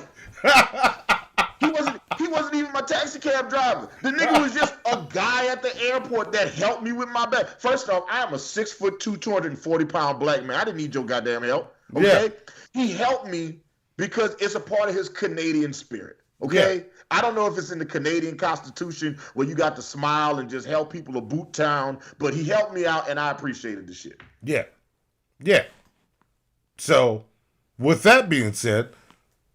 He wasn't even my taxi cab driver. The nigga was just a guy at the airport that helped me with my bag. First off, I am a 6'2", 240-pound black man. I didn't need your goddamn help. Okay? Yeah. He helped me because it's a part of his Canadian spirit. Okay? Yeah. I don't know if it's in the Canadian Constitution where you got to smile and just help people a boot town, but he helped me out and I appreciated the shit. Yeah. Yeah. So, with that being said,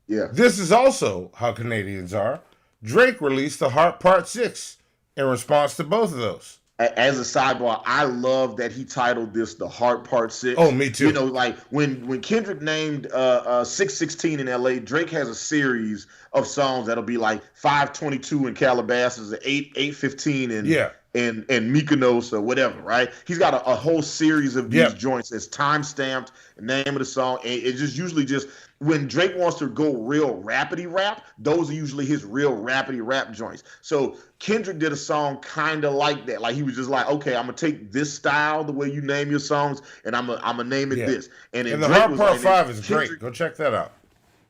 this is also how Canadians are. Drake released The Heart Part 6 in response to both of those. As a sidebar, I love that he titled this The Heart Part 6. Oh, me too. You know, like when Kendrick named 616 in LA, Drake has a series of songs that'll be like 522 in Calabasas, 815 in Mykonos or whatever, right? He's got a whole series of these joints that's time-stamped, name of the song, and it's just usually just when Drake wants to go real rapidy rap, those are usually his real rapidy rap joints. So Kendrick did a song kind of like that. Like he was just like, okay, I'm gonna take this style, the way you name your songs, and I'm gonna name it this. And the Heart Part 5 is great. Go check that out.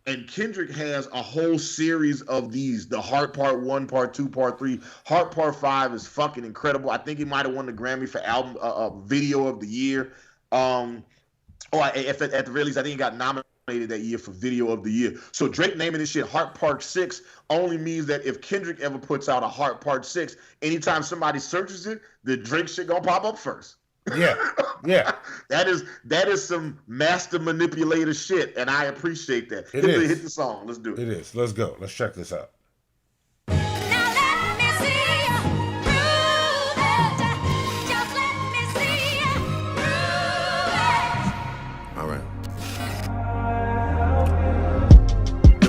And Kendrick has a whole series of these. The Heart Part 1, Part 2, Part 3. Heart Part 5 is fucking incredible. I think he might have won the Grammy for album video of the year. Or at the very least, I think he got nominated that year for video of the year. So Drake naming this shit Heart Part 6 only means that if Kendrick ever puts out a Heart Part 6, anytime somebody searches it, the Drake shit gonna pop up first. Yeah. That is some master manipulator shit, and I appreciate that. Hit the song. Let's do it. It is. Let's go. Let's check this out.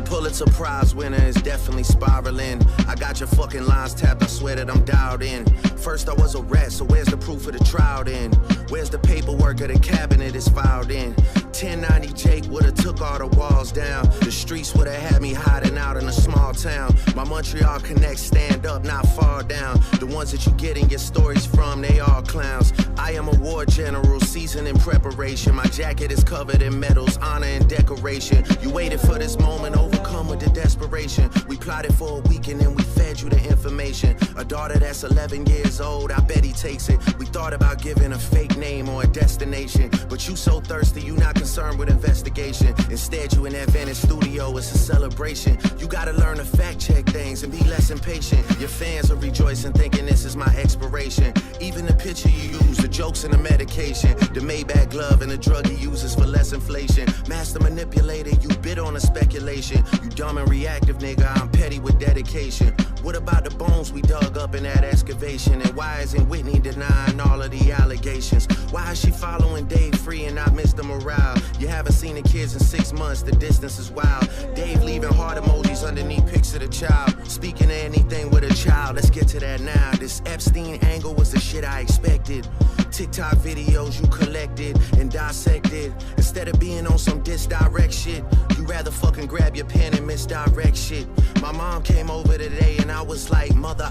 Pulitzer Prize winner is definitely spiraling. I got your fucking lines tapped, I swear that I'm dialed in. First I was a rat, so where's the proof of the trial then? Where's the paperwork of the cabinet is filed in? 1090 Jake would've took all the walls down. The streets would've had me hiding out in a small town. My Montreal connects stand up, not far down. The ones that you getting your stories from, they all clowns. I am a war general, seasoned in preparation. My jacket is covered in medals, honor and decoration. You waited for this moment, overcome with the desperation. We plotted for a week and then we fed you the information. A daughter that's 11 years old, I bet he takes it. We thought about giving a fake name or a destination, but you so thirsty, you not concerned with investigation. Instead, you in that Venice studio, it's a celebration. You gotta learn to fact check things and be less impatient. Your fans are rejoicing, thinking this is my expiration. Even the picture you use, the jokes and the medication, the Maybach glove and the drug he uses for less inflation. Master manipulator, you bid on a speculation. You dumb and reactive, nigga, I'm petty with dedication. What about the bones we dug up in that excavation? And why isn't Whitney denying all of the allegations? Why is she following Dave Free and not Mr. Morale? You haven't seen the kids in 6 months, the distance is wild. Dave leaving heart emojis underneath pics of the child. Speaking of anything with a child, let's get to that now. This Epstein angle was the shit I expected. TikTok videos you collected and dissected. Instead of being on some disdirect shit, you rather fucking grab your pen and misdirect shit. My mom came over today and I was like, mother,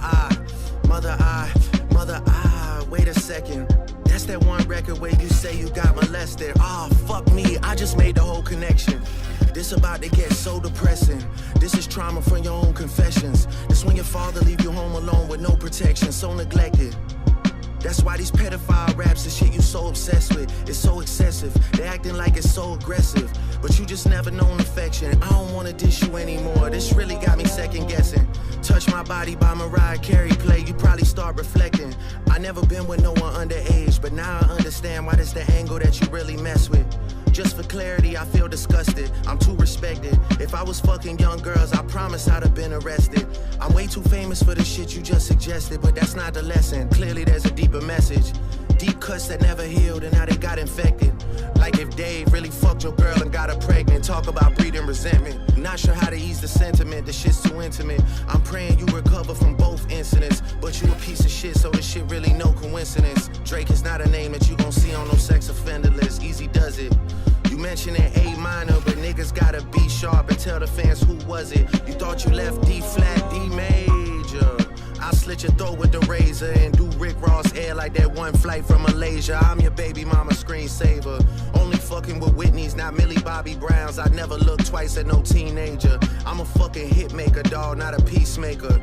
wait a second. That's that one record where you say you got molested. Ah, fuck me, I just made the whole connection. This about to get so depressing. This is trauma from your own confessions. This when your father leave you home alone with no protection, so neglected. That's why these pedophile raps and shit you so obsessed with is so excessive. They acting like it's so aggressive, but you just never known affection. I don't wanna dish you anymore. This really got me second guessing. Touch My Body by Mariah Carey play, you probably start reflecting. I never been with no one underage, but now I understand why that's the angle that you really mess with. Just for clarity, I feel disgusted. I'm too respected. If I was fucking young girls, I promise I'd have been arrested. I'm way too famous for the shit you just suggested, but that's not the lesson. Clearly there's a deeper message. Deep cuts that never healed and now they got infected. Like if Dave really fucked your girl and got her pregnant. Talk about breeding resentment. Not sure how to ease the sentiment, the shit's too intimate. I'm praying you recover from both incidents, but you a piece of shit, so this shit really no coincidence. Drake is not a name that you gon' see on no sex offender list. Easy does it. You mentioning A minor, but niggas gotta be sharp and tell the fans who was it. You thought you left D flat, D major. I'll slit your throat with the razor and do Rick Ross air like that one flight from Malaysia. I'm your baby mama screensaver. Only fucking with Whitney's, not Millie Bobby Browns. I never look twice at no teenager. I'm a fucking hit maker, dawg, not a peacemaker.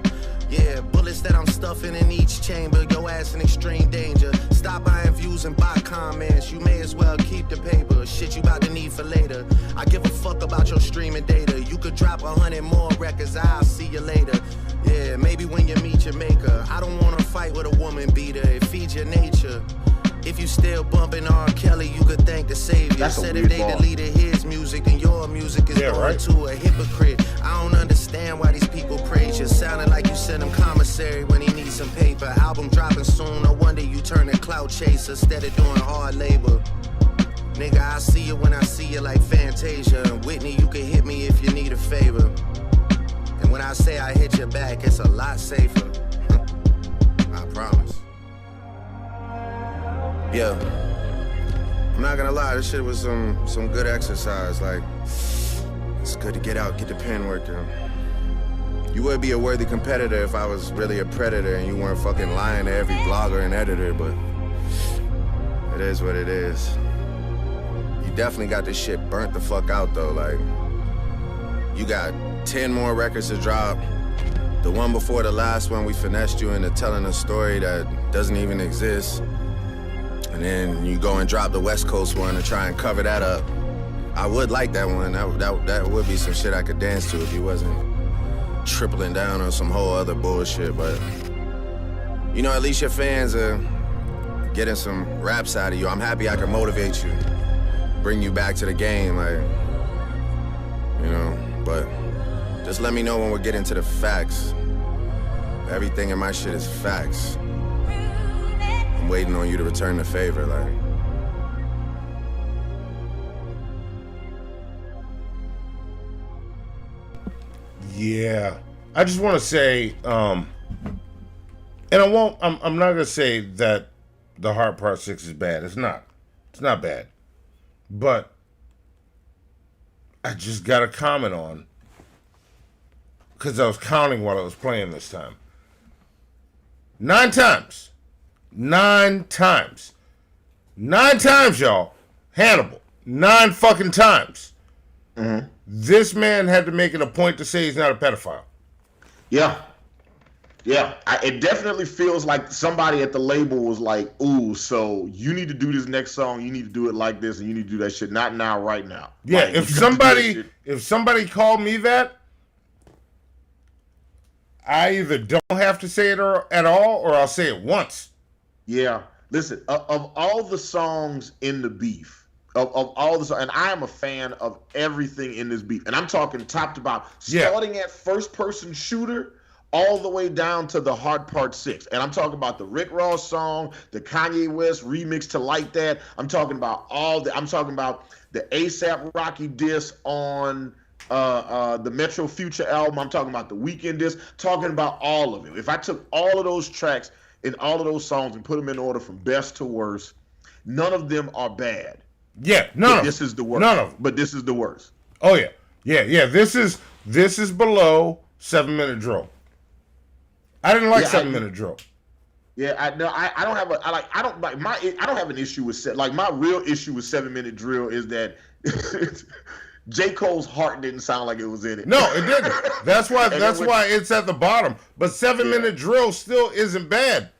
Yeah, bullets that I'm stuffing in each chamber. Your ass in extreme danger. Stop buying views and buy comments. You may as well keep the paper. Shit you about to need for later. I give a fuck about your streaming data. You could drop 100 more records. I'll see you later. Yeah, maybe when you meet your maker. I don't wanna fight with a woman beater. It feeds your nature. If you still bumping R. Kelly, you could thank the savior. That's Said if they deleted his music, then your music is going to a hypocrite. I don't understand why these people praise you. Sounding like you sent him commissary when he needs some paper. Album dropping soon, no wonder you turn a clout chaser instead of doing hard labor. Nigga, I see you when I see you like Fantasia. And Whitney, you can hit me if you need a favor. And when I say I hit your back, it's a lot safer. I promise. Yeah, I'm not gonna lie, this shit was some good exercise. Like, it's good to get out, get the pen working. You would be a worthy competitor if I was really a predator and you weren't fucking lying to every blogger and editor, but it is what it is. You definitely got this shit burnt the fuck out though. Like, you got 10 more records to drop. The one before the last one, we finessed you into telling a story that doesn't even exist. And then you go and drop the West Coast one and try and cover that up. I would like that one. That would be some shit I could dance to if you wasn't tripling down on some whole other bullshit. But, you know, at least your fans are getting some raps out of you. I'm happy I can motivate you, bring you back to the game, like, you know. But just let me know when we're getting to the facts. Everything in my shit is facts. I'm waiting on you to return the favor, like. Yeah, I just want to say, and I'm not gonna say that the Heart Part 6 is bad. It's not bad, but I just got to comment on, because I was counting while I was playing this time. 9 times. 9 times. 9 times, y'all. Hannibal. 9 fucking times. Mm-hmm. This man had to make it a point to say he's not a pedophile. Yeah. Yeah. It definitely feels like somebody at the label was like, ooh, so you need to do this next song, you need to do it like this, and you need to do that shit. Not now, right now. Yeah, like, if somebody called me that, I either don't have to say it at all, or I'll say it once. Yeah. Listen, of all the songs in the beef, of all the songs, and I am a fan of everything in this beef, and I'm talking top to bottom, starting at first person shooter all the way down to the Heart Part 6. And I'm talking about the Rick Ross song, the Kanye West remix to Like That. I'm talking about I'm talking about the A$AP Rocky diss on the Metro Future album. I'm talking about the Weeknd disc, talking about all of it. If I took all of those tracks and all of those songs and put them in order from best to worst, none of them are bad. Yeah, this is the worst. None of them. But this is the worst. Oh yeah. Yeah. This is below 7 Minute Drill. I didn't like 7 Minute Drill. Yeah, I don't have I don't have an issue with my real issue with 7-minute drill is that J. Cole's heart didn't sound like it was in it. No, it didn't. That's why why it's at the bottom. But 7-minute drill still isn't bad.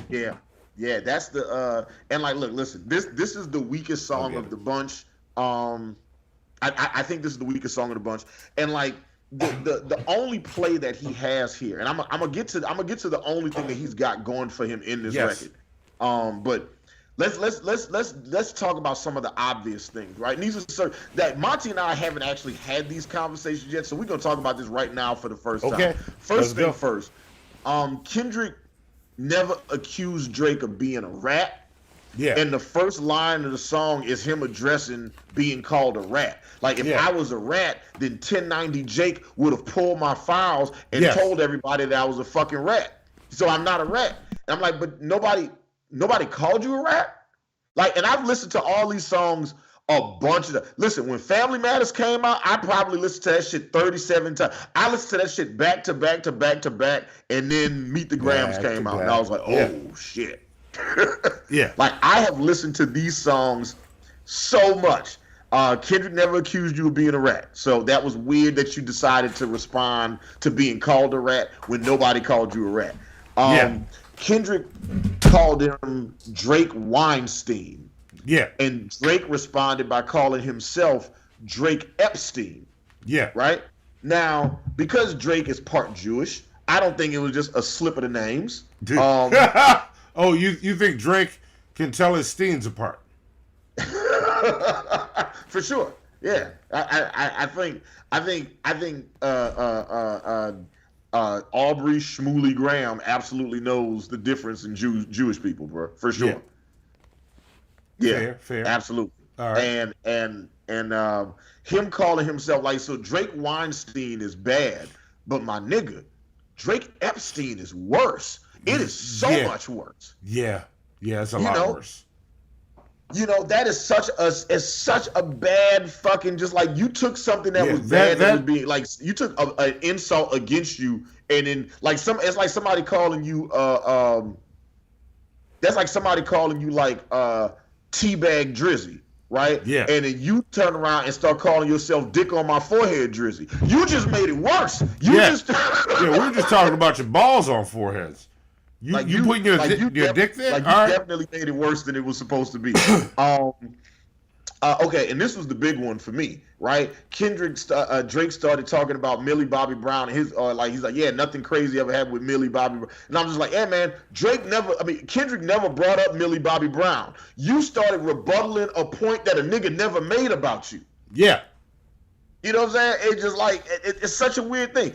Yeah. Yeah, that's the and like look, listen, this is the weakest song of the bunch. I think this is the weakest song of the bunch. And like the only play that he has here, and I'm gonna get to the only thing that he's got going for him in this record. But let's talk about some of the obvious things, right? And these are that Monty and I haven't actually had these conversations yet, so we're gonna talk about this right now for the first time. First thing first, Kendrick never accused Drake of being a rat. Yeah. And the first line of the song is him addressing being called a rat. Like, if I was a rat, then 1090 Jake would have pulled my files and told everybody that I was a fucking rat. So I'm not a rat. And I'm like, but nobody called you a rat? Like, and I've listened to all these songs a bunch of listen, when Family Matters came out, I probably listened to that shit 37 times. I listened to that shit back to back to back to back, and then Meet the Grams came out, and I was like, oh shit. Yeah. Like, I have listened to these songs so much. Kendrick never accused you of being a rat. So that was weird that you decided to respond to being called a rat when nobody called you a rat. Kendrick called him Drake Weinstein. Yeah. And Drake responded by calling himself Drake Epstein. Yeah. Right? Now, because Drake is part Jewish, I don't think it was just a slip of the names. Oh, you think Drake can tell his Steens apart? For sure. Yeah. I think Aubrey Shmuley Graham absolutely knows the difference in Jewish people, bro. For sure. Yeah. Fair. Absolutely. All right. And him calling himself like, so Drake Weinstein is bad, but my nigga, Drake Epstein is worse. It is so much worse. Yeah, it's a lot worse. You know, that is such a bad fucking, just like, you took something that was bad that was being like, you took an insult against you, and then like it's like somebody calling you that's like somebody calling you like Teabag Drizzy, right? Yeah. And then you turn around and start calling yourself Dick on my forehead Drizzy. You just made it worse. Yeah, we were just talking about your balls on foreheads. You putting your dick there? Like, you definitely made it worse than it was supposed to be. Okay, and this was the big one for me, right? Drake started talking about Millie Bobby Brown, and he's like, yeah, nothing crazy ever happened with Millie Bobby Brown. And I'm just like, yeah, man, Kendrick never brought up Millie Bobby Brown. You started rebuttaling a point that a nigga never made about you. Yeah. You know what I'm saying? It's just like, it's such a weird thing.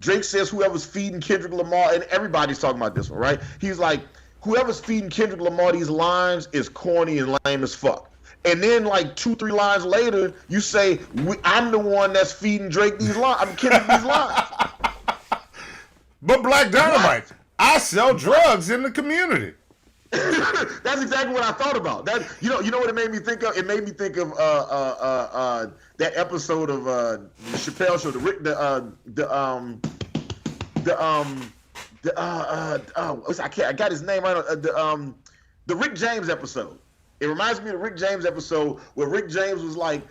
Drake says whoever's feeding Kendrick Lamar, and everybody's talking about this one, right? He's like, whoever's feeding Kendrick Lamar these lines is corny and lame as fuck. And then like 2-3 lines later, you say, I'm the one that's feeding Drake these lines. I'm Kendrick these lines. But Black Dynamite, I sell drugs in the community. That's exactly what I thought about. That you know what it made me think of? It made me think of that episode of the Chappelle Show, I got his name right. The Rick James episode. It reminds me of the Rick James episode where Rick James was like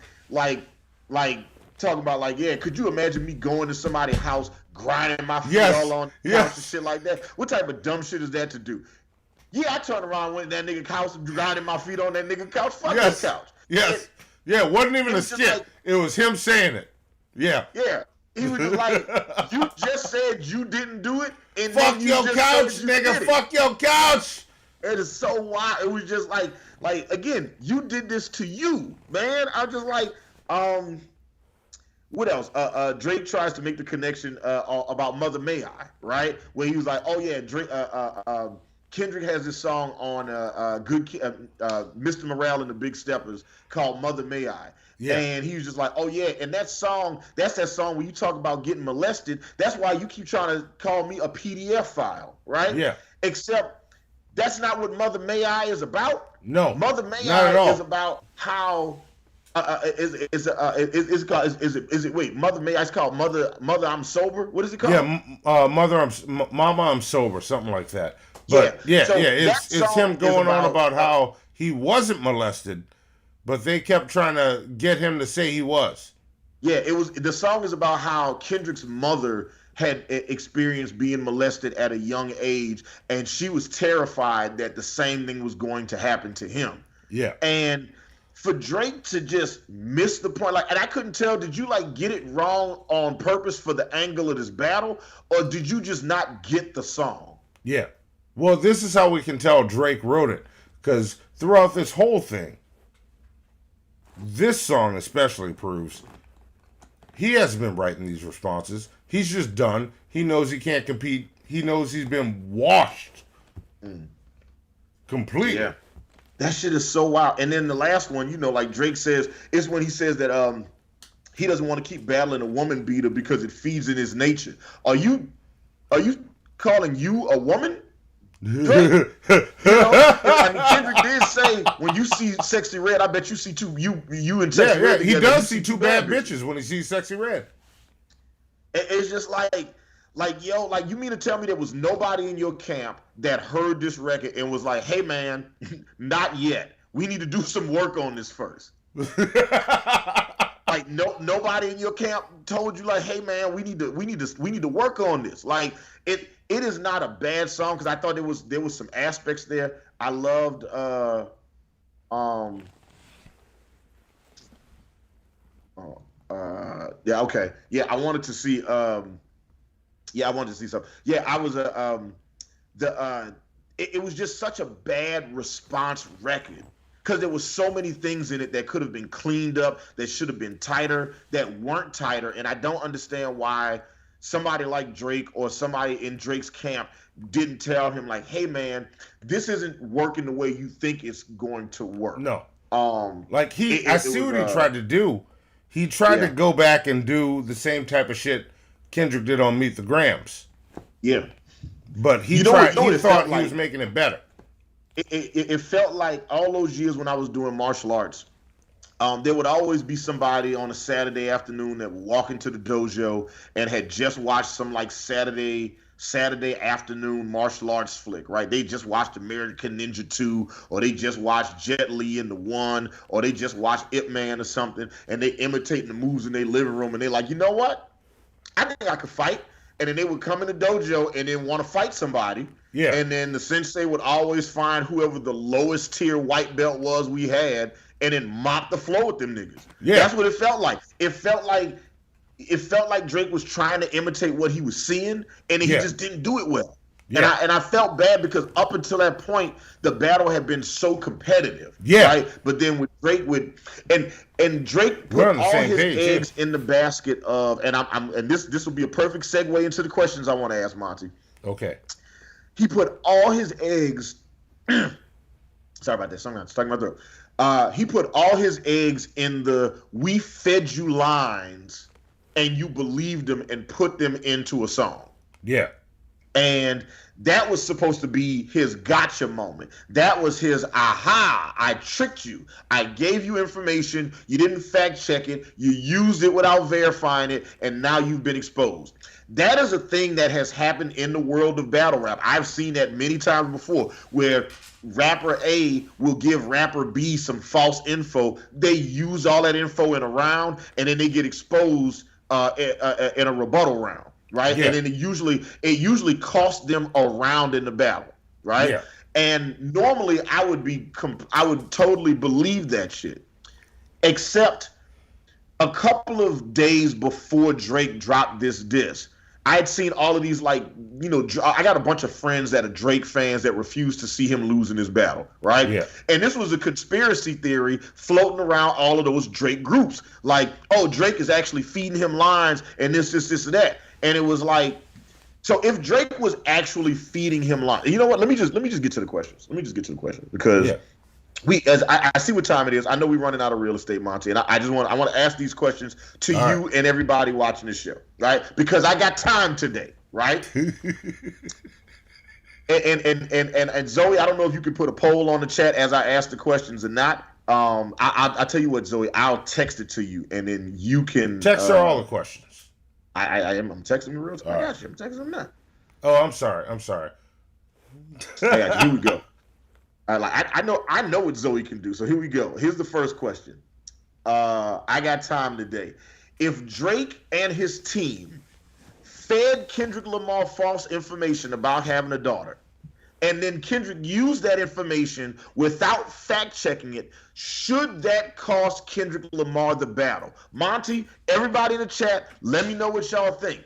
talking about like, yeah, could you imagine me going to somebody's house, grinding my feet all on the couch and shit like that? What type of dumb shit is that to do? Yeah, I turned around, went in that nigga couch, grinding my feet on that nigga couch. Fuck that couch. Yes. It wasn't even a skit. Like, it was him saying it. Yeah. Yeah. He was just like, you just said you didn't do it, and fuck then your couch, nigga. Fuck your couch. It is so wild. It was just like again, you did this to you, man. I'm just like, what else? Drake tries to make the connection about Mother May I, right? Where he was like, oh yeah, Drake, Kendrick has this song on Mr. Morale and the Big Steppers called Mother May I. Yeah. And he was just like, oh yeah, and that's that song where you talk about getting molested. That's why you keep trying to call me a PDF file, right? Yeah. Except that's not what Mother May I is about. No. Mother May I is about how Is it wait, Mother May? It's called Mother I'm Sober. What is it called? Yeah, Mama I'm Sober, something like that. But it's him going on about how he wasn't molested, but they kept trying to get him to say he was. Yeah, the song is about how Kendrick's mother had experienced being molested at a young age, and she was terrified that the same thing was going to happen to him. Yeah. And for Drake to just miss the point, and I couldn't tell, did you get it wrong on purpose for the angle of this battle, or did you just not get the song? Yeah. Well, this is how we can tell Drake wrote it, because throughout this whole thing, this song especially proves he hasn't been writing these responses. He's just done. He knows he can't compete. He knows he's been washed completely. Yeah. That shit is so wild. And then the last one, Drake says, it's when he says that he doesn't want to keep battling a woman beater because it feeds in his nature. Are you calling you a woman? Drake? Kendrick did say, when you see Sexy Red, I bet you see you and Sexy Red. He does see two bad bitches when he sees Sexy Red. It's just you mean to tell me there was nobody in your camp that heard this record and was like, hey man, not yet. We need to do some work on this first. Nobody in your camp told you hey man, we need to work on this. It is not a bad song, because I thought there was some aspects there. I loved I wanted to see something. It was just such a bad response record, because there was so many things in it that could have been cleaned up, that should have been tighter, that weren't tighter, and I don't understand why somebody like Drake or somebody in Drake's camp didn't tell him hey man, this isn't working the way you think it's going to work. No. I see what he tried to do. He tried to go back and do the same type of shit Kendrick did on Meet the Grams. Yeah. But he thought he was making it better. It felt like all those years when I was doing martial arts, there would always be somebody on a Saturday afternoon that would walk into the dojo and had just watched some Saturday afternoon martial arts flick, right? They just watched American Ninja 2, or they just watched Jet Li in the 1, or they just watched Ip Man or something, and they imitating the moves in their living room, and they're like, you know what? I think I could fight. And then they would come in the dojo and then want to fight somebody. Yeah. And then the sensei would always find whoever the lowest tier white belt was we had, and then mop the floor with them niggas. Yeah. That's what it felt like. It felt like Drake was trying to imitate what he was seeing, and he just didn't do it well. Yeah. And I felt bad, because up until that point, the battle had been so competitive. Yeah. Right? But then with Drake and Drake put all his eggs in the basket of, and this will be a perfect segue into the questions I want to ask Monty. Okay. He put all his eggs sorry about this, I'm stuck in my throat. He put all his eggs in the "we fed you" lines, and you believed them and put them into a song. Yeah. And that was supposed to be his gotcha moment. That was his aha. I tricked you. I gave you information. You didn't fact check it. You used it without verifying it, and now you've been exposed. That is a thing that has happened in the world of battle rap. I've seen that many times before, where rapper A will give rapper B some false info. They use all that info in a round, and then they get exposed in a rebuttal round. Right. Yeah. And then it usually costs them a round in the battle. Right. Yeah. And normally I would totally believe that shit, except a couple of days before Drake dropped this diss, I had seen all of these, I got a bunch of friends that are Drake fans that refuse to see him lose in this battle, right? Yeah. And this was a conspiracy theory floating around all of those Drake groups, Drake is actually feeding him lines and this, and that. And it was so if Drake was actually feeding him lines, you know what? Let me just get to the questions. Because I see what time it is. I know we're running out of real estate, Monty, and I want to ask these questions to you and everybody watching the show, right? Because I got time today, right? and Zoe, I don't know if you could put a poll on the chat as I ask the questions or not. I tell you what, Zoe, I'll text it to you, and then you can text her all the questions. I'm texting him real time. I got you. I'm texting him now. Oh, I'm sorry. Here we go. I know what Zoe can do. So here we go. Here's the first question. I got time today. If Drake and his team fed Kendrick Lamar false information about having a daughter, and then Kendrick used that information without fact-checking it, should that cost Kendrick Lamar the battle? Monty, everybody in the chat, let me know what y'all think.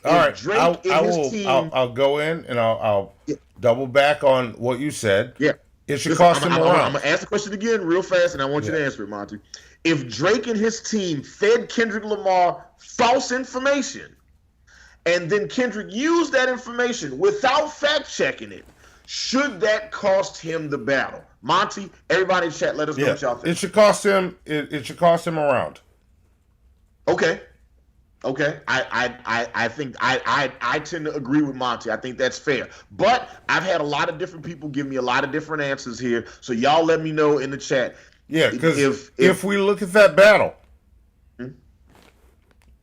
All right, Drake I'll go in and I'll double back on what you said. Yeah. It should cost him around. I'm going to ask the question again real fast, and I want you to answer it, Monty. If Drake and his team fed Kendrick Lamar false information, and then Kendrick used that information without fact-checking it, should that cost him the battle? Monty, everybody in chat, let us know what y'all think. It should cost him. It should cost him around. Okay. I think I tend to agree with Monty. I think that's fair. But I've had a lot of different people give me a lot of different answers here. So y'all let me know in the chat. Yeah, because if we look at that battle,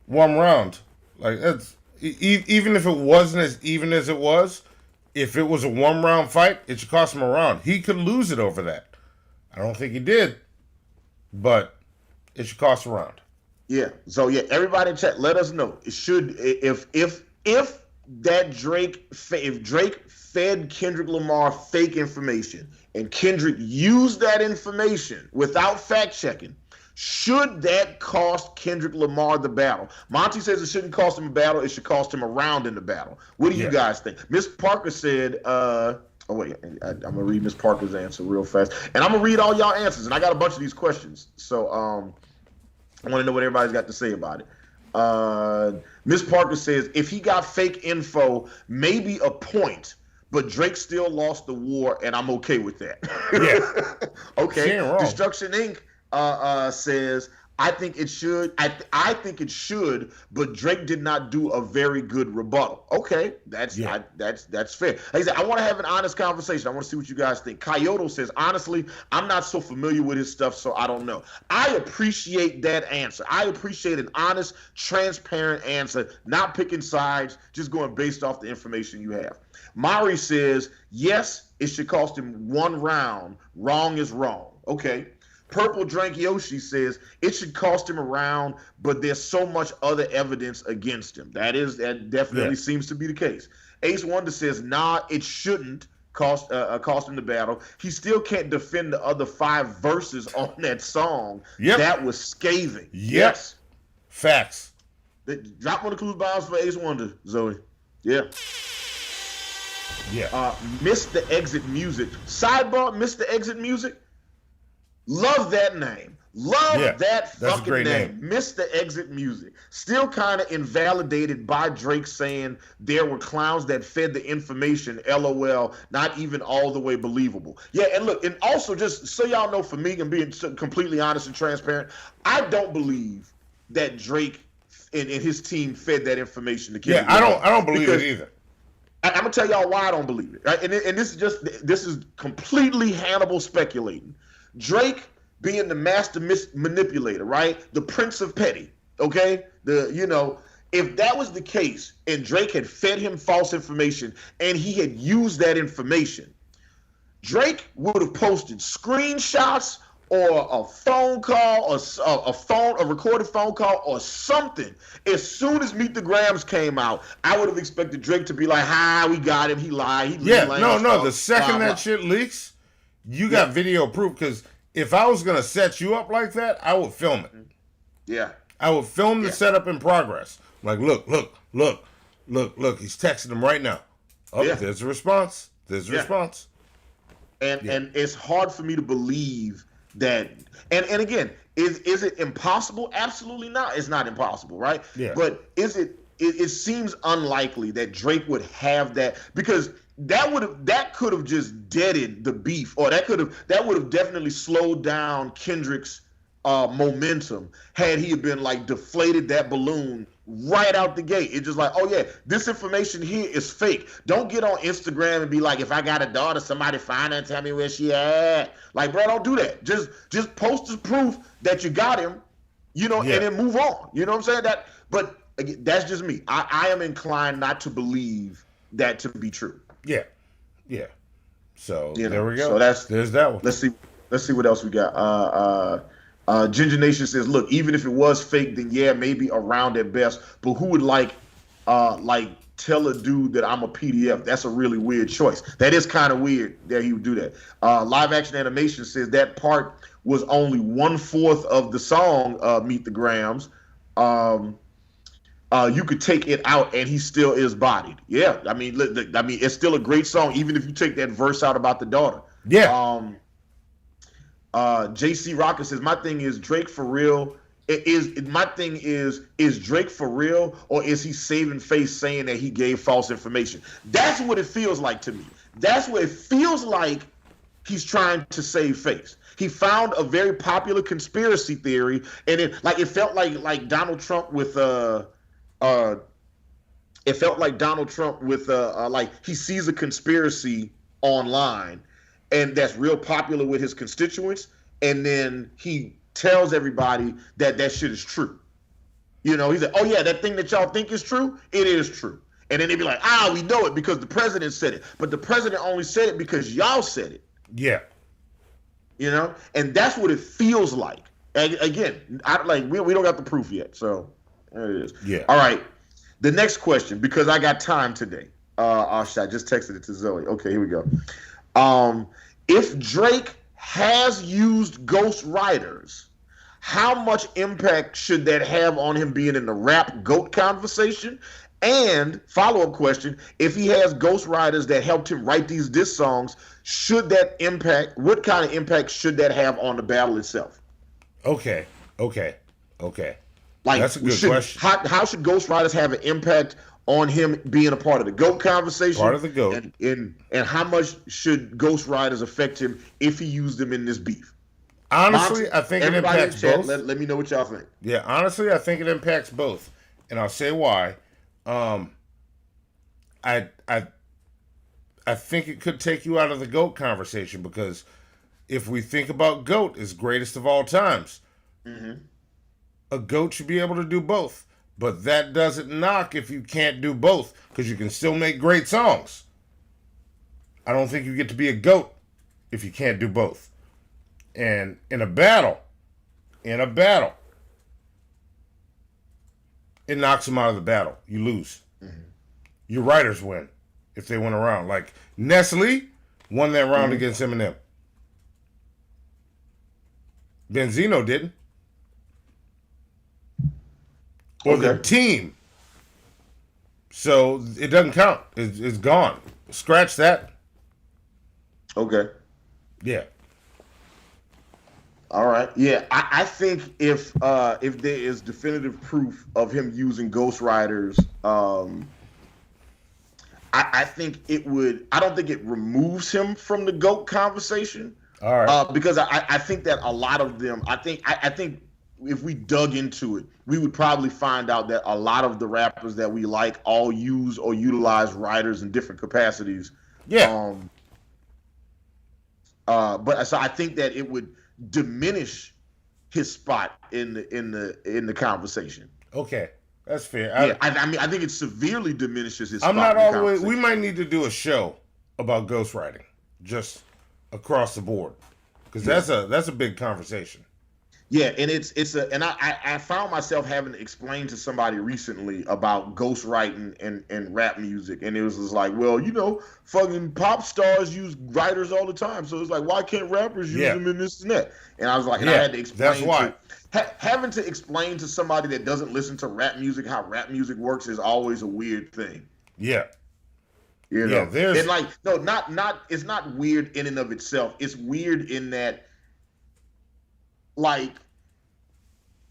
one round, like that's even if it wasn't as even as it was. If it was a one-round fight, it should cost him a round. He could lose it over that. I don't think he did, but it should cost a round. Yeah. So everybody in chat, let us know. It should if Drake fed Kendrick Lamar fake information and Kendrick used that information without fact-checking, should that cost Kendrick Lamar the battle? Monty says it shouldn't cost him a battle. It should cost him a round in the battle. What do you guys think? Miss Parker said, I'm going to read Miss Parker's answer real fast. And I'm going to read all y'all answers. And I got a bunch of these questions. So I want to know what everybody's got to say about it. Miss Parker says, if he got fake info, maybe a point. But Drake still lost the war, and I'm okay with that. Yeah. Okay. Destruction Inc. Says, I think it should. I think it should, but Drake did not do a very good rebuttal. Okay, that's fair. Like I said, I want to have an honest conversation. I want to see what you guys think. Kyoto says, honestly, I'm not so familiar with his stuff, so I don't know. I appreciate that answer. I appreciate an honest, transparent answer, not picking sides, just going based off the information you have. Mari says, yes, it should cost him one round. Wrong is wrong. Okay. Purple Drank Yoshi says it should cost him a round, but there's so much other evidence against him. That definitely seems to be the case. Ace Wonder says, nah, it shouldn't cost him the battle. He still can't defend the other 5 verses on that song. Yep. That was scathing. Yes. Facts. Drop one of the clues bombs for Ace Wonder, Zoe. Yeah. Yeah. Mr. Exit Music. Sidebar, Mr. Exit Music. Love that name. Love that fucking name. Mr. Exit Music. Still kind of invalidated by Drake saying there were clowns that fed the information. LOL. Not even all the way believable. Yeah, and look, and also just so y'all know, for me, and being completely honest and transparent, I don't believe that Drake and his team fed that information to Kendrick. Yeah, I don't believe it either. I'm gonna tell y'all why I don't believe it. Right? And this is completely Hannibal speculating. Drake being the master manipulator, right? The Prince of Petty, okay? If that was the case and Drake had fed him false information and he had used that information, Drake would have posted screenshots or a phone call or a recorded phone call or something. As soon as Meet the Grams came out, I would have expected Drake to be like, we got him, he lied. The second that shit leaks, you got video proof, because if I was going to set you up like that, I would film it. Yeah. I would film the setup in progress. Like, look, he's texting him right now. There's a response. There's a response. And it's hard for me to believe that. And again, is it impossible? Absolutely not. It's not impossible, right? Yeah. But it seems unlikely that Drake would have that, because that could have just deadened the beef, or that would have definitely slowed down Kendrick's momentum had he been like deflated that balloon right out the gate. It's just like, oh yeah, this information here is fake. Don't get on Instagram and be like, if I got a daughter, somebody find her and tell me where she at. Like, bro, don't do that. Just post the proof that you got him, and then move on. You know what I'm saying? But again, that's just me. I am inclined not to believe that to be true. Yeah. So there we go. So there's that one. Let's see what else we got. Ginger Nation says, look, even if it was fake, then yeah, maybe around at best. But who would tell a dude that I'm a PDF? That's a really weird choice. That is kind of weird that he would do that. Live Action Animation says that part was only 1/4 of the song, Meet the Grams. You could take it out and he still is bodied. Yeah, I mean, it's still a great song, even if you take that verse out about the daughter. Yeah. JC Rocker says, my thing is Drake for real. My thing is Drake for real, or is he saving face saying that he gave false information? That's what it feels like to me. That's what it feels like. He's trying to save face. He found a very popular conspiracy theory, and it felt like Donald Trump with he sees a conspiracy online and that's real popular with his constituents, and then he tells everybody that shit is true. He's like, oh yeah, that thing that y'all think is true, it is true. And then they'd be like, we know it because the president said it. But the president only said it because y'all said it. Yeah. And that's what it feels like. Again, we don't got the proof yet, so there it is. Yeah. All right. The next question, because I got time today. I just texted it to Zoe. Okay, here we go. If Drake has used ghost writers, how much impact should that have on him being in the rap GOAT conversation? And follow-up question, if he has ghost writers that helped him write these diss songs, what kind of impact should that have on the battle itself? Okay. Like, that's a good question. How should ghost writers have an impact on him being a part of the GOAT conversation? Part of the GOAT. And how much should ghost writers affect him if he used them in this beef? Honestly, I think it impacts both. Let me know what y'all think. Yeah, honestly, I think it impacts both. And I'll say why. I think it could take you out of the GOAT conversation, because if we think about GOAT as greatest of all times, a GOAT should be able to do both. But that doesn't knock if you can't do both, because you can still make great songs. I don't think you get to be a GOAT if you can't do both. And in a battle, it knocks him out of the battle. You lose. Your writers win if they went around. Like Nestle won that round against Eminem. Benzino didn't. Or the team. So it doesn't count. It's gone. Scratch that. Okay. Yeah. All right. Yeah, I think if there is definitive proof of him using ghostwriters, I think it would. I don't think it removes him from the GOAT conversation. All right. Because I think that a lot of them. I think if we dug into it, we would probably find out that a lot of the rappers that we like all use or utilize writers in different capacities. Yeah. But so I think that it would diminish his spot in the conversation. Okay, that's fair. I think it severely diminishes his spot. I'm not all the way. We might need to do a show about ghostwriting, just across the board, because that's a big conversation. Yeah, and I found myself having to explain to somebody recently about ghostwriting and rap music, and it was just like, well, fucking pop stars use writers all the time, so it's like, why can't rappers use them in this and that? And I was like, I had to explain. That's why. Having to explain to somebody that doesn't listen to rap music how rap music works is always a weird thing. Yeah. And it's not weird in and of itself. It's weird in that,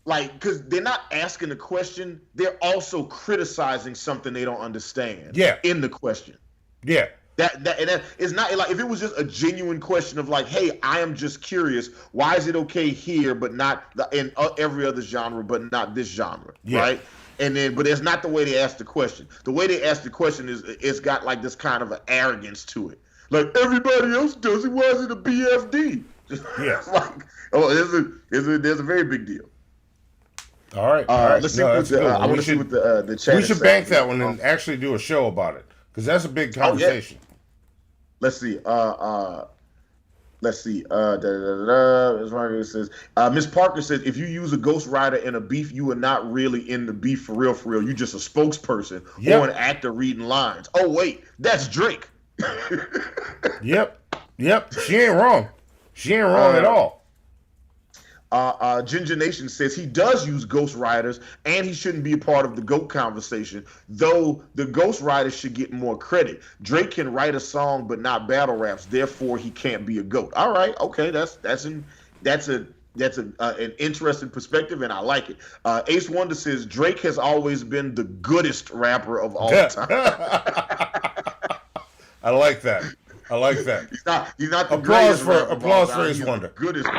because they're not asking a question, they're also criticizing something they don't understand. Yeah. In the question. Yeah. That is not like, if it was just a genuine question of like, hey, I am just curious, why is it okay here but not in every other genre but not this genre, right? And then, but it's not the way they ask the question. The way they ask the question is, it's got like this kind of an arrogance to it. Like everybody else does it. Why is it a BFD? Yeah. Like, oh, there's a very big deal. All right. All right. Let's see what I want to see what the chat. We should bank that one and actually do a show about it because that's a big conversation. Oh, yeah. Let's see. Let's see. Ms. Parker says, Miss Parker says, if you use a ghostwriter in a beef, you are not really in the beef for real, for real. You just a spokesperson or an actor reading lines. Oh, wait, that's Drake. Yep. She ain't wrong. She ain't wrong at all. Ginger Nation says he does use ghostwriters and he shouldn't be a part of the GOAT conversation, though the ghostwriters should get more credit. Drake can write a song but not battle raps, therefore he can't be a GOAT. All right, okay, that's an interesting perspective and I like it. Ace Wonder says Drake has always been the goodest rapper of all time. I like that. He's not the applause greatest for rapper of all applause time. for Ace He's Wonder. the goodest.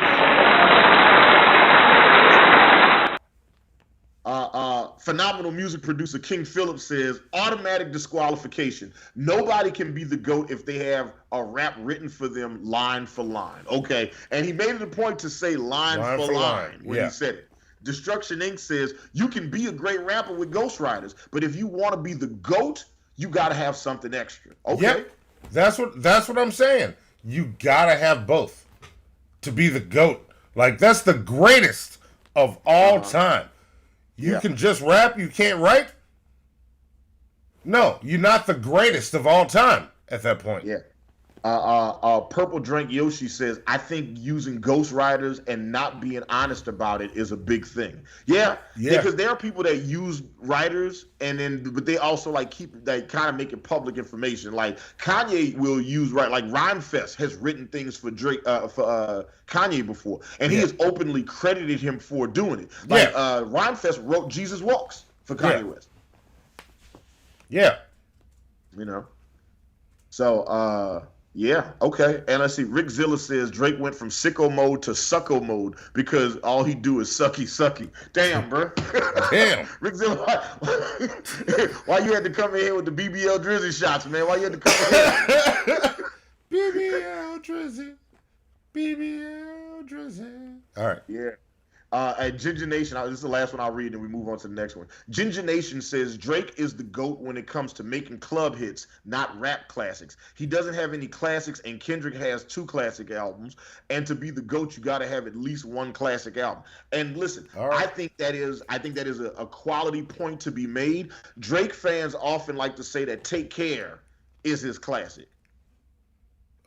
Phenomenal music producer King Phillips says automatic disqualification. Nobody can be the GOAT if they have a rap written for them line for line. Okay, and he made it a point to say line for line when he said it. Destruction Inc. says you can be a great rapper with ghostwriters, but if you want to be the GOAT, you got to have something extra. Okay, yep. That's what I'm saying. You gotta have both to be the GOAT. Like that's the greatest of all time. You can just rap, you can't write? No, you're not the greatest of all time at that point. Yeah. Purple Drink Yoshi says, I think using ghostwriters and not being honest about it is a big thing. Yeah. Because there are people that use writers but they also like kind of make it public information. Like Kanye will use like Rhymefest has written things for Drake for Kanye before, and he has openly credited him for doing it. Like Rhymefest wrote Jesus Walks for Kanye West. Yeah. You know. So yeah, okay. And let's see, Rick Zilla says Drake went from sicko mode to sucko mode because all he do is sucky. Damn, bro. Damn. Rick Zilla, why you had to come in here with the BBL Drizzy shots, man? Why you had to come in here? BBL Drizzy. All right. Yeah. At Ginger Nation, this is the last one I'll read, and we move on to the next one. Ginger Nation says Drake is the GOAT when it comes to making club hits, not rap classics. He doesn't have any classics, and Kendrick has 2 classic albums. And to be the GOAT, you got to have at least 1 classic album. And listen, I think that is a quality point to be made. Drake fans often like to say that "Take Care" is his classic.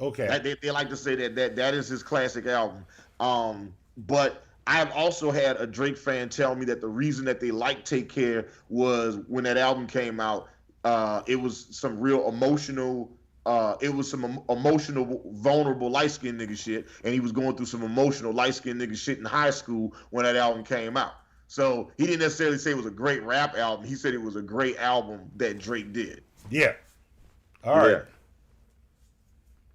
Okay. They like to say that is his classic album. But I have also had a Drake fan tell me that the reason that they liked Take Care was when that album came out, it was some real emotional, vulnerable light-skinned nigga shit, and he was going through some emotional light-skinned nigga shit in high school when that album came out. So he didn't necessarily say it was a great rap album. He said it was a great album that Drake did. Yeah. All right.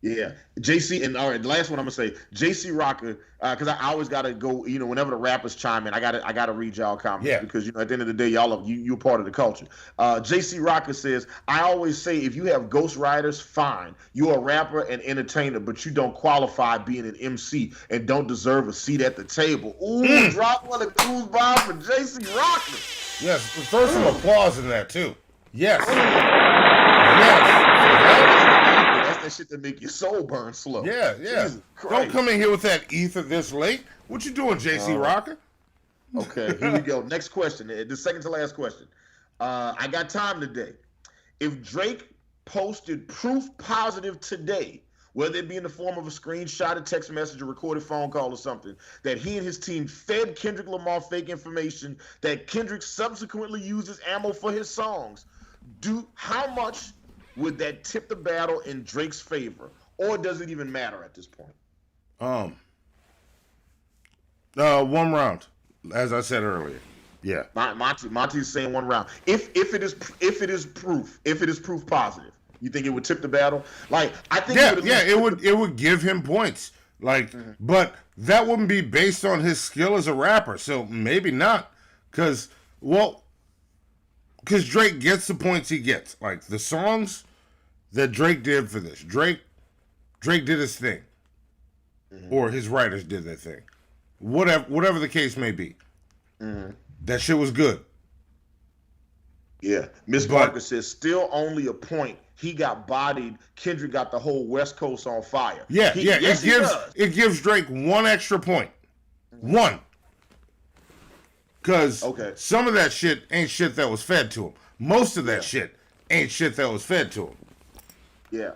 Yeah, JC, and all right, the last one I'm gonna say, JC Rocker, because I always gotta go. You know, whenever the rappers chime in, I gotta read y'all comments because at the end of the day, you're part of the culture. JC Rocker says, I always say if you have ghostwriters, fine, you're a rapper and entertainer, but you don't qualify being an MC and don't deserve a seat at the table. Ooh, drop one of the cool bomb for JC Rocker. Yes, throw some applause in there too. Yes. That shit that make your soul burn slow. Yeah. Don't come in here with that ether this late. What you doing, JC Rocker? Okay, here we go. Next question. The second to last question. I got time today. If Drake posted proof positive today, whether it be in the form of a screenshot, a text message, a recorded phone call or something, that he and his team fed Kendrick Lamar fake information that Kendrick subsequently uses ammo for his songs, how much would that tip the battle in Drake's favor, or does it even matter at this point? 1 round, as I said earlier. Yeah. Monty's saying 1 round. If it is proof positive, you think it would tip the battle? Like I think. It would give him points. Like, but that wouldn't be based on his skill as a rapper. So maybe not, because because Drake gets the points he gets. Like the songs that Drake did for this. Drake did his thing. Or his writers did their thing. Whatever the case may be. That shit was good. Yeah. Miss Parker says, still only a point. He got bodied. Kendrick got the whole West Coast on fire. Yeah. It gives Drake one extra point. One. Because some of that shit ain't shit that was fed to him. Most of that shit ain't shit that was fed to him. Yeah.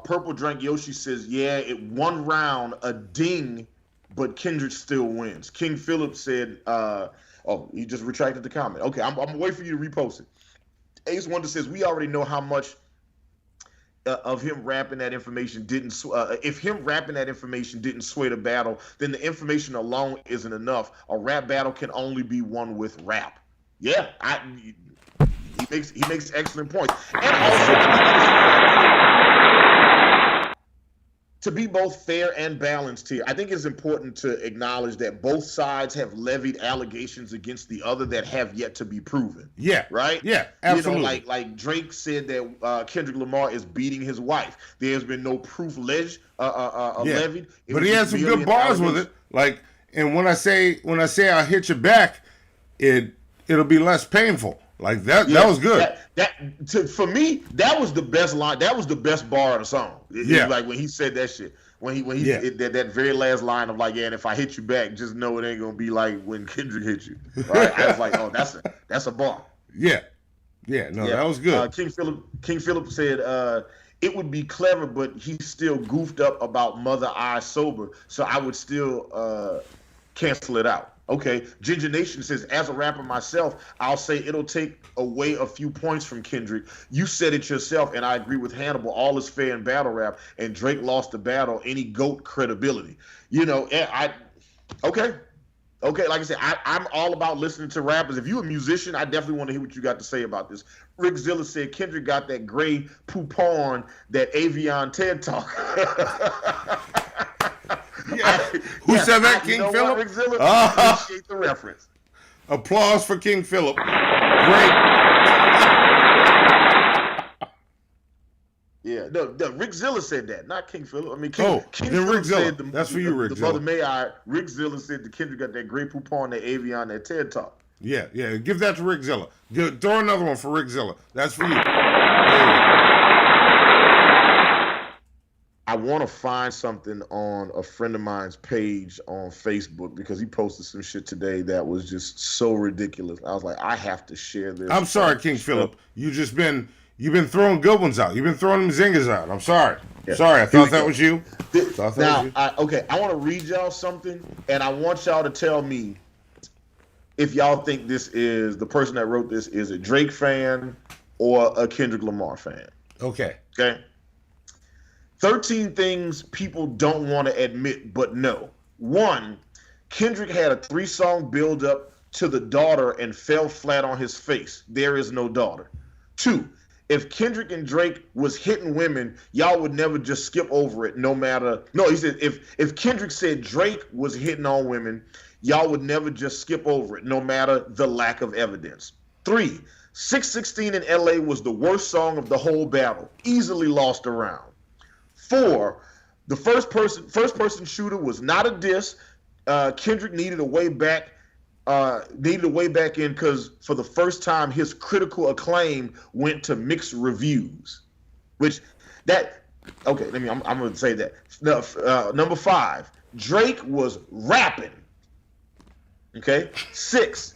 Purple Drink Yoshi says, yeah, it one round, a ding, but Kendrick still wins. King Philip said, he just retracted the comment. Okay, I'm gonna wait for you to repost it. Ace Wonder says, we already know how much of him rapping that information didn't if him rapping that information didn't sway the battle, then the information alone isn't enough. A rap battle can only be won with rap. Yeah, he makes excellent points. And also to be both fair and balanced here, I think it's important to acknowledge that both sides have levied allegations against the other that have yet to be proven. Yeah. Right? Yeah, absolutely. You know, like Drake said that Kendrick Lamar is beating his wife. There's been no proof levied. But he has some good bars with it. Like, and when I say I'll hit you back, it'll be less painful. Like that was good. For me, that was the best line. That was the best bar of the song. Like when he said that shit. When he that very last line of like, yeah, and if I hit you back, just know it ain't gonna be like when Kendrick hit you. Right? I was like, oh, that's a bar. Yeah. No, that was good. King Philip said, it would be clever, but he still goofed up about Mother I Sober, so I would still cancel it out. Okay, Ginger Nation says, as a rapper myself, I'll say it'll take away a few points from Kendrick. You said it yourself, and I agree with Hannibal. All is fair in battle rap, and Drake lost the battle. Any GOAT credibility. You know, okay. Like I said, I'm all about listening to rappers. If you're a musician, I definitely want to hear what you got to say about this. Rick Zilla said Kendrick got that gray poupon, that Avion TED Talk. Who said that, King Philip? Rick Zilla, appreciate the reference. Applause for King Philip. Great. Yeah, no, Rick Zilla said that, not King Philip. I mean, King then Rick Zilla Zilla. That's for you, Rick the Zilla. Brother May Rick Zilla said the Kendrick got that great poupon, that Avion, that TED Talk. Yeah. Give that to Rick Zilla. Throw another one for Rick Zilla. That's for you. I want to find something on a friend of mine's page on Facebook because he posted some shit today that was just so ridiculous. I was like, I have to share this. I'm sorry, King Philip. You've been throwing good ones out. You've been throwing them zingers out. I'm sorry. Yeah. Sorry, I thought that was you. I want to read y'all something, and I want y'all to tell me if y'all think this is the person that wrote this is a Drake fan or a Kendrick Lamar fan. Okay. 13 things people don't want to admit but know. 1, Kendrick had a 3-song build-up to the daughter and fell flat on his face. There is no daughter. 2, if Kendrick and Drake was hitting women, y'all would never just skip over it no matter. No, he said if Kendrick said Drake was hitting on women, y'all would never just skip over it no matter the lack of evidence. 3, 616 in LA was the worst song of the whole battle. Easily lost a round. 4, the first person shooter was not a diss. Kendrick needed a way back in because for the first time his critical acclaim went to mixed reviews. I'm gonna say that. Number 5, Drake was rapping. Okay. 6,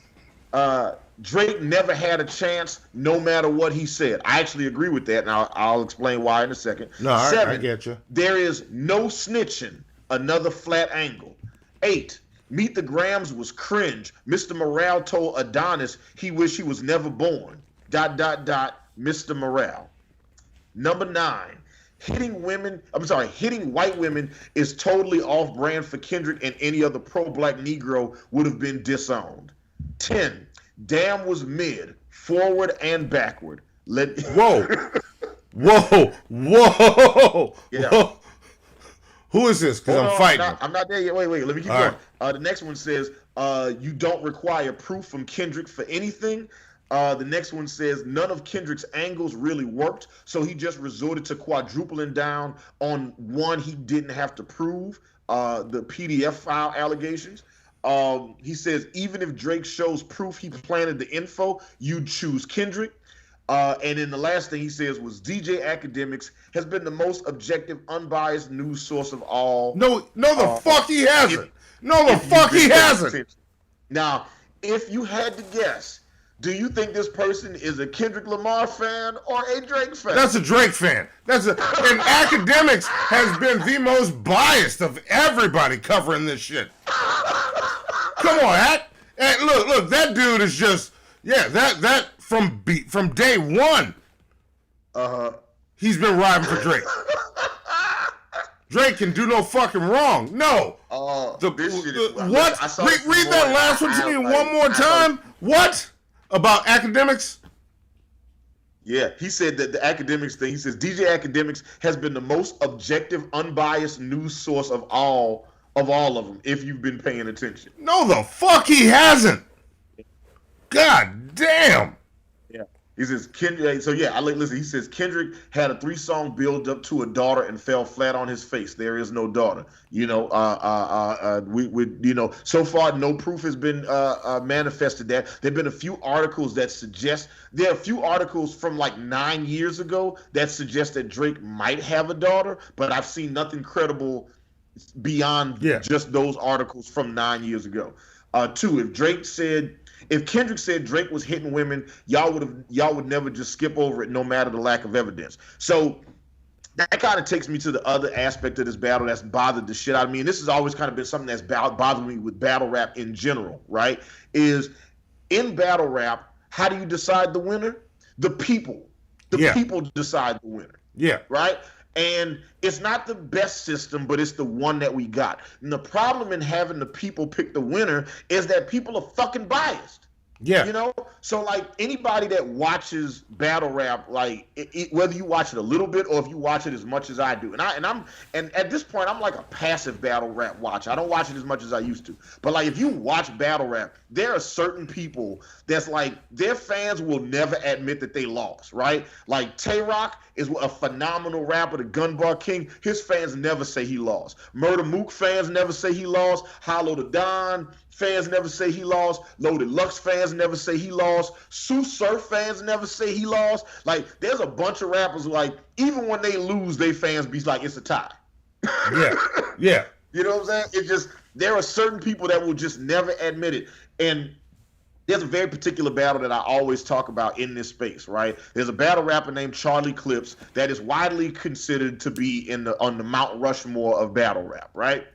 Drake never had a chance no matter what he said. I actually agree with that, and I'll explain why in a second. No, 7, I get you. There is no snitching, another flat angle. 8, Meet the Grams was cringe. Mr. Morale told Adonis he wished he was never born. ... Mr. Morale. Number 9, hitting white women is totally off-brand for Kendrick, and any other pro-black Negro would have been disowned. 10, Damn was mid, forward and backward. Whoa. Yeah. Whoa. Who is this? Because I'm fighting. I'm not there yet. Wait. Let me keep going. The next one says, you don't require proof from Kendrick for anything. The next one says none of Kendrick's angles really worked, so he just resorted to quadrupling down on one he didn't have to prove, the PDF file allegations. He says even if Drake shows proof he planted the info, you'd choose Kendrick. And then the last thing he says was DJ Academics has been the most objective, unbiased news source of all. No, the fuck he hasn't. No, the fuck he hasn't. Now, if you had to guess, do you think this person is a Kendrick Lamar fan or a Drake fan? That's a Drake fan. And Academics has been the most biased of everybody covering this shit. Come on, and look, that dude is just that from day one. He's been riding for Drake. Drake can do no fucking wrong. No. What? Read that last one to me one more time. What about Academics? Yeah, he said that the Academics thing. He says DJ Academics has been the most objective, unbiased news source of all of them. If you've been paying attention. No, the fuck he hasn't. God damn. Yeah. He says Kendrick. So yeah, listen. He says Kendrick had a 3-song build up to a daughter and fell flat on his face. There is no daughter. So far no proof has been manifested that. There've been a few articles that suggest there are a few articles from like 9 years ago that suggest that Drake might have a daughter, but I've seen nothing credible beyond just those articles from 9 years ago. Two, if Kendrick said Drake was hitting women, y'all would never just skip over it, no matter the lack of evidence. So that kind of takes me to the other aspect of this battle that's bothered the shit out of me, and this has always kind of been something that's bothered me with battle rap in general. Right? Is in battle rap, how do you decide the winner? The people. The people decide the winner. Yeah. Right? And it's not the best system, but it's the one that we got. And the problem in having the people pick the winner is that people are fucking biased. Yeah. So like anybody that watches battle rap, like whether you watch it a little bit or if you watch it as much as I do, and at this point I'm like a passive battle rap watcher. I don't watch it as much as I used to. But like if you watch battle rap, there are certain people that's like their fans will never admit that they lost, right? Like Tay-Rock is a phenomenal rapper, the Gun Bar King. His fans never say he lost. Murder Mook fans never say he lost. Hollow the Don fans never say he lost. Loaded Lux fans never say he lost. Sue Surf fans never say he lost. Like, there's a bunch of rappers who, like, even when they lose, they fans be like, it's a tie. Yeah. You know what I'm saying? It just, there are certain people that will just never admit it. And there's a very particular battle that I always talk about in this space, right? There's a battle rapper named Charlie Clips that is widely considered to be on the Mount Rushmore of battle rap, right?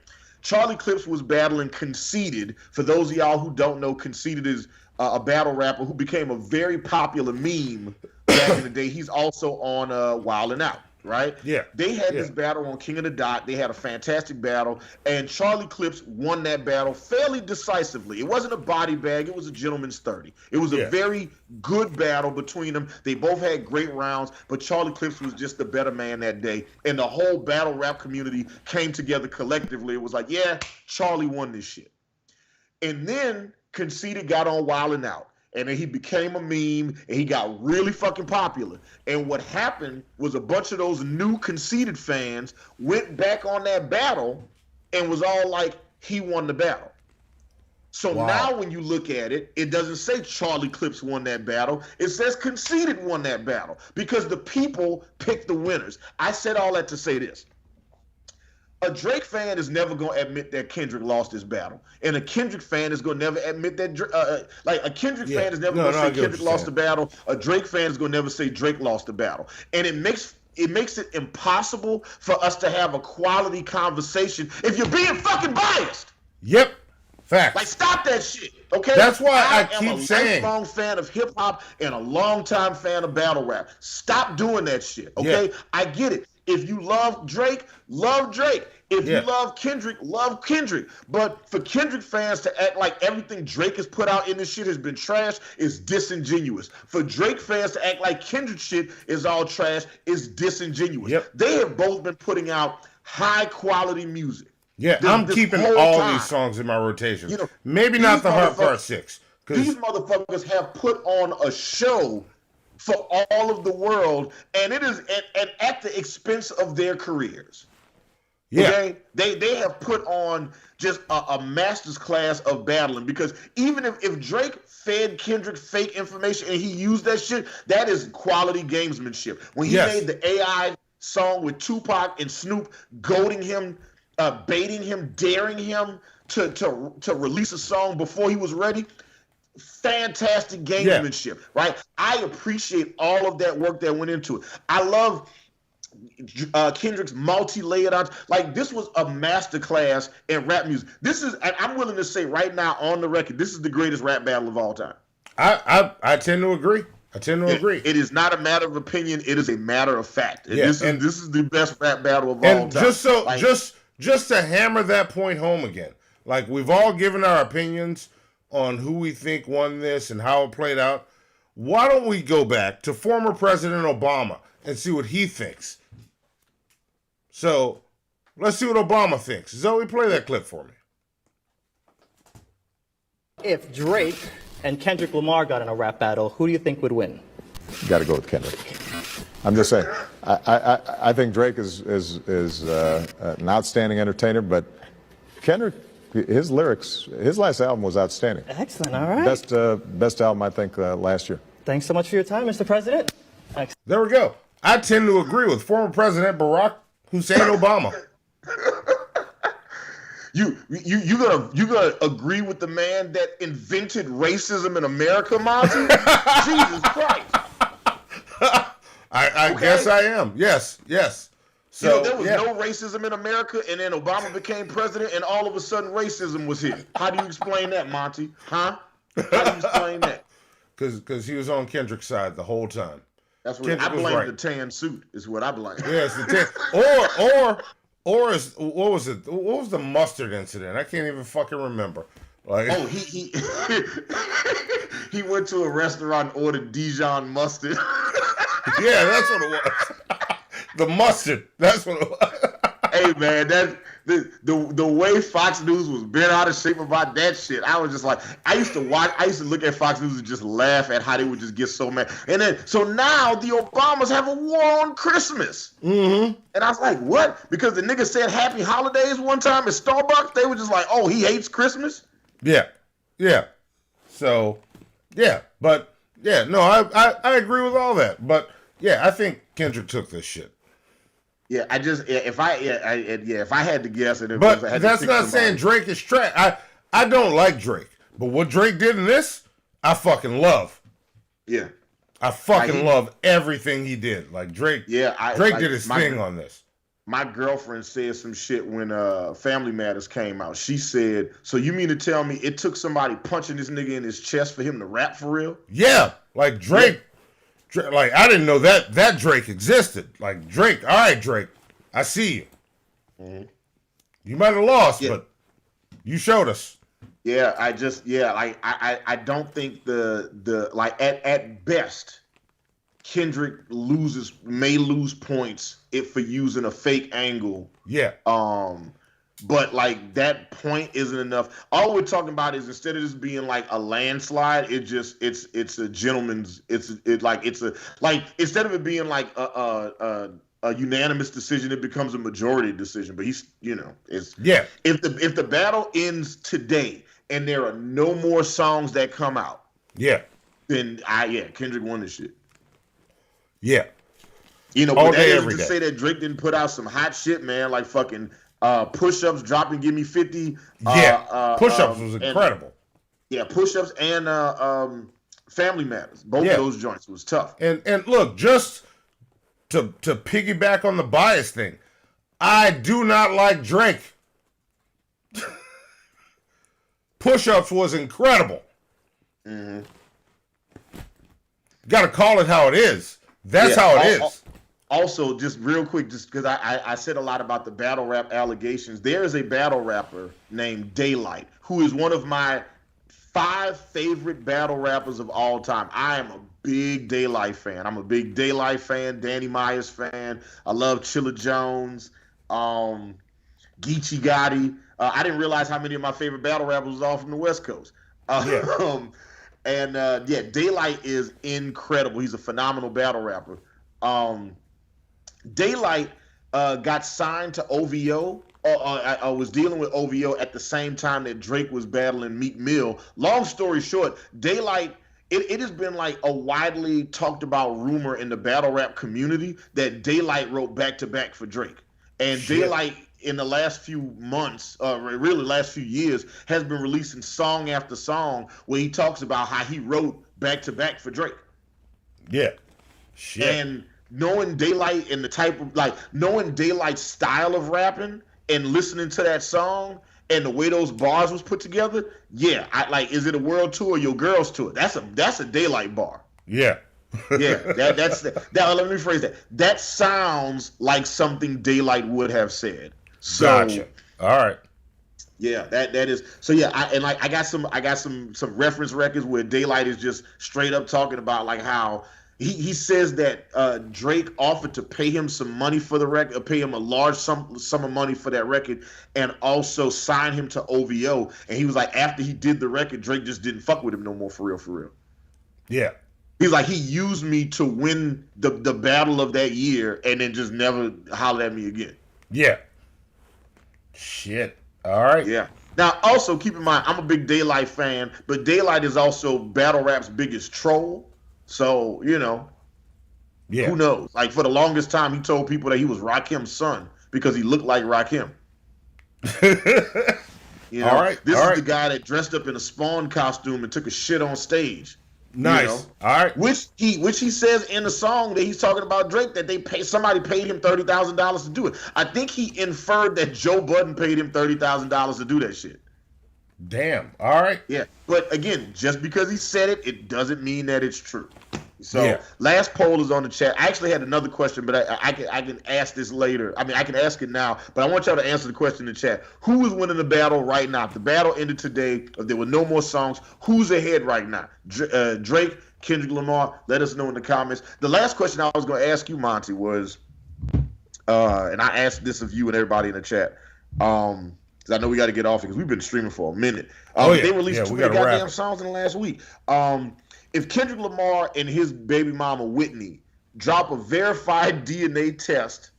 Charlie Clips was battling Conceited. For those of y'all who don't know, Conceited is a battle rapper who became a very popular meme back in the day. He's also on Wildin' Out, right? Yeah. They had this battle on King of the Dot. They had a fantastic battle, and Charlie Clips won that battle fairly decisively. It wasn't a body bag. It was a gentleman's 30. It was a very good battle between them. They both had great rounds, but Charlie Clips was just the better man that day, and the whole battle rap community came together collectively. It was like, yeah, Charlie won this shit. And then Conceited got on Wildin' Out. And then he became a meme, and he got really fucking popular. And what happened was a bunch of those new Conceited fans went back on that battle and was all like, he won the battle. So now when you look at it, it doesn't say Charlie Clips won that battle. It says Conceited won that battle because the people picked the winners. I said all that to say this. A Drake fan is never going to admit that Kendrick lost his battle. And a Kendrick fan is going to never admit that, a Kendrick fan is never going to say Kendrick lost the battle. A Drake fan is going to never say Drake lost the battle. And it makes it impossible for us to have a quality conversation if you're being fucking biased. Yep. Facts. Like, stop that shit, okay? That's why I keep saying. I'm a lifelong fan of hip-hop and a longtime fan of battle rap. Stop doing that shit, okay? Yeah. I get it. If you love Drake, love Drake. If you love Kendrick, love Kendrick. But for Kendrick fans to act like everything Drake has put out in this shit has been trash is disingenuous. For Drake fans to act like Kendrick shit is all trash is disingenuous. Yep. They have both been putting out high-quality music. Yeah, I'm keeping all these songs in my rotation. Maybe not the Hard Part 6. These motherfuckers have put on a show for all of the world, and it is at the expense of their careers. Yeah. Okay? They have put on just a master's class of battling, because even if Drake fed Kendrick fake information and he used that shit, that is quality gamesmanship. When he made the AI song with Tupac and Snoop, goading him, baiting him, daring him to release a song before he was ready, fantastic gamesmanship, right? I appreciate all of that work that went into it. I love Kendrick's multi-layered out. Like, this was a masterclass in rap music. This is, I'm willing to say right now on the record, this is the greatest rap battle of all time. I tend to agree. Agree. It is not a matter of opinion. It is a matter of fact. And this is the best rap battle of all time. And just to hammer that point home again, like, we've all given our opinions on who we think won this and how it played out. Why don't we go back to former President Obama and see what he thinks? So, let's see what Obama thinks. Zoe, play that clip for me. If Drake and Kendrick Lamar got in a rap battle, who do you think would win? You got to go with Kendrick. I'm just saying. I think Drake is an outstanding entertainer, but Kendrick, his lyrics, his last album was outstanding. Excellent. All right. Best album, I think, last year. Thanks so much for your time, Mr. President. Excellent. There we go. I tend to agree with former President Barack Hussein Obama. You gonna agree with the man that invented racism in America, Monty? Jesus Christ! I guess I am. Yes. So there was no racism in America, and then Obama became president, and all of a sudden racism was here. How do you explain that, Monty? Huh? How do you explain that? Because he was on Kendrick's side the whole time. That's what I blame. The tan suit is what I blame. Yes, the tan. Or is what was it? What was the mustard incident? I can't even fucking remember. Like, he he went to a restaurant and ordered Dijon mustard. Yeah, that's what it was. The mustard. That's what it was. Hey man, that the way Fox News was bent out of shape about that shit, I was just like, I used to look at Fox News and just laugh at how they would just get so mad. And then, so now the Obamas have a war on Christmas. Mm-hmm. And I was like, what? Because the nigga said Happy Holidays one time at Starbucks, they were just like, oh, he hates Christmas? Yeah. So, yeah, but, yeah, no, I agree with all that. But, yeah, I think Kendrick took this shit. Yeah, if I had to guess it, but that's not saying Drake is trash. I don't like Drake, but what Drake did in this, I fucking love. Yeah, I fucking love everything he did. Like Drake. Yeah, Drake did his thing on this. My girlfriend said some shit when Family Matters came out. She said, "So you mean to tell me it took somebody punching this nigga in his chest for him to rap for real?" Yeah, like Drake. Yeah. Like, I didn't know that Drake existed. Like, Drake, all right, Drake, I see you. Mm-hmm. You might have lost, but you showed us. Yeah, I don't think the like at best, Kendrick may lose points for using a fake angle. Yeah. But like that point isn't enough. All we're talking about is, instead of this being like a landslide, it's a gentleman's. Instead of it being like a unanimous decision, it becomes a majority decision. But If the battle ends today and there are no more songs that come out, then Kendrick won this shit. Yeah. But that isn't to say that Drake didn't put out some hot shit, man. Like fucking. Push-ups, drop and give me 50. Push-ups was incredible. Push-ups and Family Matters. Both of those joints was tough. And look, just to piggyback on the bias thing, I do not like Drake. Push-ups was incredible. Mm-hmm. Got to call it how it is. That's how it is. Also, just real quick, just because I said a lot about the battle rap allegations, there is a battle rapper named Daylight who is one of my 5 favorite battle rappers of all time. I am a big Daylight fan. I'm a big Daylight fan, Danny Myers fan. I love Chilla Jones, Geechee Gotti. I didn't realize how many of my favorite battle rappers was all from the West Coast. And yeah, Daylight is incredible. He's a phenomenal battle rapper. Daylight got signed to OVO. I was dealing with OVO at the same time that Drake was battling Meek Mill. Long story short, Daylight, it has been like a widely talked about rumor in the battle rap community that Daylight wrote back-to-back for Drake. And Shit. Daylight, in the last few months, really last few years, has been releasing song after song where he talks about how he wrote back-to-back for Drake. Yeah. Shit. And knowing Daylight and the type of, like, knowing Daylight's style of rapping and listening to that song and the way those bars was put together, yeah, I like, is it a world tour or your girls tour? That's a Daylight bar. Yeah. Yeah, let me rephrase that. That sounds like something Daylight would have said. So, gotcha. All right. Yeah, that is so. Yeah, I got some reference records where Daylight is just straight up talking about like how he says that Drake offered to pay him some money for the record, pay him a large sum of money for that record, and also sign him to OVO. And he was like, after he did the record, Drake just didn't fuck with him no more, for real. Yeah. He's like, he used me to win the battle of that year and then just never hollered at me again. Yeah. Shit. All right. Yeah. Now, also, keep in mind, I'm a big Daylight fan, but Daylight is also battle rap's biggest troll. So, you know, who knows? Like, for the longest time, he told people that he was Rakim's son because he looked like Rakim. You know? All right. This is the guy that dressed up in a Spawn costume and took a shit on stage. Nice. You know? All right. Which he says in the song that he's talking about Drake that somebody paid him $30,000 to do it. I think he inferred that Joe Budden paid him $30,000 to do that shit. Damn. All right. Yeah. But again, just because he said it, it doesn't mean that it's true. So last poll is on the chat. I actually had another question, but I can ask this later. I mean, I can ask it now, but I want y'all to answer the question in the chat. Who is winning the battle right now? If the battle ended today, if there were no more songs, who's ahead right now? Drake, Kendrick Lamar? Let us know in the comments. The last question I was going to ask you, Monty, was, and I asked this of you and everybody in the chat, because I know we got to get off because we've been streaming for a minute. They released 2 goddamn songs in the last week. If Kendrick Lamar and his baby mama Whitney drop a verified DNA test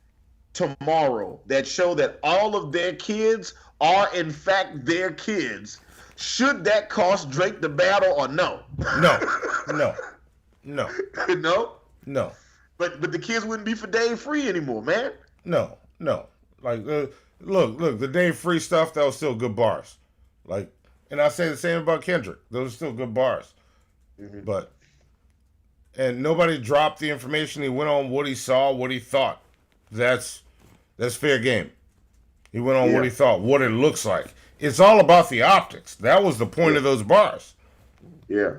tomorrow that show that all of their kids are in fact their kids, should that cost Drake the battle or no? No. No? But the kids wouldn't be for Dave Free anymore, man. No. Like, look, the Dave Free stuff, that was still good bars. Like, and I say the same about Kendrick. Those are still good bars. Mm-hmm. And nobody dropped the information. He went on what he saw, what he thought. That's fair game. He went on what he thought, what it looks like. It's all about the optics. That was the point of those bars. Yeah.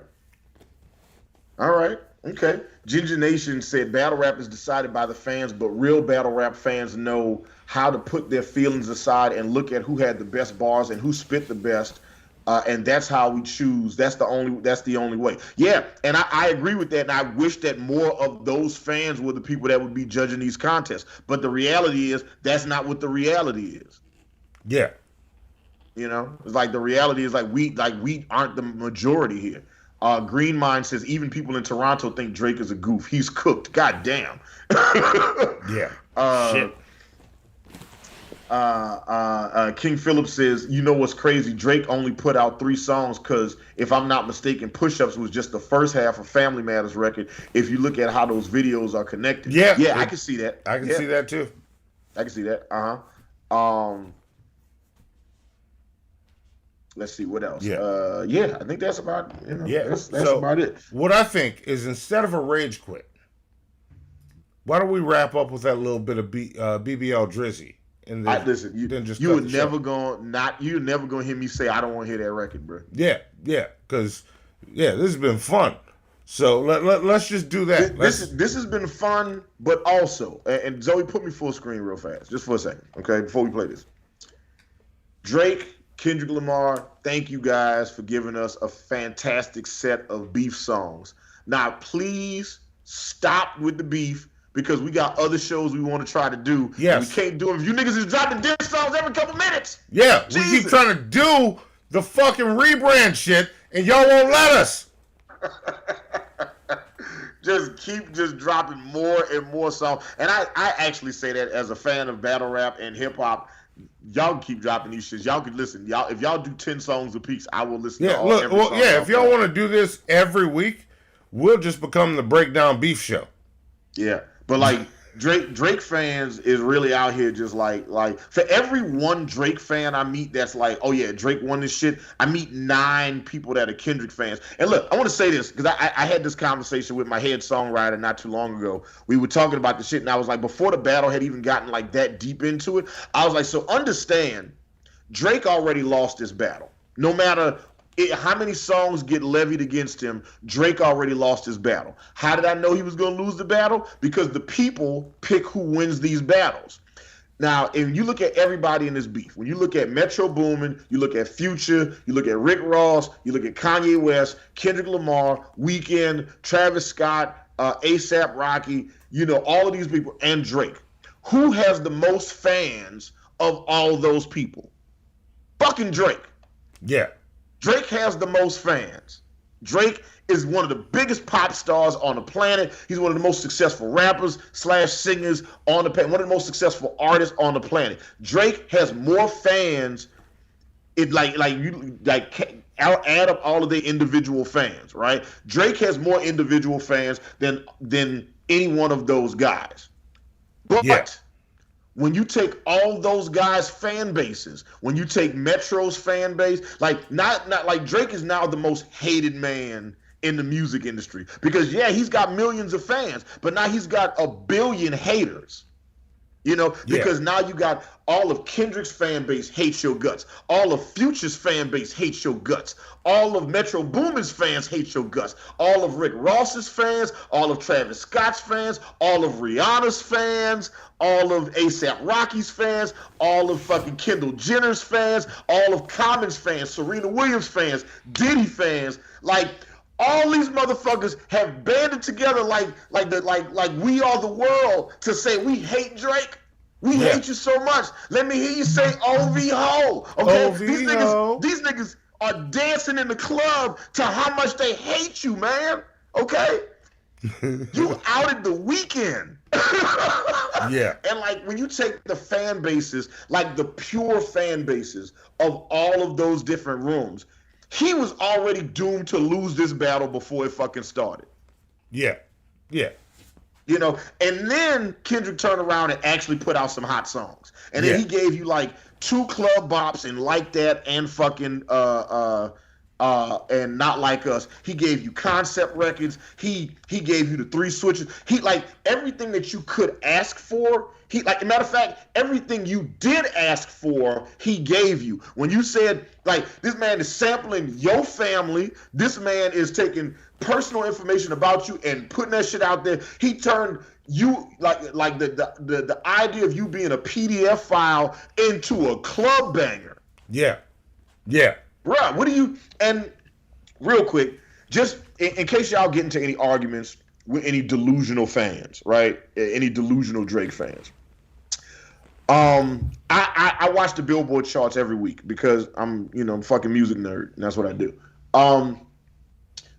All right. Okay. Ginger Nation said battle rap is decided by the fans, but real battle rap fans know how to put their feelings aside and look at who had the best bars and who spit the best. And that's how we choose. That's the only way. Yeah, and I agree with that. And I wish that more of those fans were the people that would be judging these contests. But the reality is that's not what the reality is. Yeah. You know, it's like the reality is like we aren't the majority here. Green Mind says even people in Toronto think Drake is a goof. He's cooked. God damn. Yeah. Shit. King Philip says, you know what's crazy? Drake only put out 3 songs because, if I'm not mistaken, Push Ups was just the first half of Family Matters record. If you look at how those videos are connected, I can see that. I can see that too. I can see that. Let's see what else. I think that's about. That's about it. What I think is, instead of a rage quit, why don't we wrap up with that little bit of BBL Drizzy? Listen, you're never gonna hear me say I don't want to hear that record, bro. Yeah, because this has been fun. So let's just do that. This has been fun, but also, and Zoe, put me full screen real fast, just for a second, okay? Before we play this, Drake, Kendrick Lamar, thank you guys for giving us a fantastic set of beef songs. Now, please stop with the beef. Because we got other shows we want to try to do. Yes. We can't do them. You niggas is dropping diss songs every couple minutes. Yeah, Jesus. We keep trying to do the fucking rebrand shit, and y'all won't let us. Just keep dropping more and more songs. And I actually say that as a fan of battle rap and hip hop. Y'all can keep dropping these shits. Y'all can listen. Y'all, if y'all do 10 songs a piece, I will listen to all every song. If y'all want to do this every week, we'll just become the Breakdown Beef Show. Yeah. But like Drake fans is really out here just like for every one Drake fan I meet that's like, oh yeah, Drake won this shit, I meet 9 people that are Kendrick fans. And look, I want to say this because I had this conversation with my head songwriter not too long ago. We were talking about the shit and I was like, before the battle had even gotten like that deep into it, I was like, so understand, Drake already lost this battle. No matter how many songs get levied against him, Drake already lost his battle. How did I know he was going to lose the battle? Because the people pick who wins these battles. Now, if you look at everybody in this beef, when you look at Metro Boomin, you look at Future, you look at Rick Ross, you look at Kanye West, Kendrick Lamar, Weeknd, Travis Scott, A$AP Rocky, all of these people, and Drake. Who has the most fans of all those people? Fucking Drake. Yeah. Drake has the most fans. Drake is one of the biggest pop stars on the planet. He's one of the most successful rappers / singers on the planet. One of the most successful artists on the planet. Drake has more fans. It add up all of their individual fans, right? Drake has more individual fans than any one of those guys. But when you take all those guys' fan bases, when you take Metro's fan base, not like Drake is now the most hated man in the music industry because he's got millions of fans, but now he's got a billion haters. Because now you got all of Kendrick's fan base hates your guts. All of Future's fan base hates your guts. All of Metro Boomin's fans hate your guts. All of Rick Ross's fans, all of Travis Scott's fans, all of Rihanna's fans, all of A$AP Rocky's fans, all of fucking Kendall Jenner's fans, all of Common's fans, Serena Williams fans, Diddy fans, all these motherfuckers have banded together like we are the world to say we hate Drake. We hate you so much. Let me hear you say OV ho. Okay? These niggas are dancing in the club to how much they hate you, man. Okay? You outed the Weeknd. And when you take the fan bases, the pure fan bases of all of those different rooms, he was already doomed to lose this battle before it fucking started. Yeah. And then Kendrick turned around and actually put out some hot songs. And then he gave you 2 club bops and Like That and fucking and Not Like Us. He gave you concept records. He gave you the 3 switches. He everything that you could ask for. He matter of fact, everything you did ask for, he gave you. When you said this man is sampling your family, this man is taking personal information about you and putting that shit out there. He turned you the idea of you being a PDF file into a club banger. Yeah. Bruh, what do you, and real quick, just in case y'all get into any arguments with any delusional fans, right? Any delusional Drake fans. I watch the Billboard charts every week because I'm a fucking music nerd, and that's what I do.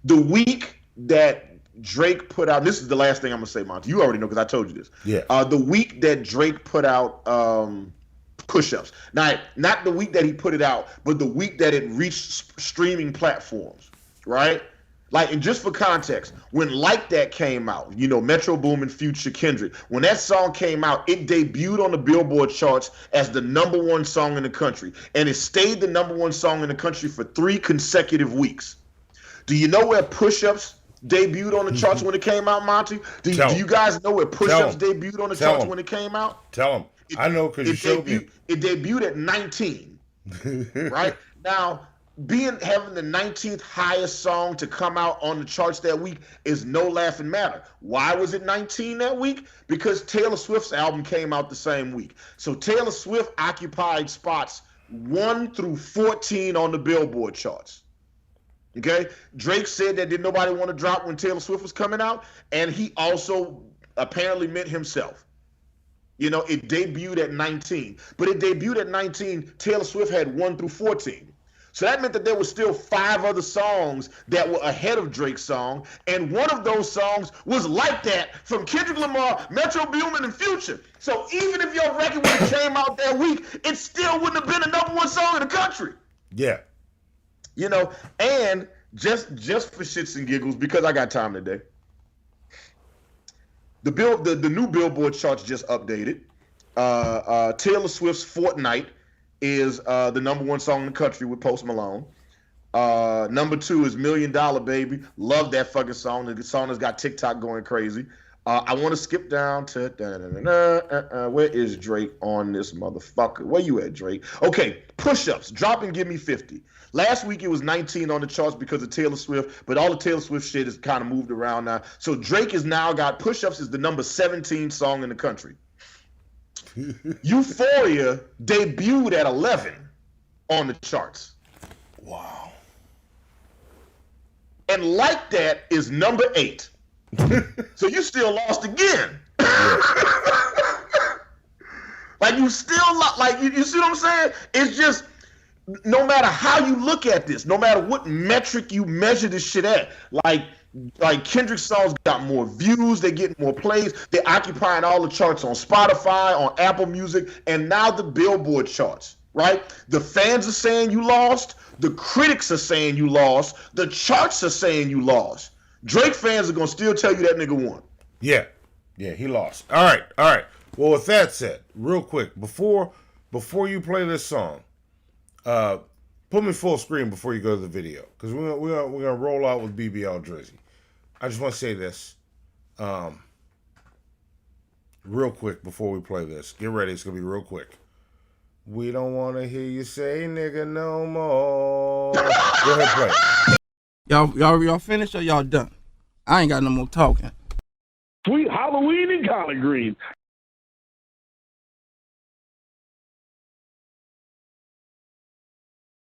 The week that Drake put out, this is the last thing I'm gonna say, Monty. You already know because I told you this. Yeah. The week that Drake put out Push-Ups. Now, not the week that he put it out, but the week that it reached streaming platforms, right? And just for context, when Like That came out, Metro Boomin, Future, Kendrick, when that song came out, it debuted on the Billboard charts as the #1 song in the country. And it stayed the #1 song in the country for 3 consecutive weeks. Do you know where Push-Ups debuted on the charts when it came out, Monty? Do you guys know where Push-Ups debuted on the charts when it came out? Tell them. I know because you showed me. It debuted at 19, right? Now, having the 19th highest song to come out on the charts that week is no laughing matter. Why was it 19 that week? Because Taylor Swift's album came out the same week. So Taylor Swift occupied spots 1 through 14 on the Billboard charts. Okay? Drake said that didn't nobody want to drop when Taylor Swift was coming out, and he also apparently meant himself. It debuted at 19. But it debuted at 19, Taylor Swift had 1 through 14. So that meant that there were still 5 other songs that were ahead of Drake's song, and one of those songs was Like That from Kendrick Lamar, Metro Boomin, and Future. So even if your record would have came out that week, it still wouldn't have been the #1 song in the country. Yeah. You know, and just for shits and giggles, because I got time today, the new Billboard charts just updated. Taylor Swift's Fortnite is the #1 song in the country with Post Malone. #2 is $1 Million Baby. Love that fucking song. The song has got TikTok going crazy. I want to skip down to where is Drake on this motherfucker? Where you at, Drake? Okay, Push-Ups. Drop and Give Me 50. Last week it was 19 on the charts because of Taylor Swift, but all the Taylor Swift shit is kind of moved around now. So Drake has now got Push-Ups is the #17 song in the country. Euphoria debuted at 11 on the charts. Wow. And Like That is #8. So you still lost again. Like you still like you see what I'm saying? It's just no matter how you look at this, no matter what metric you measure this shit at, like Kendrick's songs got more views, they get more plays, they're occupying all the charts on Spotify, on Apple Music, and now the Billboard charts, right? The fans are saying you lost, the critics are saying you lost, the charts are saying you lost. Drake fans are gonna still tell you that nigga won. Yeah, he lost. All right. Well, with that said, real quick, before you play this song, put me full screen before you go to the video, because we're gonna roll out with BBL Drizzy. I just want to say this, real quick before we play this. Get ready, it's gonna be real quick. We don't want to hear you say nigga no more. Go ahead, play. Y'all finished or y'all done? I ain't got no more talking. Sweet Halloween and collard greens.